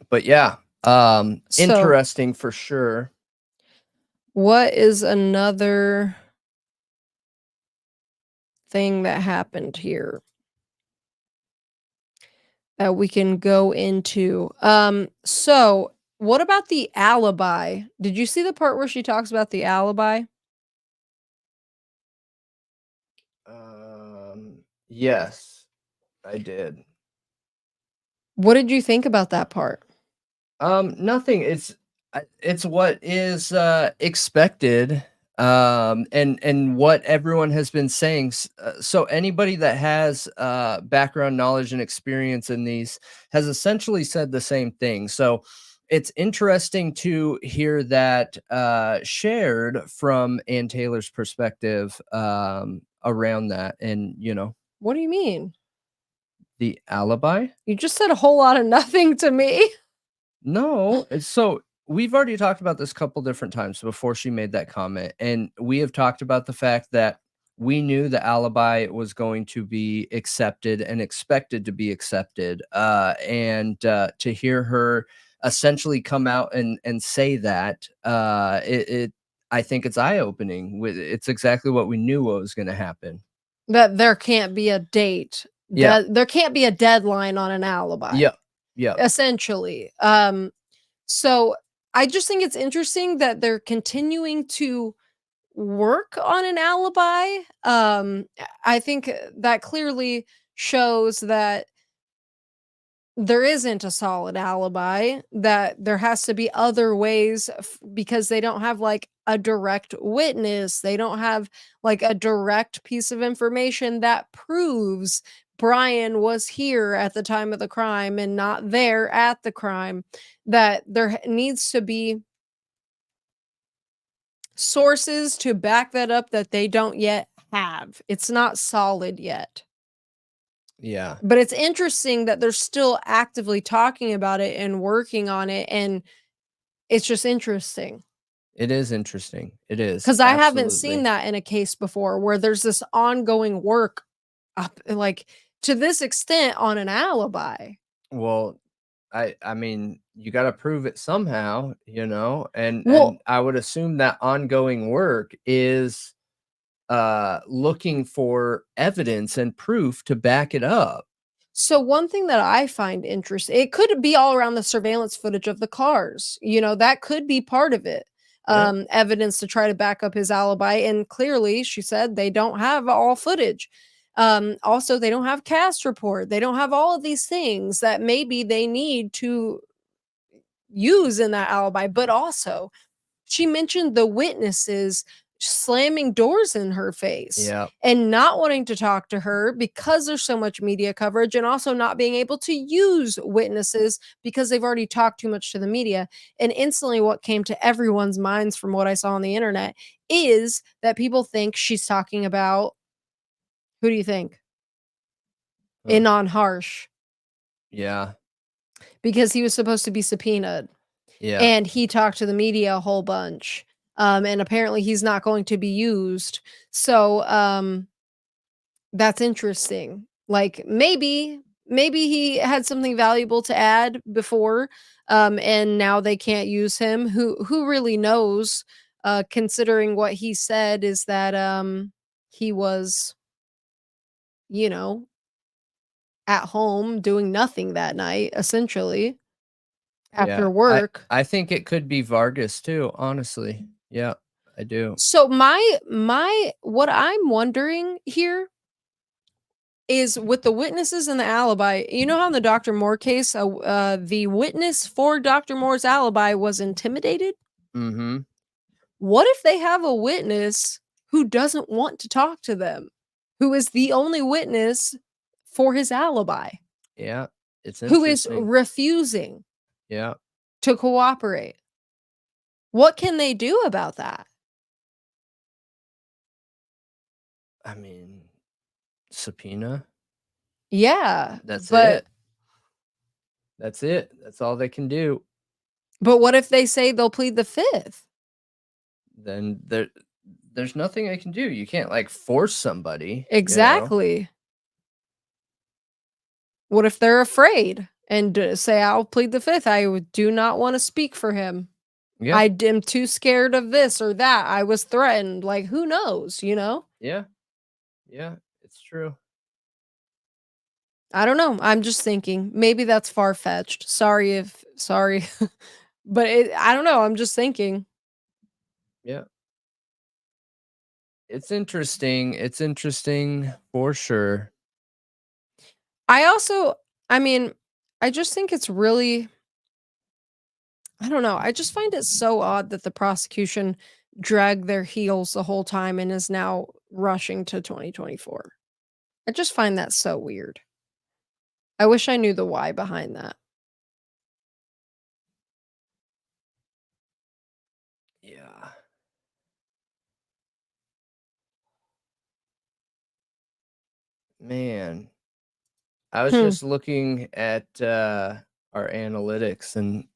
But yeah, interesting for sure. What is another thing that happened here that we can go into? So what about the alibi? Did you see the part where she talks about the alibi? Yes, I did. What did you think about that part? Nothing. It's what is expected, and what everyone has been saying. So anybody that has background knowledge and experience in these has essentially said the same thing. So it's interesting to hear that shared from Ann Taylor's perspective around that. And What do you mean? the alibi. You just said a whole lot of nothing to me. No, so we've already talked about this a couple different times before she made that comment, and we have talked about the fact that we knew the alibi was going to be accepted and expected to be accepted, and to hear her essentially come out and say that, I think it's eye-opening. It's exactly what we knew what was going to happen. That there can't be a date. Yeah. There can't be a deadline on an alibi. Yeah. Yeah. Essentially. So I just think it's interesting that they're continuing to work on an alibi. I think that clearly shows that there isn't a solid alibi, that there has to be other ways because they don't have like a direct witness. They don't have like a direct piece of information that proves Bryan was here at the time of the crime and not there at the crime. That there needs to be sources to back that up that they don't yet have. It's not solid yet. Yeah. But it's interesting that they're still actively talking about it and working on it, and it's just interesting. It is interesting. It is. Because I haven't Absolutely. seen that in a case before where there's this ongoing work up, like, to this extent on an alibi. Well, I mean, you gotta prove it somehow, you know, and Well, I would assume that ongoing work is looking for evidence and proof to back it up. so one thing that I find interesting, it could be all around the surveillance footage of the cars. You know, that could be part of it. Yeah. Evidence to try to back up his alibi. And clearly, she said they don't have all footage. Also, they don't have cast report. They don't have all of these things that maybe they need to use in that alibi. But also, she mentioned the witnesses slamming doors in her face Yeah. and not wanting to talk to her because there's so much media coverage, and also not being able to use witnesses because they've already talked too much to the media. And instantly, what came to everyone's minds from what I saw on the internet is that people think she's talking about, who do you think? Huh. Inon Harsh, Yeah. because he was supposed to be subpoenaed. Yeah. And he talked to the media a whole bunch. And apparently he's not going to be used. So that's interesting. Like, maybe he had something valuable to add before, and now they can't use him. Who really knows? Considering what he said is that he was, you know, at home doing nothing that night, essentially, after Yeah. work. I think it could be Vargas too, honestly. Yeah, I do. So my what I'm wondering here is, with the witnesses and the alibi, you know how in the Dr. Moore case, the witness for Dr. Moore's alibi was intimidated? Mm-hmm. What if they have a witness who doesn't want to talk to them, who is the only witness for his alibi, Yeah. It's who is interesting. refusing Yeah. to cooperate? What can they do about that? I mean, subpoena. Yeah, That's but it. That's it. That's all they can do. but what if they say they'll plead the 5th? Then there's nothing I can do. You can't like force somebody, you know? Exactly. What if they're afraid and say, "I'll plead the 5th. Do not want to speak for him. Yeah. I am too scared of this or that. I was threatened." Like, who knows, you know? Yeah. Yeah, it's true. I don't know. I'm just thinking. Maybe that's far-fetched. Sorry. But I don't know. I'm just thinking. Yeah. It's interesting. It's interesting for sure. I mean, I just think it's really, I don't know. I just find it so odd that the prosecution dragged their heels the whole time and is now rushing to 2024. I just find that so weird. I wish I knew the why behind that. Yeah. Man, I was Hmm. just looking at our analytics and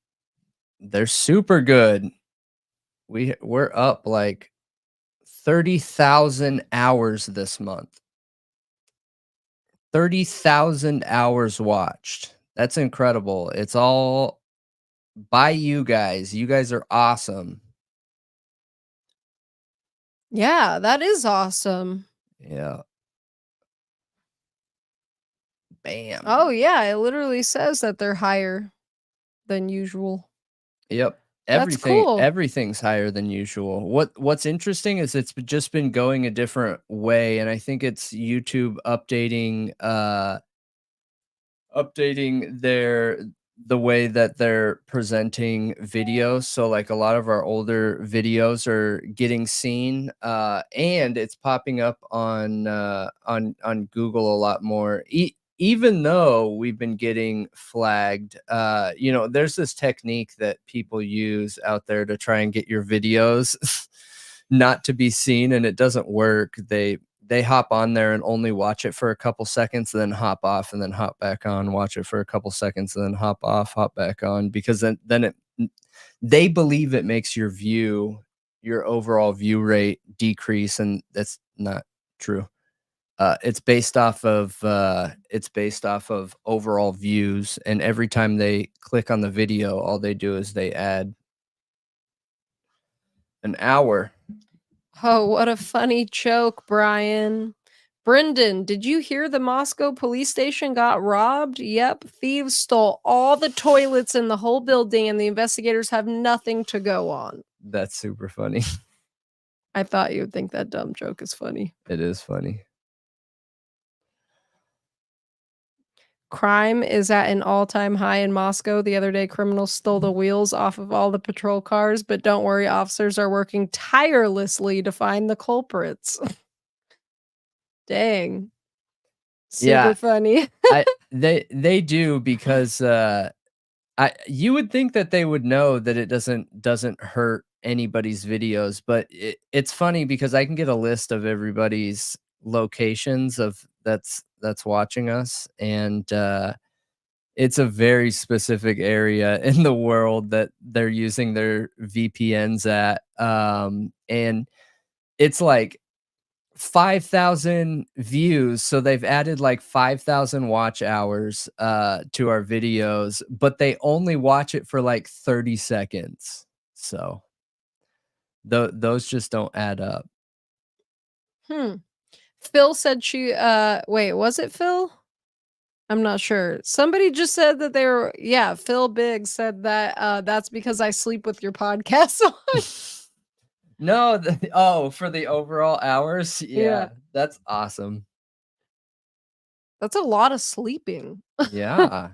they're super good. We're up like 30,000 hours this month. 30,000 hours watched. That's incredible. It's all by you guys. You guys are awesome. Yeah, that is awesome. Yeah. Bam. Oh, yeah, it literally says that they're higher than usual. Yep. That's cool. Everything's higher than usual. What's interesting is it's just been going a different way, and I think it's YouTube updating the way that they're presenting videos. So like a lot of our older videos are getting seen, and it's popping up on Google a lot more. Even though we've been getting flagged, you know, there's this technique that people use out there to try and get your videos not to be seen, and it doesn't work. They hop on there and only watch it for a couple seconds, then hop off, and then hop back on, watch it for a couple seconds, and then hop off, hop back on, because then they believe it makes your view your overall view rate decrease, and that's not true. It's based off of overall views, and every time they click on the video, all they do is they add an hour. Oh, what a funny joke, Brian. Brendan, did you hear the Moscow police station got robbed? Yep, thieves stole all the toilets in the whole building, and the investigators have nothing to go on. That's super funny. I thought you would think that dumb joke is funny. It is funny. Crime is at an all-time high in Moscow. The other day, criminals stole the wheels off of all the patrol cars, but don't worry, officers are working tirelessly to find the culprits. Dang. Super funny. They do, because you would think that they would know that it doesn't hurt anybody's videos, but it's funny because I can get a list of everybody's locations of that's watching us, and it's a very specific area in the world that they're using their VPNs at, and it's like 5,000 views, so they've added like 5,000 watch hours to our videos, but they only watch it for like 30 seconds. So those just don't add up. Phil said she wait, was it Phil? I'm not sure. Somebody just said that they were, yeah, Phil Biggs said that that's because I sleep with your podcast on. No, for the overall hours? Yeah, that's awesome. That's a lot of sleeping. Yeah.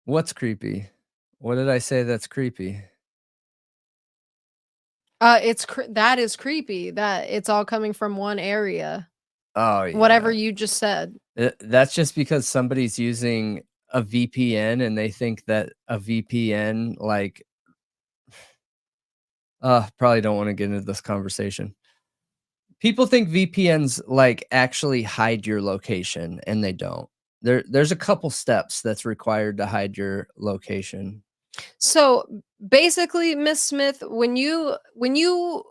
What's creepy? What did I say that's creepy? That is creepy that it's all coming from one area. Oh, yeah. Whatever you just said. That's just because somebody's using a VPN and they think that a VPN, like, probably don't want to get into this conversation. People think VPNs like actually hide your location, and they don't. There's a couple steps that's required to hide your location. So basically, Miss Smith, when you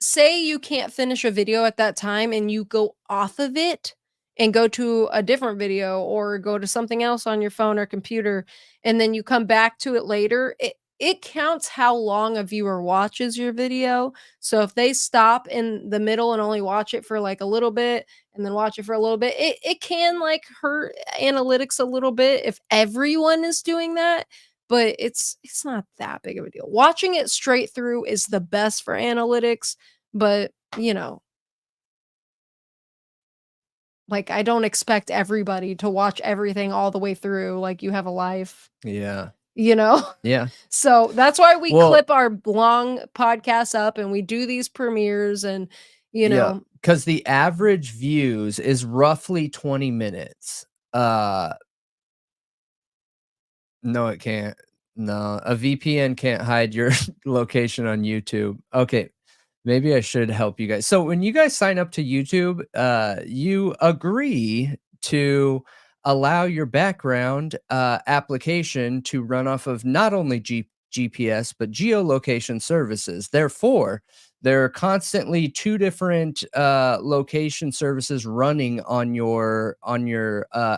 say you can't finish a video at that time and you go off of it and go to a different video or go to something else on your phone or computer, and then you come back to it later, it counts how long a viewer watches your video. So if they stop in the middle and only watch it for like a little bit and then watch it for a little bit, it can like hurt analytics a little bit if everyone is doing that, but it's not that big of a deal. Watching it straight through is the best for analytics, but, you know, like, I don't expect everybody to watch everything all the way through, like, you have a life. Yeah. You know? Yeah. So, that's why we clip our long podcasts up and we do these premieres and, you know. Because the average views is roughly 20 minutes. No, it can't. No, a VPN can't hide your location on YouTube. Okay, maybe I should help you guys. So when you guys sign up to YouTube, you agree to allow your background application to run off of not only GPS, but geolocation services. Therefore, there are constantly two different location services running on your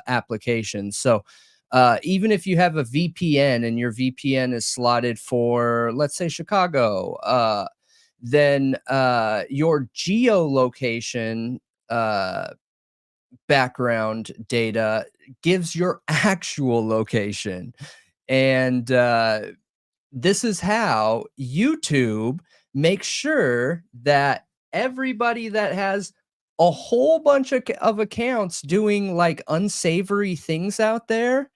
application. So even if you have a VPN and your VPN is slotted for, let's say, Chicago, then your geolocation background data gives your actual location. And this is how YouTube makes sure that everybody that has a whole bunch of accounts doing like unsavory things out there,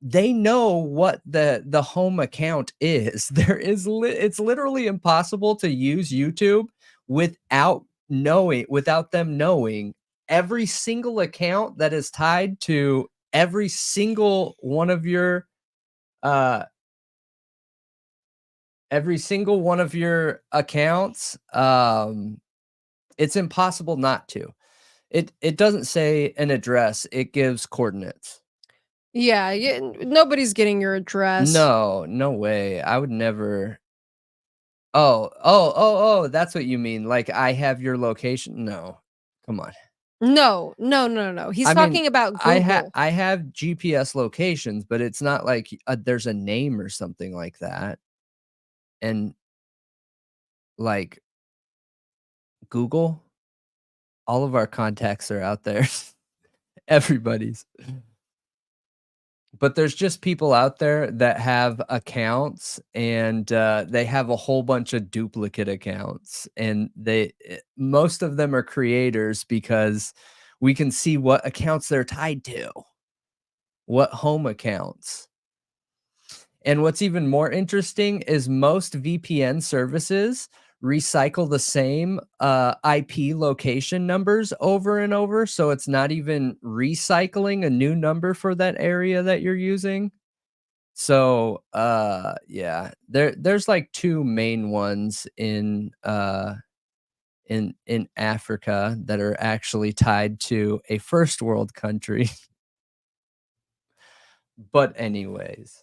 they know what the home account is. It's literally impossible to use YouTube without them knowing every single account that is tied to every single one of your accounts. It's impossible not to. It doesn't say an address, it gives coordinates. Yeah, nobody's getting your address. No, no way. I would never. That's what you mean. Like, I have your location. No, come on. No, no, no, no. He's I mean, talking about Google. I have GPS locations, but it's not like there's a name or something like that. And like Google, all of our contacts are out there. Everybody's. But there's just people out there that have accounts and they have a whole bunch of duplicate accounts, and most of them are creators because we can see what accounts they're tied to, what home accounts. And what's even more interesting is most VPN services recycle the same IP location numbers over and over. So it's not even recycling a new number for that area that you're using. So yeah, there's like two main ones in Africa that are actually tied to a first world country. But anyways,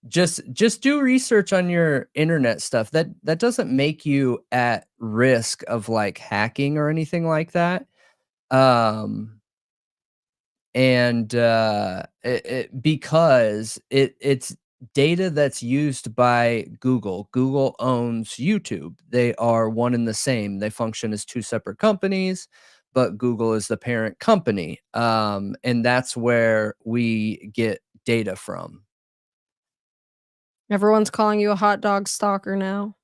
just do research on your internet stuff. That doesn't make you at risk of like hacking or anything like that. Um and because it's data that's used by Google. Google owns YouTube. They are one and the same. They function as two separate companies, but Google is the parent company. And that's where we get data from. Everyone's calling you a hot dog stalker now.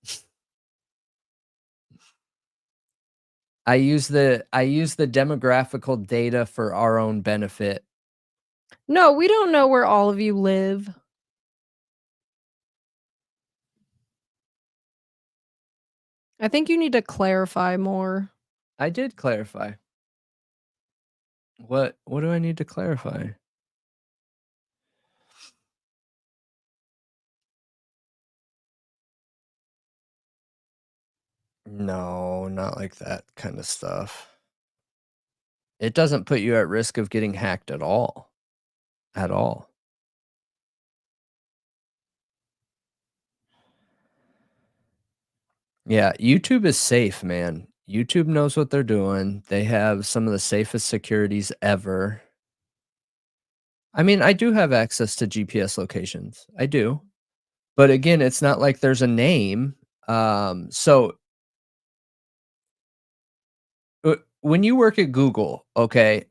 I use the demographical data for our own benefit. No, we don't know where all of you live. I think you need to clarify more. I did clarify. What do I need to clarify? No, not like that kind of stuff. It doesn't put you at risk of getting hacked at all. At all. Yeah, YouTube is safe, man. YouTube knows what they're doing. They have some of the safest securities ever. I mean, I do have access to GPS locations. I do. But again, it's not like there's a name. So when you work at Google, okay,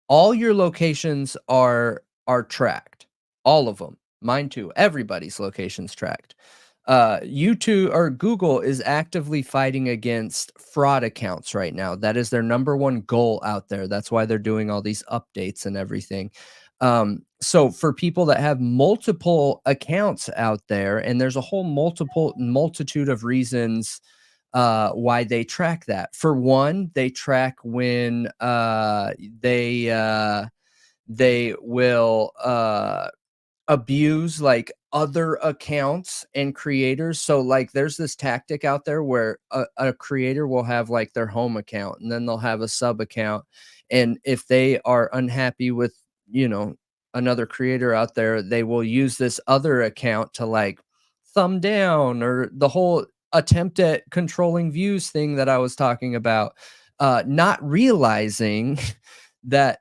all your locations are tracked. All of them. Mine too. Everybody's locations tracked. YouTube or Google is actively fighting against fraud accounts right now. That is their number one goal out there. That's why they're doing all these updates and everything. So for people that have multiple accounts out there, and there's a whole multitude of reasons why they track that. For one, they track when they will abuse like other accounts and creators. So like there's this tactic out there where a creator will have like their home account and then they'll have a sub account. And if they are unhappy with, another creator out there, they will use this other account to like thumb down, or the whole attempt at controlling views thing that I was talking about, not realizing that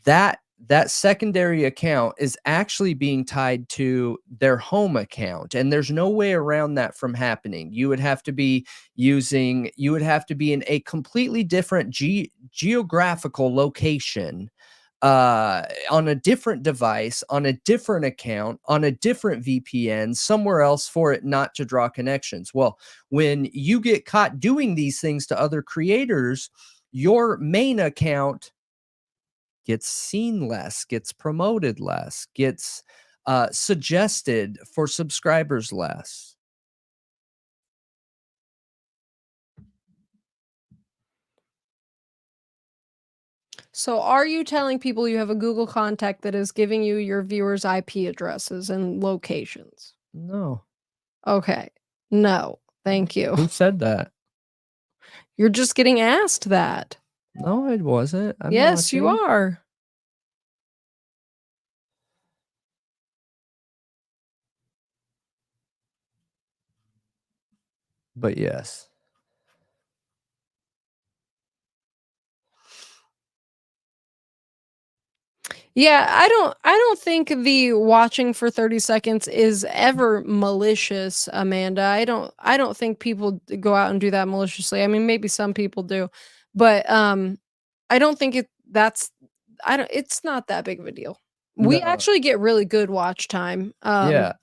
that secondary account is actually being tied to their home account, and there's no way around that from happening. You would have to be in a completely different geographical location, on a different device, on a different account, on a different VPN, somewhere else, for it not to draw connections. Well, when you get caught doing these things to other creators, your main account gets seen less, gets promoted less, gets suggested for subscribers less. So are you telling people you have a Google contact that is giving you your viewers' IP addresses and locations? No. Okay. No. Thank you. Who said that? You're just getting asked that. No, it wasn't. I'm Yes, you watching. are. But yes. Yeah, I don't think the watching for 30 seconds is ever malicious, Amanda. I don't think people go out and do that maliciously. I mean, maybe some people do. But I don't think it's not that big of a deal. We No. actually get really good watch time. Yeah.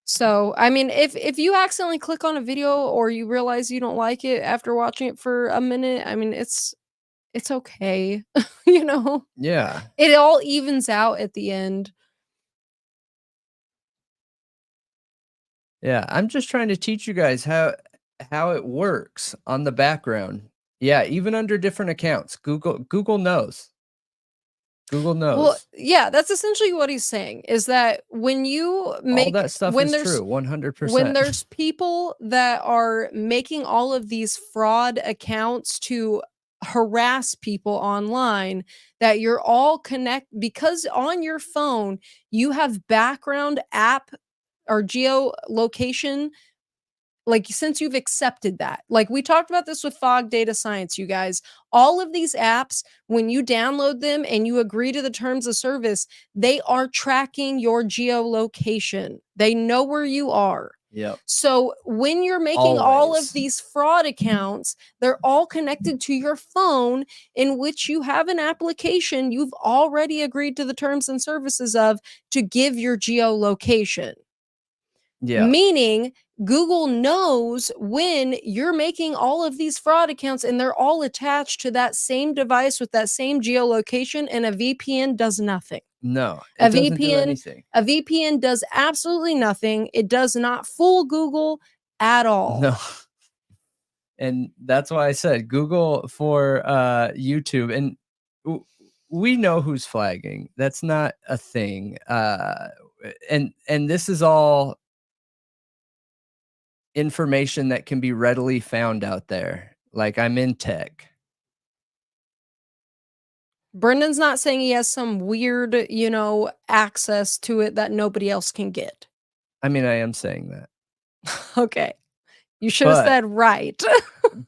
So I mean, if you accidentally click on a video or you realize you don't like it after watching it for a minute, I mean, it's okay. You know? Yeah. It all evens out at the end. Yeah, I'm just trying to teach you guys how it works on the background. Yeah, even under different accounts. Google knows. Google Well, knows. yeah, that's essentially what he's saying, is that when you All make that stuff when is there's true, 100%. people that are making all of these fraud accounts to harass people online, that you're all because on your phone, you have background app or geolocation. Like, since you've accepted that, like we talked about this with fog data science, you guys, all of these apps, when you download them and you agree to the terms of service, they are tracking your geolocation. They know where you are. Yep. So when you're making all of Always. these fraud accounts, they're all connected to your phone, in which you have an application you've already agreed to the terms and services of, to give your geolocation. Yeah. Meaning Google knows when you're making all of these fraud accounts, and they're all attached to that same device with that same geolocation, and a VPN does nothing. No, A it doesn't do VPN anything. a VPN does absolutely nothing. It does not fool Google at all. No. And that's why I said Google for YouTube, and we know who's flagging. That's not a thing. And this is all information that can be readily found out there. Like, I'm in tech. Brendan's not saying he has some weird, access to it that nobody else can get. I mean, I am saying that. Okay. You should have said right.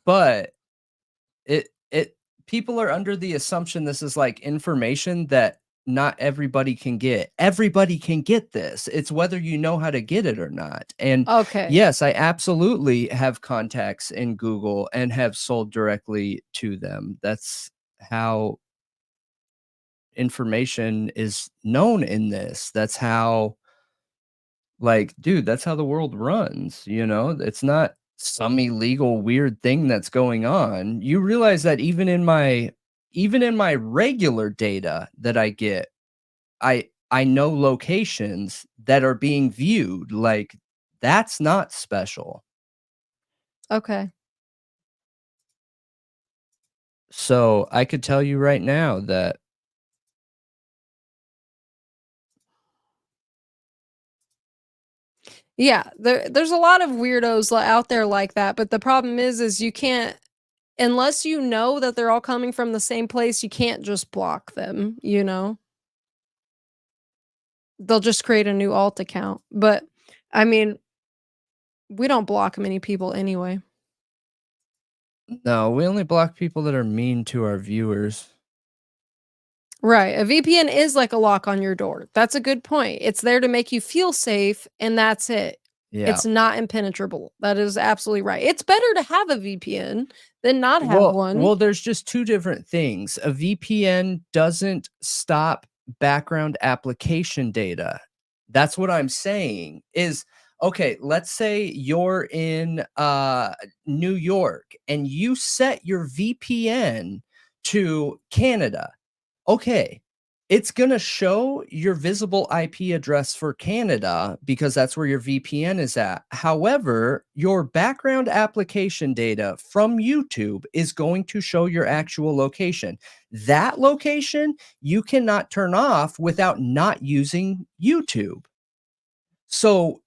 But it people are under the assumption this is like information that not everybody can get. Everybody can get this. It's whether you know how to get it or not. And Okay. yes, I absolutely have contacts in Google and have sold directly to them. That's how information is known in this. That's how, like, dude, that's how the world runs, you know? It's not some illegal weird thing that's going on. You realize that even in my regular data that I get, I know locations that are being viewed. Like, that's not special. Okay. So I could tell you right now that Yeah, there's a lot of weirdos out there like that, but the problem is you can't, unless you know that they're all coming from the same place, you can't just block them, you know? They'll just create a new alt account. But I mean, we don't block many people anyway. no, we only block people that are mean to our viewers. Right. A VPN is like a lock on your door. That's a good point. It's there to make you feel safe, and that's it. Yeah. It's not impenetrable. That is absolutely right. It's better to have a VPN than not have one. Well, there's just two different things. A VPN doesn't stop background application data. That's what I'm saying is, okay, let's say you're in New York and you set your VPN to Canada. Okay, it's going to show your visible IP address for Canada because that's where your VPN is at. However, your background application data from YouTube is going to show your actual location. That location you cannot turn off without not using YouTube. So,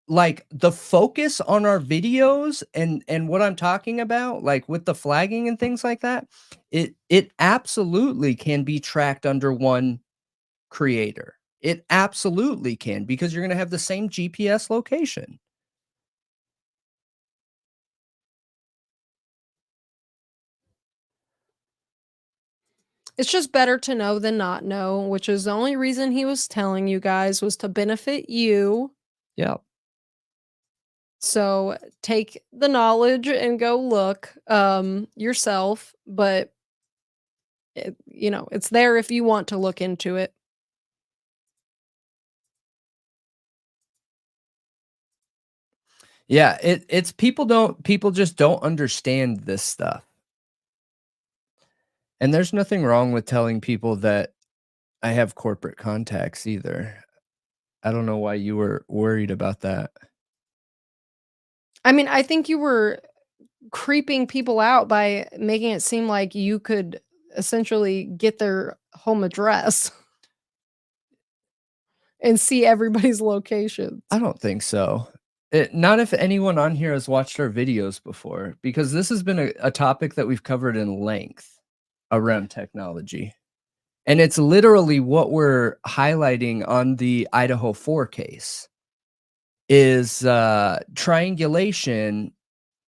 like, the focus on our videos and what I'm talking about, like with the flagging and things like that, it absolutely can be tracked under one creator. It absolutely can, because you're going to have the same GPS location. It's just better to know than not know, which is the only reason he was telling you guys was to benefit you. Yeah. So take the knowledge and go look yourself, but it's there if you want to look into it. Yeah, it's people just don't understand this stuff. And there's nothing wrong with telling people that I have corporate contacts either. I don't know why you were worried about that. I mean, I think you were creeping people out by making it seem like you could essentially get their home address and see everybody's locations. I don't think so. Not if anyone on here has watched our videos before, because this has been a topic that we've covered in length around technology. And it's literally what we're highlighting on the Idaho 4 case is triangulation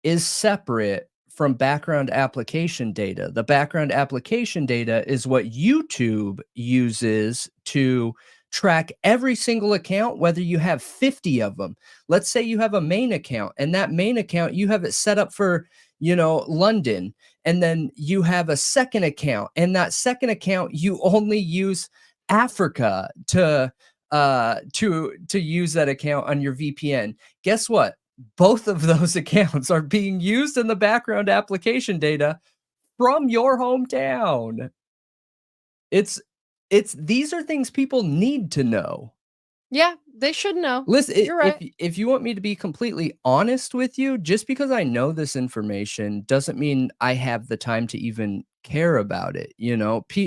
is separate from background application data. The background application data is what YouTube uses to track every single account, whether you have 50 of them. Let's say you have a main account, and that main account, you have it set up for, London, and then you have a second account, and that second account, you only use Africa to use that account on your VPN. Guess what? Both of those accounts are being used in the background application data from your hometown. It's these are things people need to know. Yeah, they should know. Listen, You're right. if you want me to be completely honest with you, just because I know this information doesn't mean I have the time to even care about it,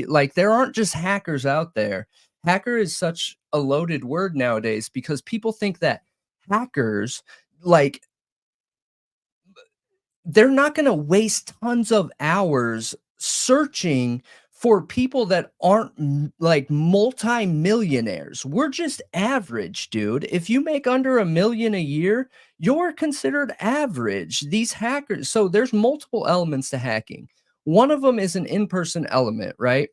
like, there aren't just hackers out there. Hacker is such a loaded word nowadays because people think that hackers, like, they're not gonna waste tons of hours searching for people that aren't like multi-millionaires. We're just average, dude. If you make under $1 million a year, you're considered average. These hackers, so there's multiple elements to hacking. One of them is an in-person element, right?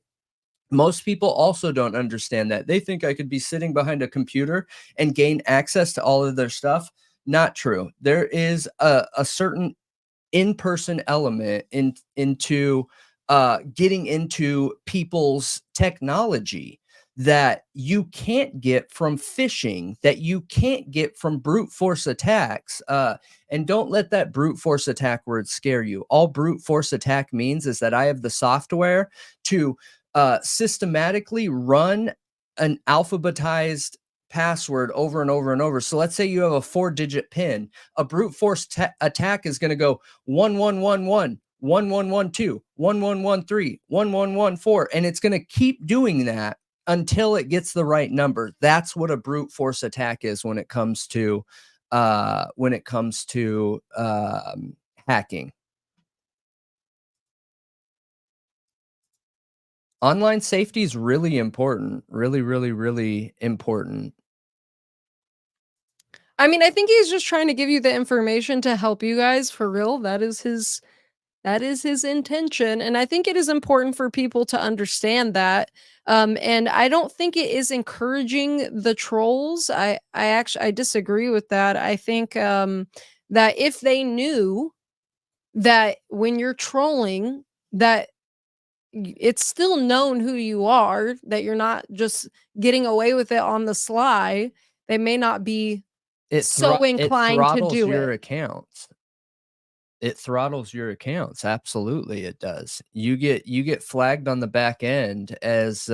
Most people also don't understand that. They think I could be sitting behind a computer and gain access to all of their stuff. Not true. There is a certain in-person element into getting into people's technology that you can't get from phishing, that you can't get from brute force attacks. And don't let that brute force attack word scare you. All brute force attack means is that I have the software to systematically run an alphabetized password over and over and over. So let's say you have a 4-digit PIN. A brute force attack is going to go 1111, 1112, 1113, 1114, and it's going to keep doing that until it gets the right number. That's what a brute force attack is when it comes to hacking. Online safety is really important. Really, really, really important. I mean, I think he's just trying to give you the information to help you guys for real. That is his intention, and I think it is important for people to understand that. And I don't think it is encouraging the trolls. I disagree with that. I think that if they knew that when you're trolling that it's still known who you are, that you're not just getting away with it on the sly, they may not be so inclined to do your it. accounts. It throttles your accounts. Absolutely, it does. You get flagged on the back end as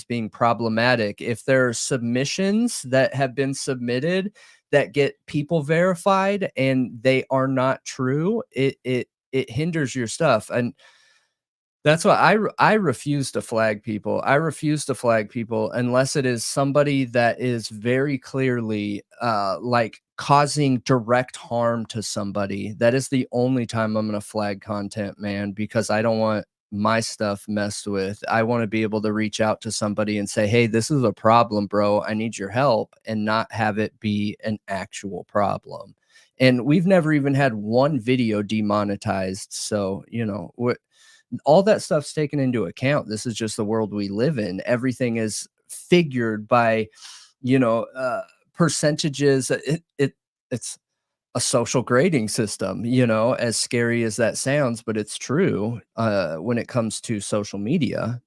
being problematic. If there are submissions that have been submitted that get people verified and they are not true, it hinders your stuff. And that's why I refuse to flag people. I refuse to flag people unless it is somebody that is very clearly like causing direct harm to somebody. That is the only time I'm going to flag content, man, because I don't want my stuff messed with. I want to be able to reach out to somebody and say, "Hey, this is a problem, bro. I need your help," and not have it be an actual problem. And we've never even had one video demonetized. So, all that stuff's taken into account. This is just the world we live in. Everything is figured by, percentages. It's a social grading system, as scary as that sounds, but it's true when it comes to social media.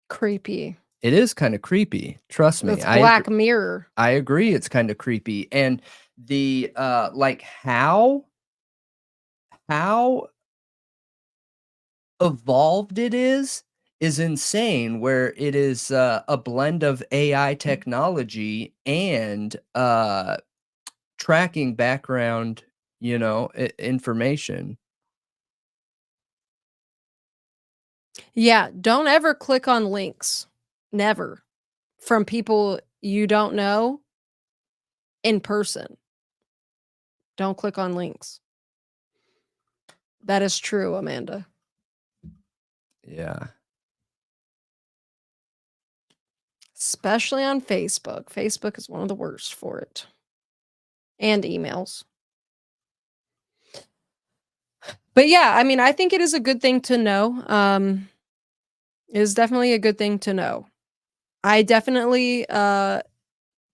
Creepy. It is kind of creepy. Trust me. It's Black Mirror. I agree. It's kind of creepy. And the like how evolved it is insane, where it is a blend of AI technology and tracking background, information. Yeah, don't ever click on links. Never. From people you don't know in person. Don't click on links. That is true, Amanda. Yeah. Especially on Facebook. Facebook is one of the worst for it. And emails. But yeah, I mean, I think it is a good thing to know. It is definitely a good thing to know. I definitely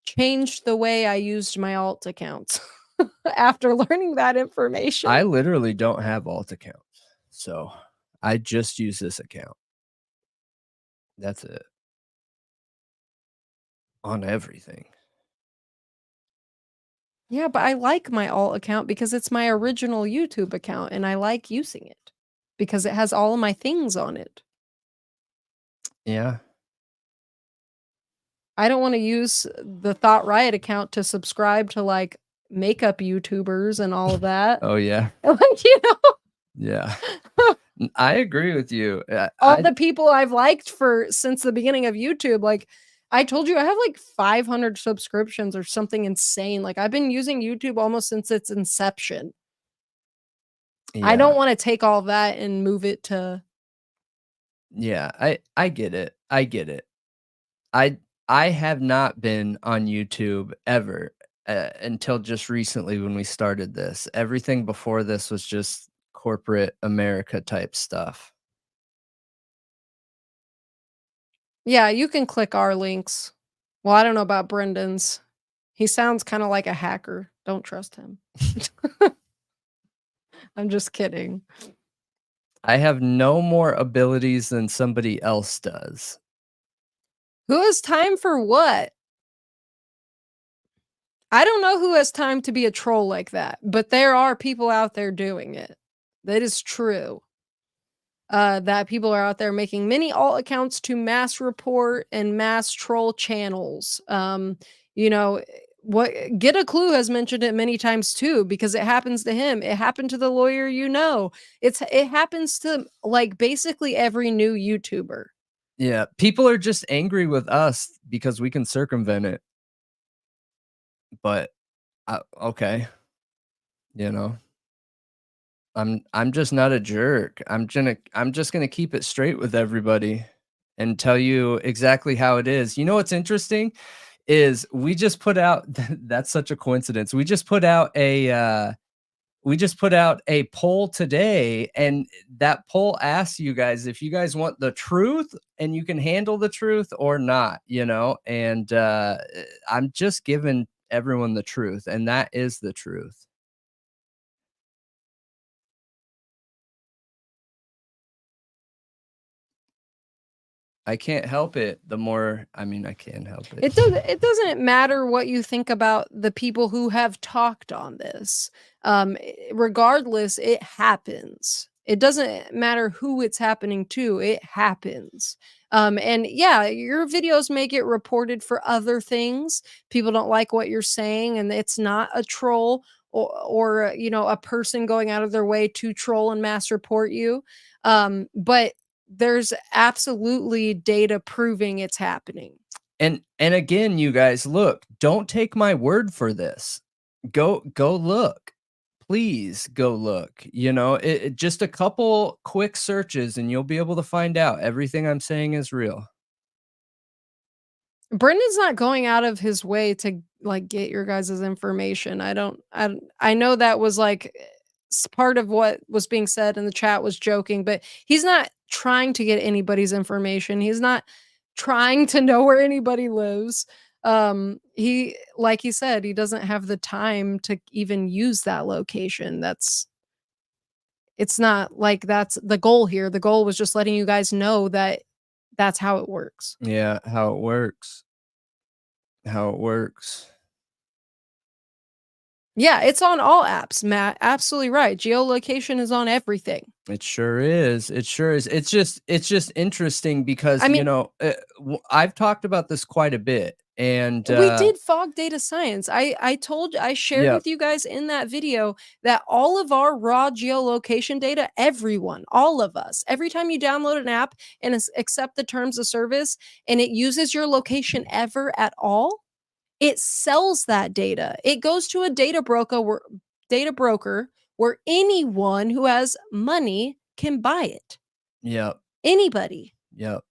changed the way I used my alt accounts after learning that information. I literally don't have alt accounts, so I just use this account. That's it. On everything. Yeah, but I like my alt account because it's my original YouTube account and I like using it because it has all of my things on it. Yeah. I don't want to use the Thought Riot account to subscribe to like makeup YouTubers and all of that. Oh yeah. Like, Yeah. I agree with you. All the people I've liked since the beginning of YouTube, like I told you, I have like 500 subscriptions or something insane. Like I've been using YouTube almost since its inception. Yeah. I don't want to take all that and move it to. Yeah, I get it. I get it. I have not been on YouTube ever until just recently when we started this. Everything before this was just corporate America type stuff. Yeah, you can click our links. Well, I don't know about Brendan's. He sounds kind of like a hacker. Don't trust him. I'm just kidding. I have no more abilities than somebody else does. Who has time for what? I don't know who has time to be a troll like that, but there are people out there doing it. That is true. That people are out there making many alt accounts to mass report and mass troll channels. What Get a Clue has mentioned it many times too, because it happens to him. It happened to the lawyer, it happens to like basically every new YouTuber. Yeah, people are just angry with us because we can circumvent it. But okay. I'm just not a jerk. I'm just gonna keep it straight with everybody and tell you exactly how it is. You know what's interesting is we just put out that's such a coincidence. We just put out a poll today, and that poll asks you guys if you guys want the truth and you can handle the truth or not, and I'm just giving everyone the truth, and that is the truth. I can't help it. I can help it. It doesn't matter what you think about the people who have talked on this. Regardless, it happens. It doesn't matter who it's happening to, it happens. And yeah, your videos may get reported for other things. People don't like what you're saying, and it's not a troll or a person going out of their way to troll and mass report you. But there's absolutely data proving it's happening. And again, you guys, look, don't take my word for this. Go look. Please go look. Just a couple quick searches and you'll be able to find out everything I'm saying is real. Brendan's not going out of his way to like get your guys' information. I know that was like part of what was being said in the chat was joking, but he's not trying to get anybody's information. He's not trying to know where anybody lives. He, like he said, he doesn't have the time to even use that location. It's not like that's the goal here. The goal was just letting you guys know that that's how it works. Yeah, how it works. How it works. Yeah, it's on all apps, Matt. Absolutely right. Geolocation is on everything. It sure is. It sure is. It's just interesting because, I mean, I've talked about this quite a bit, and we did fog data science. I shared yeah, with you guys in that video that all of our raw geolocation data, everyone, all of us, every time you download an app and accept the terms of service and it uses your location ever at all, it sells that data. It goes to a data broker where anyone who has money can buy it. yep, Anybody. yep.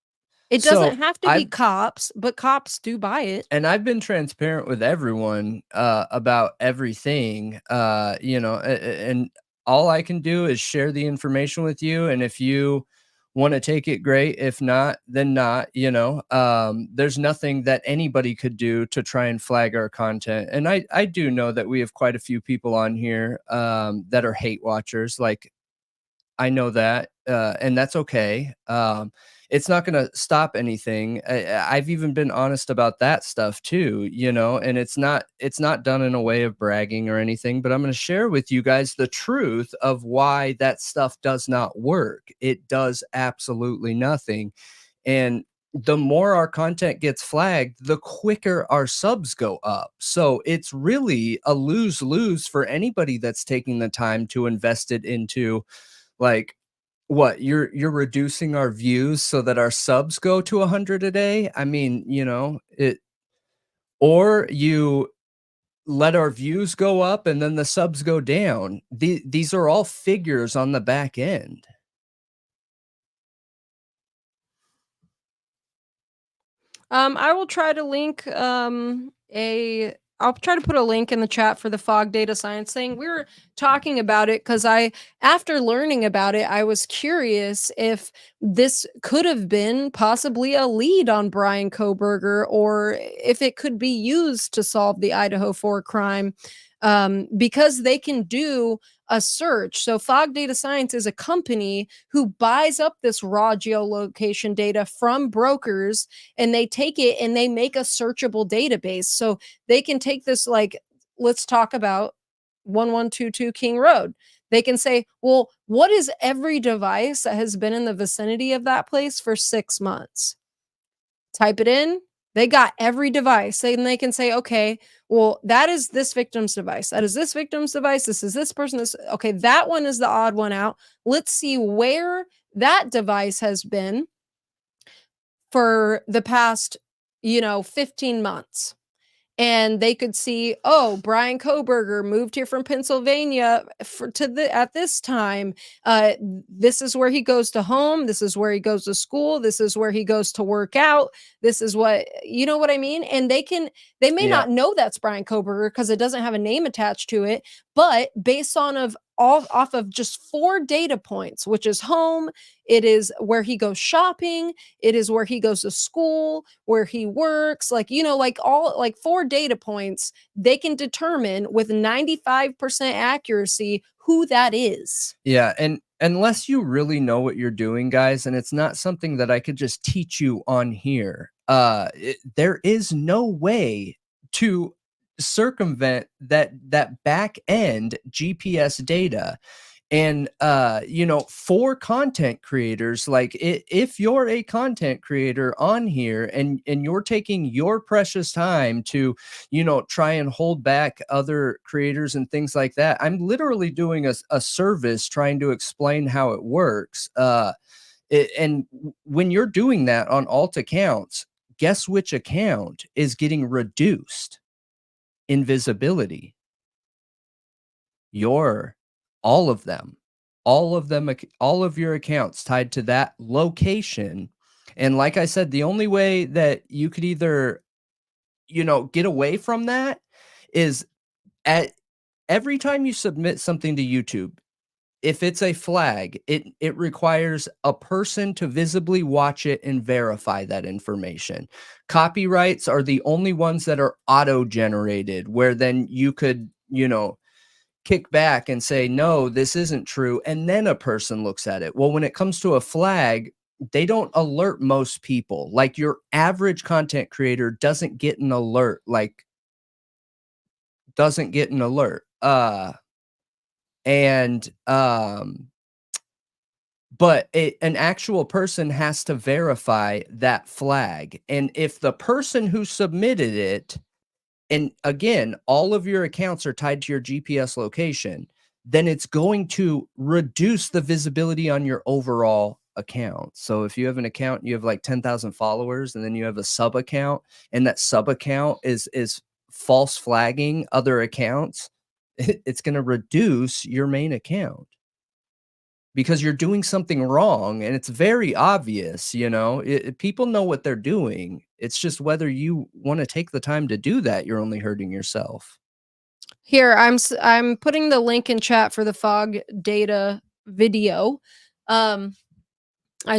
It So doesn't have to be cops, but cops do buy it. And I've been transparent with everyone about everything, and all I can do is share the information with you. And if you want to take it, great. If not, then not. There's nothing that anybody could do to try and flag our content. And I do know that we have quite a few people on here that are hate watchers. Like, I know that, and that's okay. It's not going to stop anything. I've even been honest about that stuff too, and it's not done in a way of bragging or anything, but I'm going to share with you guys the truth of why that stuff does not work. It does absolutely nothing. And the more our content gets flagged, the quicker our subs go up. So it's really a lose-lose for anybody that's taking the time to invest it into, like, what, you're reducing our views so that our subs go to 100 a day? I mean, or you let our views go up and then the subs go down. These are all figures on the back end. I will try to link I'll try to put a link in the chat for the fog data science thing. We were talking about it because after learning about it, I was curious if this could have been possibly a lead on Bryan Kohberger, or if it could be used to solve the Idaho 4 crime, because they can do a search. So Fog Data Science is a company who buys up this raw geolocation data from brokers, and they take it and they make a searchable database. So they can take this, like, let's talk about 1122 King Road. They can say, well, what is every device that has been in the vicinity of that place for 6 months? Type it in. They got every device. And they can say, okay, well, that is this victim's device. That is this victim's device. This is this person. Okay, that one is the odd one out. Let's see where that device has been for the past, 15 months. And they could see, oh, Bryan Kohberger moved here from Pennsylvania at this time. This is where he goes to home. This is where he goes to school. This is where he goes to work out. This is what, you know what I mean? And they may not know that's Bryan Kohberger because it doesn't have a name attached to it, but based off of just 4 data points, which is home, it is where he goes shopping, it is where he goes to school, where he works, like 4 data points, they can determine with 95% accuracy who that is. Yeah, and unless you really know what you're doing, guys, and it's not something that I could just teach you on here, there is no way to circumvent that back end GPS data. And for content creators, like, if you're a content creator on here and you're taking your precious time to try and hold back other creators and things like that, I'm literally doing a service trying to explain how it works. And when you're doing that on alt accounts, guess which account is getting reduced in visibility? All of them, all of your accounts tied to that location. And like I said, the only way that you could either, get away from that is, at every time you submit something to YouTube, if it's a flag, it requires a person to visibly watch it and verify that information. Copyrights are the only ones that are auto-generated, where then you could, kick back and say, no, this isn't true. And then a person looks at it. Well, when it comes to a flag, they don't alert most people. Like your average content creator doesn't get an alert, but an actual person has to verify that flag. And if the person who submitted it, and again, all of your accounts are tied to your GPS location, then it's going to reduce the visibility on your overall account. So if you have an account, you have like 10,000 followers, and then you have a sub account, and that sub account is false flagging other accounts, it's going to reduce your main account because you're doing something wrong, and it's very obvious. People know what they're doing. It's just whether you want to take the time to do that, you're only hurting yourself. Here, I'm putting the link in chat for the fog data video. I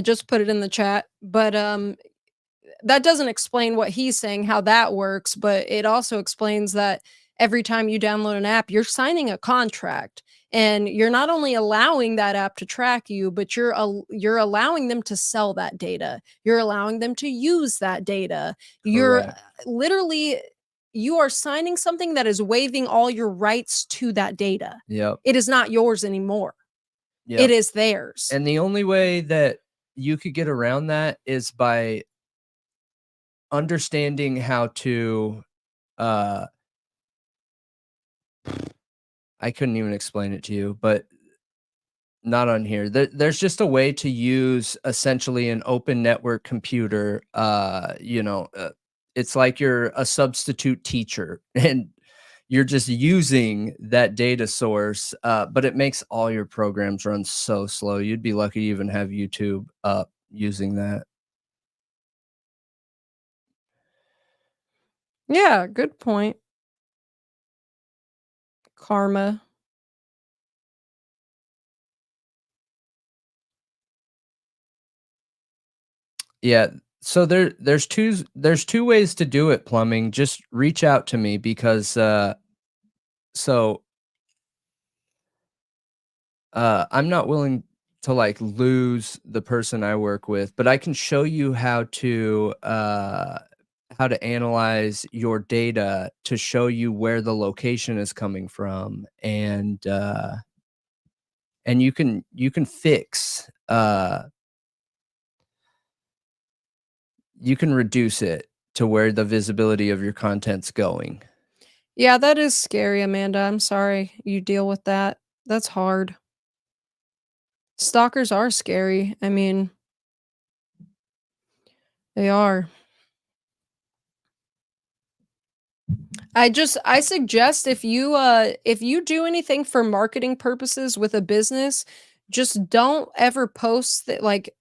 just put it in the chat, but that doesn't explain what he's saying, how that works, but it also explains that every time you download an app, you're signing a contract, and you're not only allowing that app to track you, but you're allowing them to sell that data. You're allowing them to use that data. You're literally, you are signing something that is waiving all your rights to that data. Yep. It is not yours anymore. Yep. It is theirs. And the only way that you could get around that is by understanding how to I couldn't even explain it to you, but not on here. There's just a way to use essentially an open network computer. It's like you're a substitute teacher and you're just using that data source, but it makes all your programs run so slow. You'd be lucky to even have YouTube up using that. Yeah, good point. Karma. Yeah. So there's two ways to do it, Plumbing. Just reach out to me because I'm not willing to like lose the person I work with, but I can show you how to analyze your data to show you where the location is coming from, and you can fix you can reduce it to where the visibility of your content's going. Yeah, that is scary, Amanda. I'm sorry you deal with that. That's hard. Stalkers are scary. I mean, they are. I suggest if you do anything for marketing purposes with a business, just don't ever post that. Like,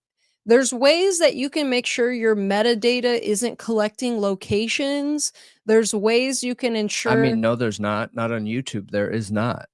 there's ways that you can make sure your metadata isn't collecting locations. There's ways you can ensure. I mean, no, there's not. Not on YouTube. There is not.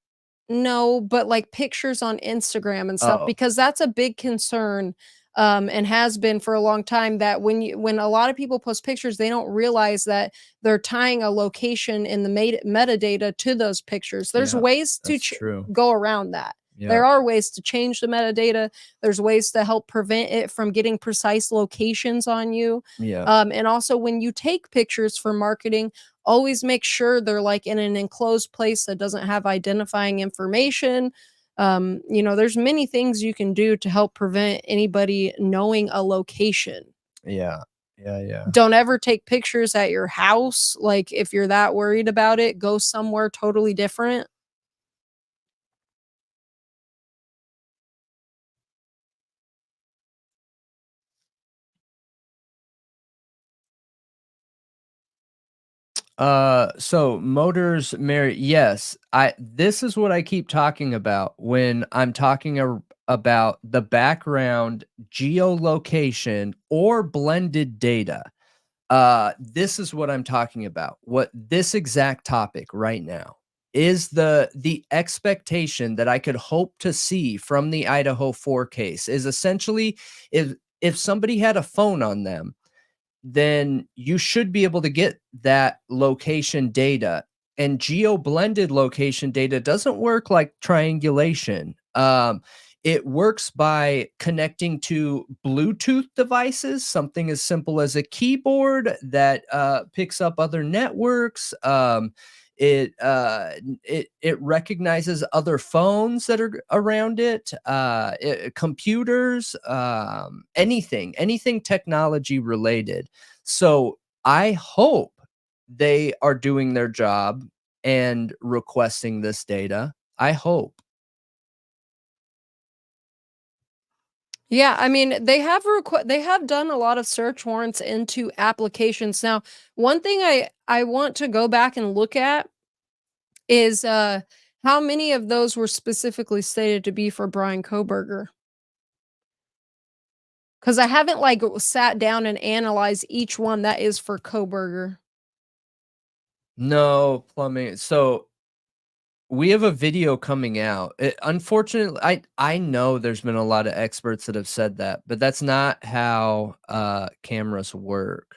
No, but like pictures on Instagram and stuff, because that's a big concern, and has been for a long time, that when a lot of people post pictures, they don't realize that they're tying a location in the metadata to those pictures. There's ways to go around that. Yeah. There are ways to change the metadata. There's ways to help prevent it from getting precise locations on you. Yeah. And also, when you take pictures for marketing, always make sure they're like in an enclosed place that doesn't have identifying information. There's many things you can do to help prevent anybody knowing a location. Yeah. Yeah. Don't ever take pictures at your house. Like, if you're that worried about it, go somewhere totally different. So Motors Mary, yes, this is what I keep talking about when I'm talking about the background geolocation or blended data. This is what I'm talking about. What this exact topic right now is the expectation that I could hope to see from the Idaho 4 case is essentially if somebody had a phone on them, then you should be able to get that location data. And geo-blended location data doesn't work like triangulation. It works by connecting to Bluetooth devices, something as simple as a keyboard that picks up other networks. It recognizes other phones that are around it, computers, anything technology related. So I hope they are doing their job and requesting this data. I hope. Yeah, I mean, they have done a lot of search warrants into applications. Now, one thing I want to go back and look at is how many of those were specifically stated to be for Bryan Kohberger. Because I haven't like sat down and analyzed each one that is for Kohberger. No plumbing. So we have a video coming out. Unfortunately, I know there's been a lot of experts that have said that, but that's not how cameras work.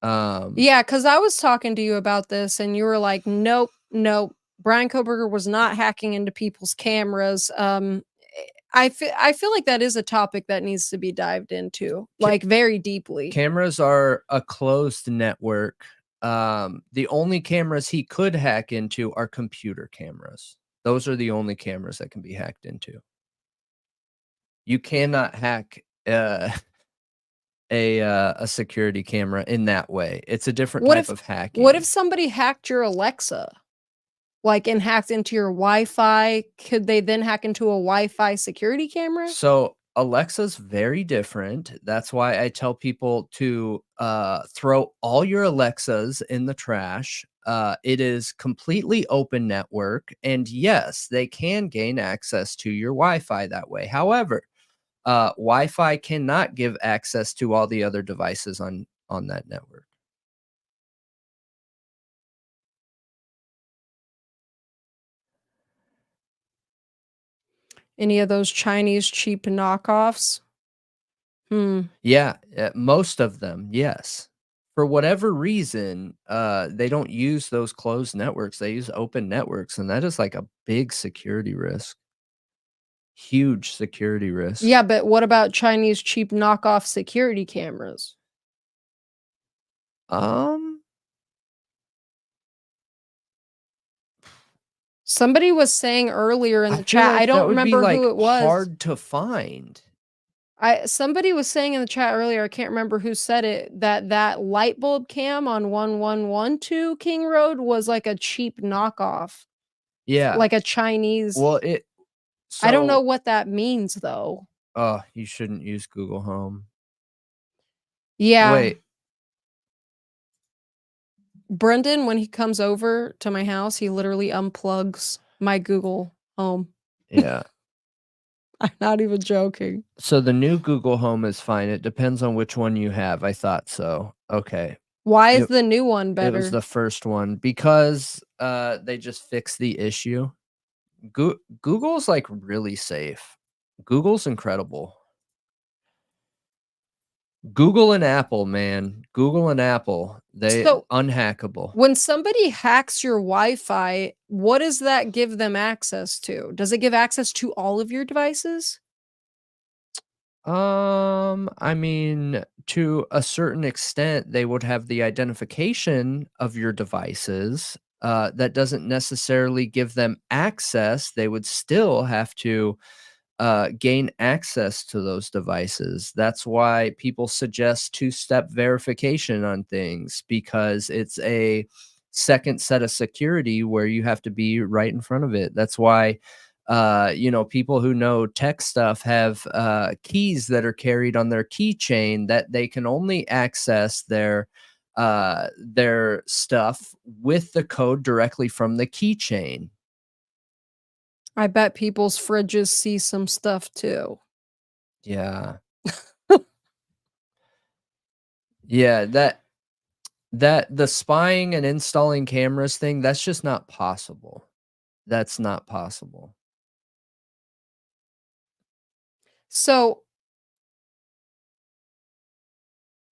Yeah, because I was talking to you about this, and you were like, "Nope, nope." Bryan Kohberger was not hacking into people's cameras. I feel like that is a topic that needs to be dived into, like very deeply. Cameras are a closed network. The only cameras he could hack into are computer cameras. Those are the only cameras that can be hacked into. You cannot hack a security camera in that way. It's a different type of hacking. What if somebody hacked your Alexa? Like, and hacked into your Wi-Fi? Could they then hack into a Wi-Fi security camera? So Alexa's very different. That's why I tell people to throw all your Alexas in the trash. It is completely open network, and yes, they can gain access to your Wi-Fi that way. However, Wi-Fi cannot give access to all the other devices on that network. Any of those Chinese cheap knockoffs? Yeah, most of them, yes. For whatever reason, they don't use those closed networks. They use open networks, and that is like a big security risk. Huge security risk. Yeah, but what about Chinese cheap knockoff security cameras? Um, Somebody was saying earlier in I the feel chat, like I that don't would be, remember like, who it was. hard to find. Somebody was saying in the chat earlier, I can't remember who said it, that light bulb cam on 1112 King Road was like a cheap knockoff, Yeah. like a Chinese. Well, I don't know so what that means though. oh, you shouldn't use Google Home. Yeah. Wait. Brendan, when he comes over to my house, he literally unplugs my Google Home. Yeah. I'm not even joking. So the new Google Home is fine. It depends on which one you have. I thought so. Okay. Why is the new one It was better? the first one because they just fixed the issue. Google's like really safe. Google's incredible. Google and Apple, man. Google and Apple, they So, unhackable. when somebody hacks your Wi-Fi, what does that give them access to? Does it give access to all of your devices? I mean, to a certain extent, they would have the identification of your devices. That doesn't necessarily give them access. They would still have to gain access to those devices. That's why people suggest two-step verification on things because it's a second set of security where you have to be right in front of it. That's why people who know tech stuff have keys that are carried on their keychain that they can only access their stuff with the code directly from the keychain. I bet people's fridges see some stuff too. Yeah. Yeah, that the spying and installing cameras thing, that's just not possible. that's not possible. So,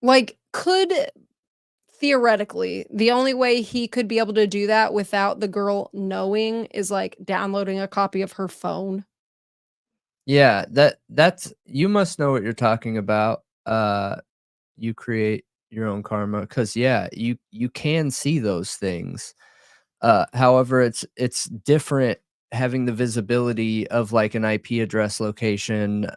like, could theoretically, the only way he could be able to do that without the girl knowing is, like, downloading a copy of her phone? Yeah, that's you must know what you're talking about. You create your own karma because yeah, you can see those things. However, it's different having the visibility of like an IP address location,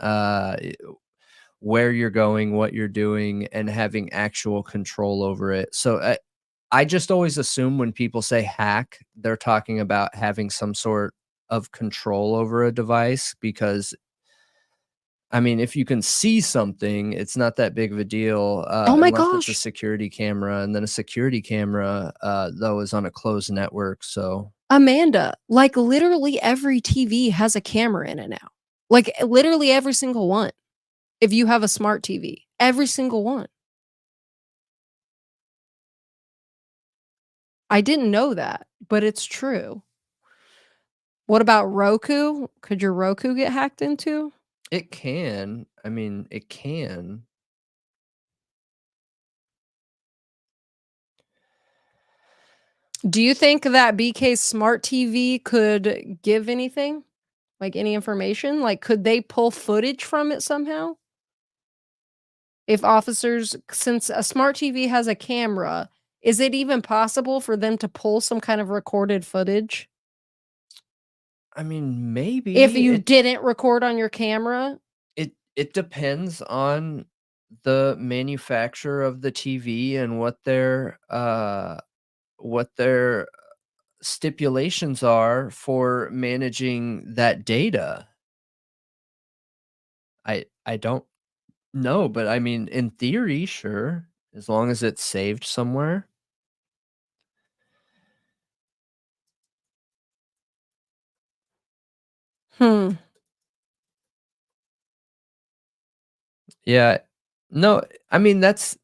where you're going, what you're doing, and having actual control over it. So I just always assume when people say hack, they're talking about having some sort of control over a device because I mean, if you can see something, it's not that big of a deal, Oh my unless it's a gosh! security camera, and then a security camera, though, is on a closed network, so Amanda, like, literally every TV has a camera in it now. Like, literally every single one. If you have a smart TV, every single one. I didn't know that, but it's true. What about Roku? Could your Roku get hacked into? it can. I mean, it can. Do you think that BK's smart TV could give anything? Like, any information? Like, could they pull footage from it somehow? If officers since a smart TV has a camera, is it even possible for them to pull some kind of recorded footage? I mean, If maybe you didn't record on your camera? it depends on the manufacturer of the TV and what their stipulations are for managing that data. I don't know, but I mean, in theory, sure, as long as it's saved somewhere. Hmm. Yeah. No, I mean, that's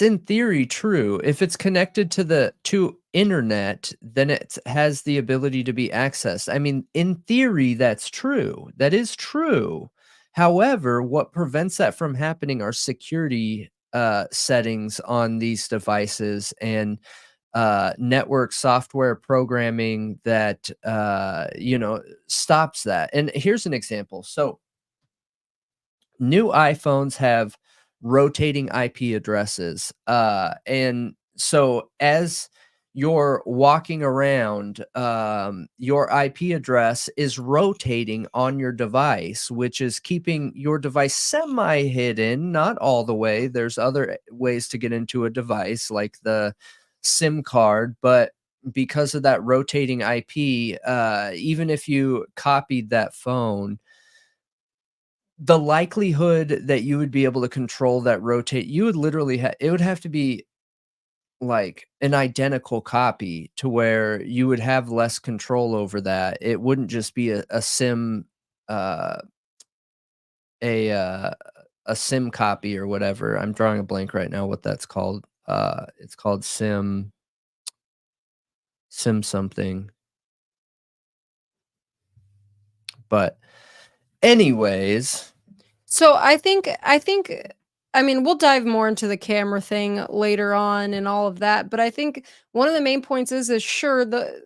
in theory true. If it's connected to internet, then it has the ability to be accessed. I mean, in theory, that's true. That is true. However, what prevents that from happening are security settings on these devices and network software programming that stops that. And here's an example. So new iPhones have rotating IP addresses. And so as you're walking around, your IP address is rotating on your device, which is keeping your device semi hidden, not all the way. There's other ways to get into a device, like the SIM card, but because of that rotating IP, even if you copied that phone, the likelihood that you would be able to control that rotate, you would literally it would have to be like an identical copy to where you would have less control over that. It wouldn't just be a sim, uh, a uh, a sim copy or whatever. I'm drawing a blank right now what that's called. It's called sim something. But anyways, So I think I mean, we'll dive more into the camera thing later on and all of that, but I think one of the main points is sure the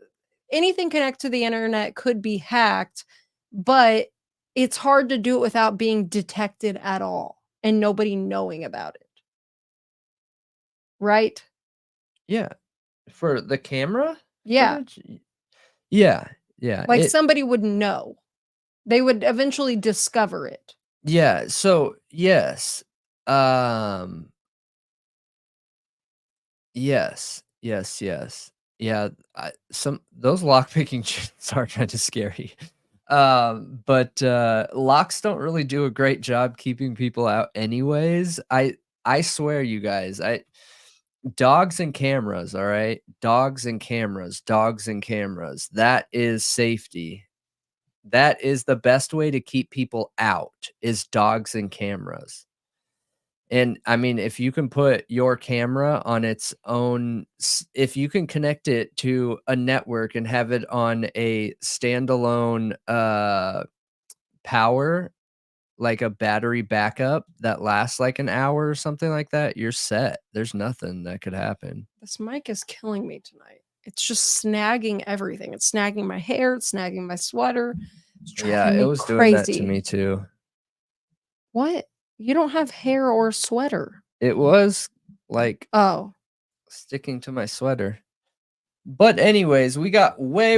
anything connected to the internet could be hacked, but it's hard to do it without being detected at all and nobody knowing about it, right? yeah, for the camera Yeah, footage, yeah, yeah, like somebody would know. They would eventually discover it. yeah, so yes. Um yes. Yeah, some those lockpicking shits are kinda scary. But locks don't really do a great job keeping people out anyways. I swear you guys, I dogs and cameras, all right? Dogs and cameras. That is safety. That is the best way to keep people out is dogs and cameras. And I mean, if you can put your camera on its own, if you can connect it to a network and have it on a standalone power, like a battery backup that lasts like an hour or something like that, you're set. There's nothing that could happen. This mic is killing me tonight. It's just snagging everything. It's snagging my hair, it's snagging my sweater. It's Yeah, driving it me was doing that to crazy. me too. What? You don't have hair or sweater. It was like Oh. sticking to my sweater. But anyways, we got way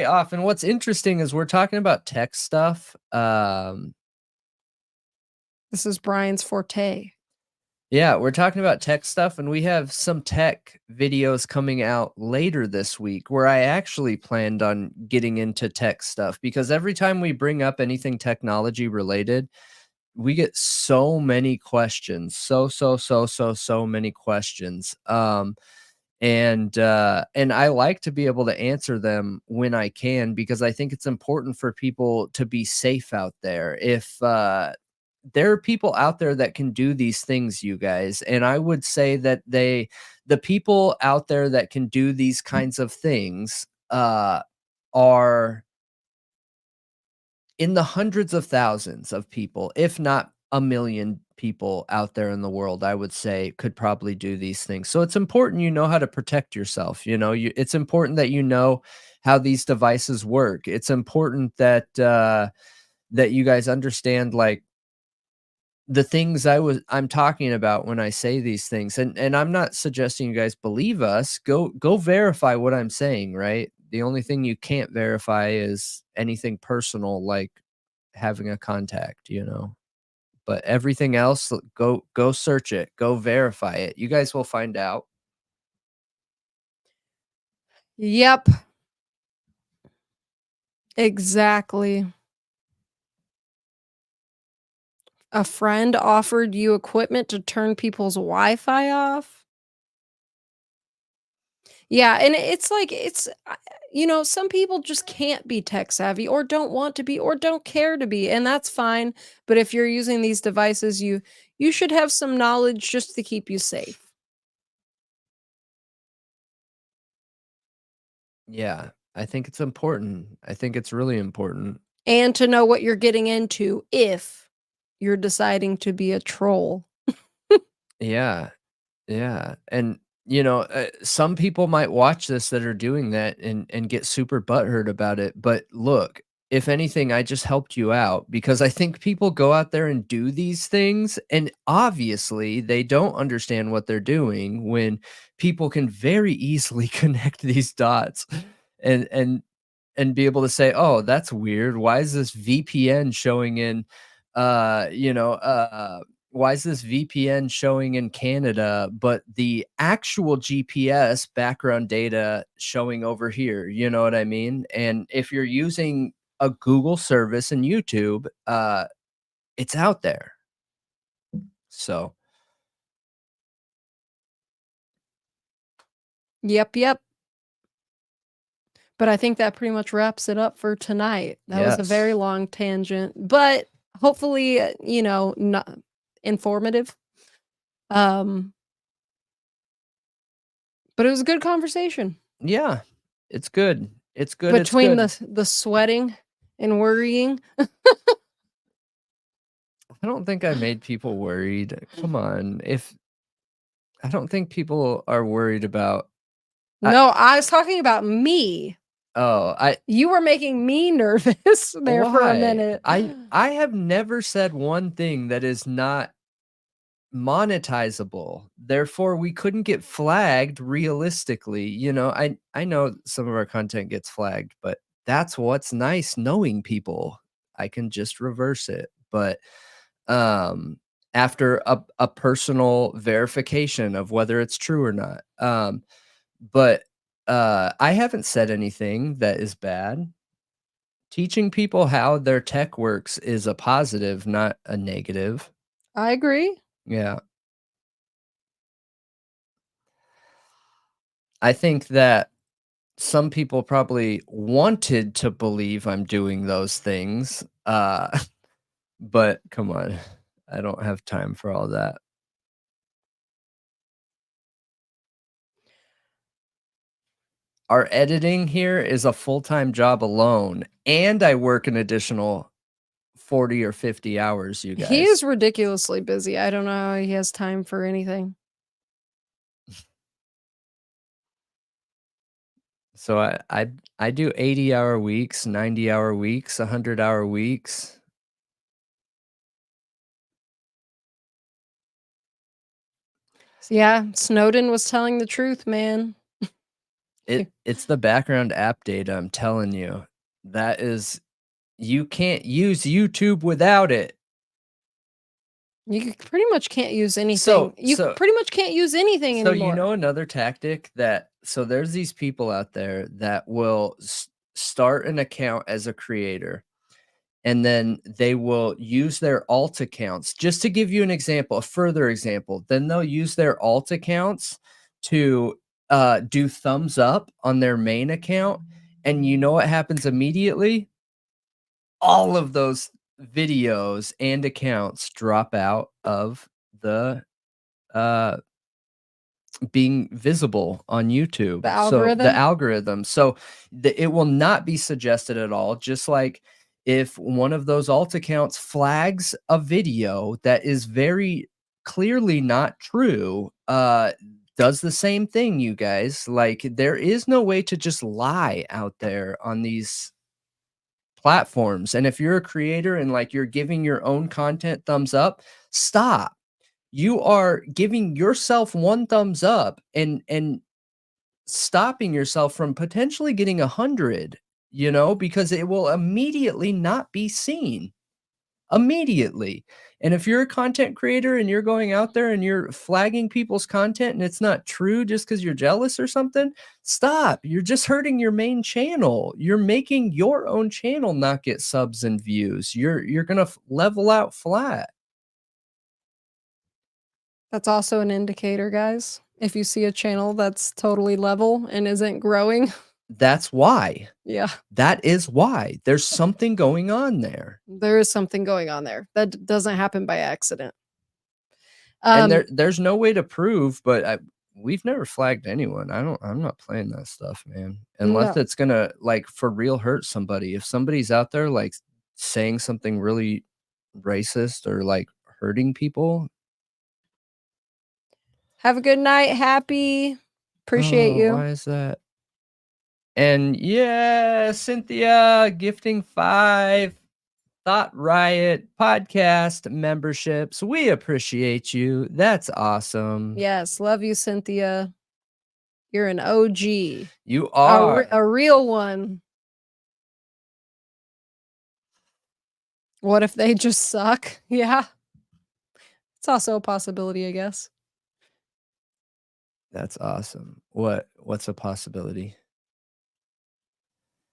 off. And what's interesting is we're talking about tech stuff. This is Bryan's forte. Yeah, we're talking about tech stuff, and we have some tech videos coming out later this week where I actually planned on getting into tech stuff, because every time we bring up anything technology related, we get so many questions. So many questions. And I like to be able to answer them when I can, because I think it's important for people to be safe out there. If there are people out there that can do these things, you guys, and I would say that the people out there that can do these kinds of things are in the hundreds of thousands of people, if not a million people out there in the world, I would say, could probably do these things. So it's important you know how to protect yourself. It's important that you know how these devices work. It's important that that you guys understand, like, the things I'm talking about when I say these things. And I'm not suggesting you guys believe us. Go verify what I'm saying, right? The only thing you can't verify is anything personal, like having a contact, But everything else, go search it, go verify it. You guys will find out. Yep. Exactly. A friend offered you equipment to turn people's Wi-Fi off? Yeah, and it's like some people just can't be tech savvy or don't want to be or don't care to be, and that's fine, but if you're using these devices, you should have some knowledge just to keep you safe. Yeah, I think it's important. I think it's really important. And to know what you're getting into if you're deciding to be a troll. Yeah. Yeah, and, some people might watch this that are doing that and get super butthurt about it, but look, if anything, I just helped you out, because I think people go out there and do these things, and obviously, they don't understand what they're doing when people can very easily connect these dots and and be able to say, "Oh, that's weird. Why is this VPN showing in, why is this VPN showing in Canada, but the actual GPS background data showing over here?" You know what I mean? And if you're using a Google service and YouTube, it's out there. So, Yep. But I think that pretty much wraps it up for tonight. That was a very yes. long tangent, but hopefully, not informative. Um, but it was a good conversation Yeah. It's good. It's good. It's between good. the sweating and worrying. I don't think I made people worried. Come on. If I don't think people are worried about I No, I was talking about me. oh, I You were making me nervous there for a why? minute. I have never said one thing that is not monetizable. Therefore, we couldn't get flagged realistically. I know some of our content gets flagged, but that's what's nice knowing people. I can just reverse it. But um after a personal verification of whether it's true or not. But I haven't said anything that is bad. Teaching people how their tech works is a positive, not a negative. I agree. Yeah. I think that some people probably wanted to believe I'm doing those things. But come on. I don't have time for all that. Our editing here is a full-time job alone, and I work an additional 40 or 50 hours, you He guys. is ridiculously busy. I don't know how he has time for anything. So I do 80-hour weeks, 90-hour weeks, 100-hour weeks. Yeah, Snowden was telling the truth, man. It's the background app data, I'm telling you. That is, you can't use YouTube without it. You pretty much can't use anything. So You pretty much can't use anything so anymore. you know another tactic that so there's these people out there that will start an account as a creator, and then they will use their alt accounts. Just to give you an example, a further example, then they'll use their alt accounts to do thumbs up on their main account. And you know what happens immediately? All of those videos and accounts drop out of the being visible on YouTube. The So the algorithm? algorithm. So it will not be suggested at all. Just like if one of those alt accounts flags a video that is very clearly not true, does the same thing, you guys. Like there is no way to just lie out there on these platforms. And if you're a creator and like you're giving your own content thumbs up, stop. You are giving yourself one thumbs up and stopping yourself from potentially getting 100, because it will immediately not be seen. Immediately. And if you're a content creator and you're going out there and you're flagging people's content and it's not true just because you're jealous or something, stop. You're just hurting your main channel. You're making your own channel not get subs and views. You're gonna level out flat. That's also an indicator, guys. If you see a channel that's totally level and isn't growing. That's why. Yeah. That is why. There's something going on there. There is something going on there. That doesn't happen by accident. And there's no way to prove, but we've never flagged anyone. I'm not playing that stuff, man. Unless No. it's gonna like for real hurt somebody. If somebody's out there like saying something really racist or like hurting people. Have a good night. Happy. Appreciate you. Why is that? And yeah, Cynthia gifting 5 Thought Riot podcast memberships. We appreciate you. That's awesome. Yes, love you, Cynthia. You're an OG. You are a real one. What if they just suck? Yeah. It's also a possibility, I guess. That's awesome. What's a possibility?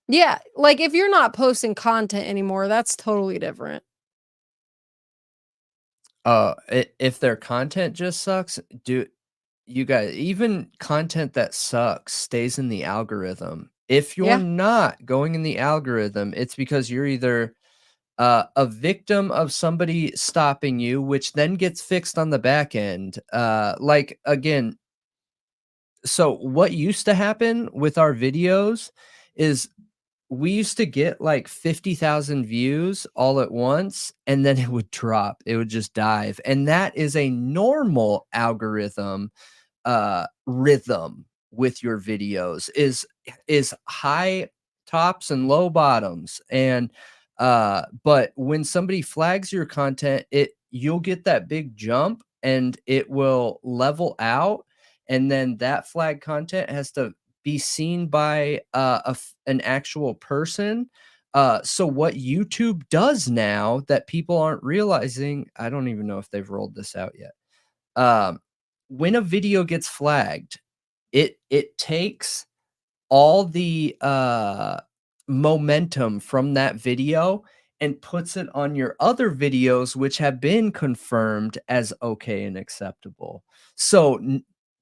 Yeah, like if you're not posting content anymore, that's totally different. If their content just sucks, you guys, even content that sucks stays in the algorithm. If you're not going in the algorithm, it's because you're either a victim of somebody stopping you, which then gets fixed on the back end. Like again, so what used to happen with our videos is we used to get like 50,000 views all at once, and then it would drop. It would just dive. And that is a normal algorithm rhythm with your videos is high tops and low bottoms. And but when somebody flags your content, you'll get that big jump and it will level out, and then that flag content has to be seen by an actual person. So what YouTube does now that people aren't realizing, I don't even know if they've rolled this out yet. When a video gets flagged, it takes all the momentum from that video and puts it on your other videos, which have been confirmed as okay and acceptable. So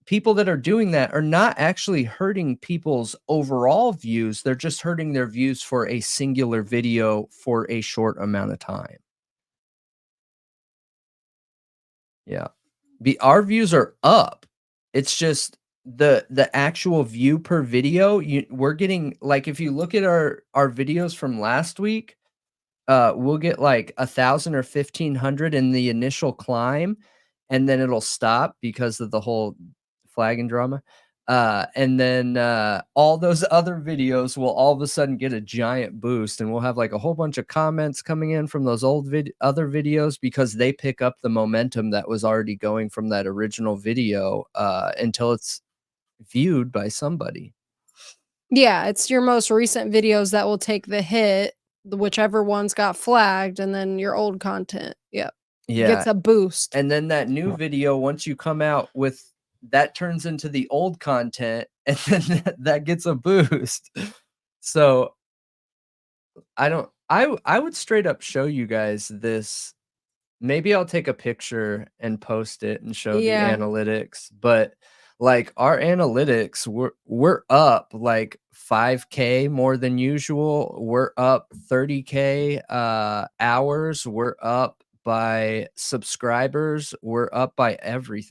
people that are doing that are not actually hurting people's overall views. They're just hurting their views for a singular video for a short amount of time. Yeah. Our views are up. It's just the actual view per video, we're getting like if you look at our videos from last week, we'll get like 1,000 or 1,500 in the initial climb, and then it'll stop because of the whole flagging drama. And then all those other videos will all of a sudden get a giant boost, and we'll have like a whole bunch of comments coming in from those old other videos because they pick up the momentum that was already going from that original video until it's viewed by somebody. Yeah, it's your most recent videos that will take the hit, whichever ones got flagged, and then your old content, yep, Yeah. gets a boost. And then that new video, once you come out with that turns into the old content, and then that gets a boost. So I would straight up show you guys this. Maybe I'll take a picture and post it and show the Yeah. analytics, but like our analytics, we're up like 5K more than usual. We're up 30K hours. We're up by subscribers. We're up by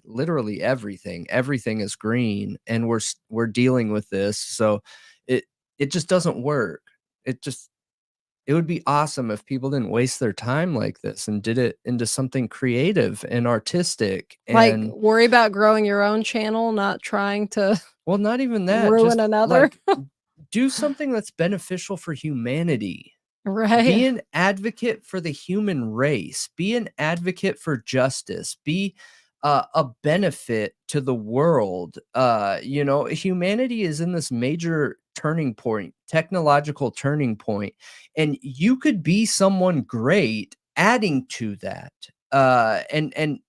literally everything. Everything is green, and we're dealing with this. So it just doesn't work. It would be awesome if people didn't waste their time like this and did it into something creative and artistic Like, and worry about growing your own channel, not trying to well, not even that, ruin just another. like do something that's beneficial for humanity. Right. Be an advocate for the human race. Be an advocate for justice. Be a benefit to the world. Humanity is in this major turning point, technological turning point, and you could be someone great adding to that. And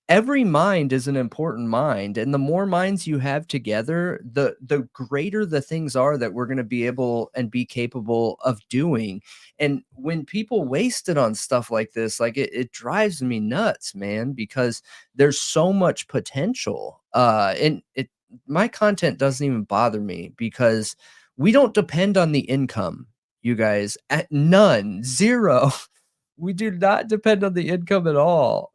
every mind is an important mind, and the more minds you have together, the greater the things are that we're going to be able and be capable of doing. And when people waste it on stuff like this, like it drives me nuts, man, because there's so much potential. And my content doesn't even bother me because we don't depend on the income, you guys, at none, zero. We do not depend on the income at all.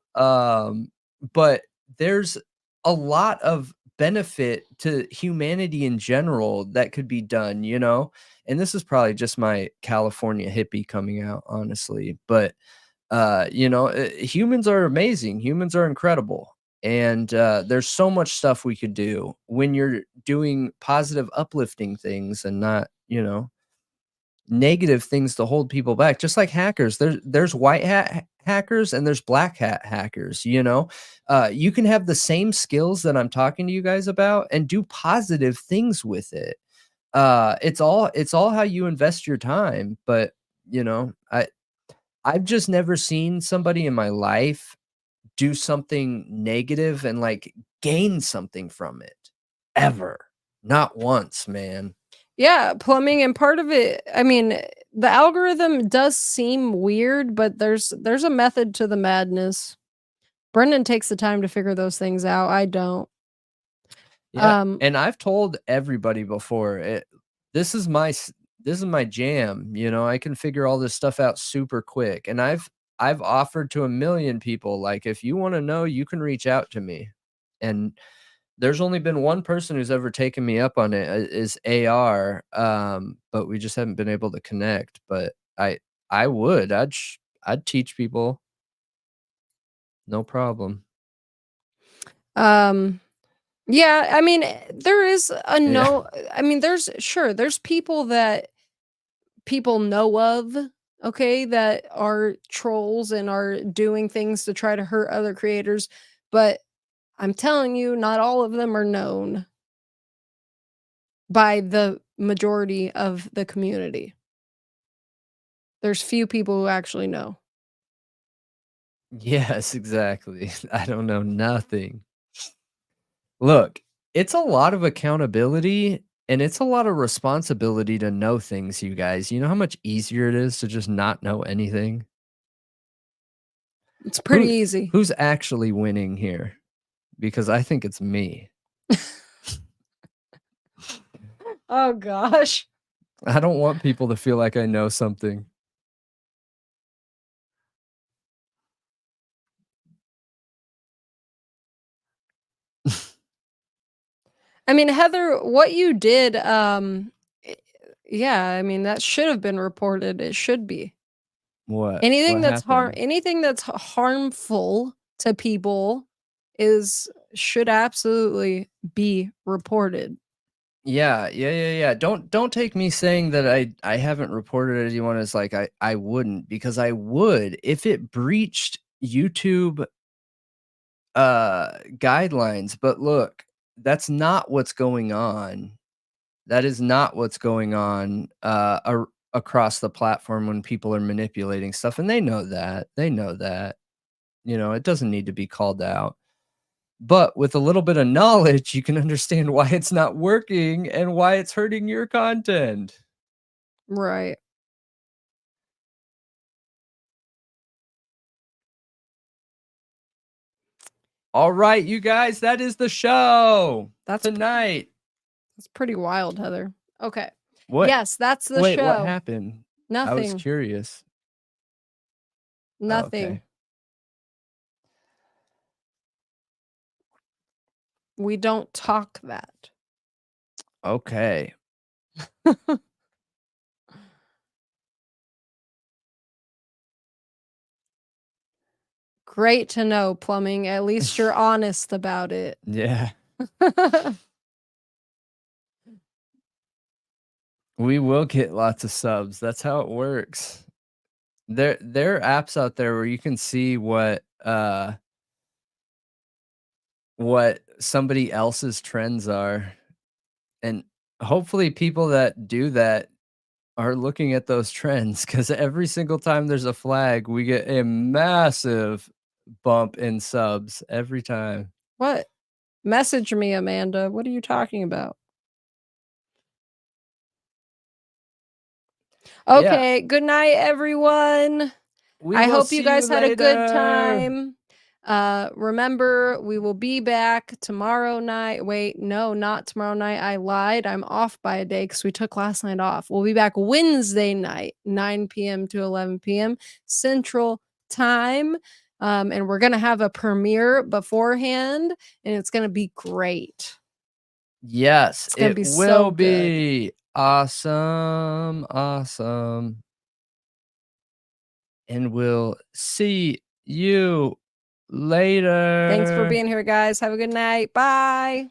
But there's a lot of benefit to humanity in general that could be done, and this is probably just my California hippie coming out, honestly, but humans are amazing, humans are incredible, and there's so much stuff we could do when you're doing positive uplifting things and not negative things to hold people back, just like hackers. There's white hat hackers and there's black hat hackers, you can have the same skills that I'm talking to you guys about and do positive things with it. It's all how you invest your time, but I've just never seen somebody in my life do something negative and like gain something from it ever. Not once, man. Yeah, plumbing, and part of it, I mean, the algorithm does seem weird, but there's a method to the madness. Brendan takes the time to figure those things out. I don't. Yeah, and I've told everybody before, this is my jam, I can figure all this stuff out super quick, and I've offered to a million people, like, if you wanna know, you can reach out to me, and there's only been one person who's ever taken me up on it, is AR, but we just haven't been able to connect, but I would, I'd teach people. No problem. Yeah, I mean, there is a Yeah. no I mean, there's people that people know of, okay, that are trolls and are doing things to try to hurt other creators, but I'm telling you, not all of them are known by the majority of the community. There's few people who actually know. Yes, exactly. I don't know nothing. Look, it's a lot of accountability and it's a lot of responsibility to know things, you guys. You know how much easier it is to just not know anything? It's pretty Who easy. who's actually winning here? Because I think it's me. Oh gosh. I don't want people to feel like I know something. I mean, Heather, what you did, yeah, I mean, that should have been reported. It should be. What Anything that's happened? harmful to people should absolutely be reported. Yeah. Don't take me saying that I haven't reported anyone as like I wouldn't, because I would if it breached YouTube guidelines. But look, that's not what's going on. That is not what's going on across the platform when people are manipulating stuff, and they know that. They know that. You know, it doesn't need to be called out. But with a little bit of knowledge, you can understand why it's not working and why it's hurting your content. Right. All right, you guys, that is the show tonight. That's pretty wild, Heather. Okay. What? Yes, that's the Wait, show. what happened? I was Nothing. curious. Nothing. Okay. We don't talk that. Okay. Great to know, Plumbing. At least you're honest about it. Yeah. We will get lots of subs. That's how it works. There are apps out there where you can see what somebody else's trends are. And hopefully people that do that are looking at those trends, because every single time there's a flag, we get a massive bump in subs every time. What? Message me, Amanda. What are you talking about? Okay, good night, everyone. I hope you guys had a good time. Remember, we will be back tomorrow night. Wait, no, not tomorrow night. I lied. I'm off by a day because we took last night off. We'll be back Wednesday night, 9 p.m. to 11 p.m. Central Time. And we're going to have a premiere beforehand, and it's going to be great. Yes, it's gonna it be will so be awesome. Awesome. And we'll see you later. Thanks for being here, guys. Have a good night. Bye.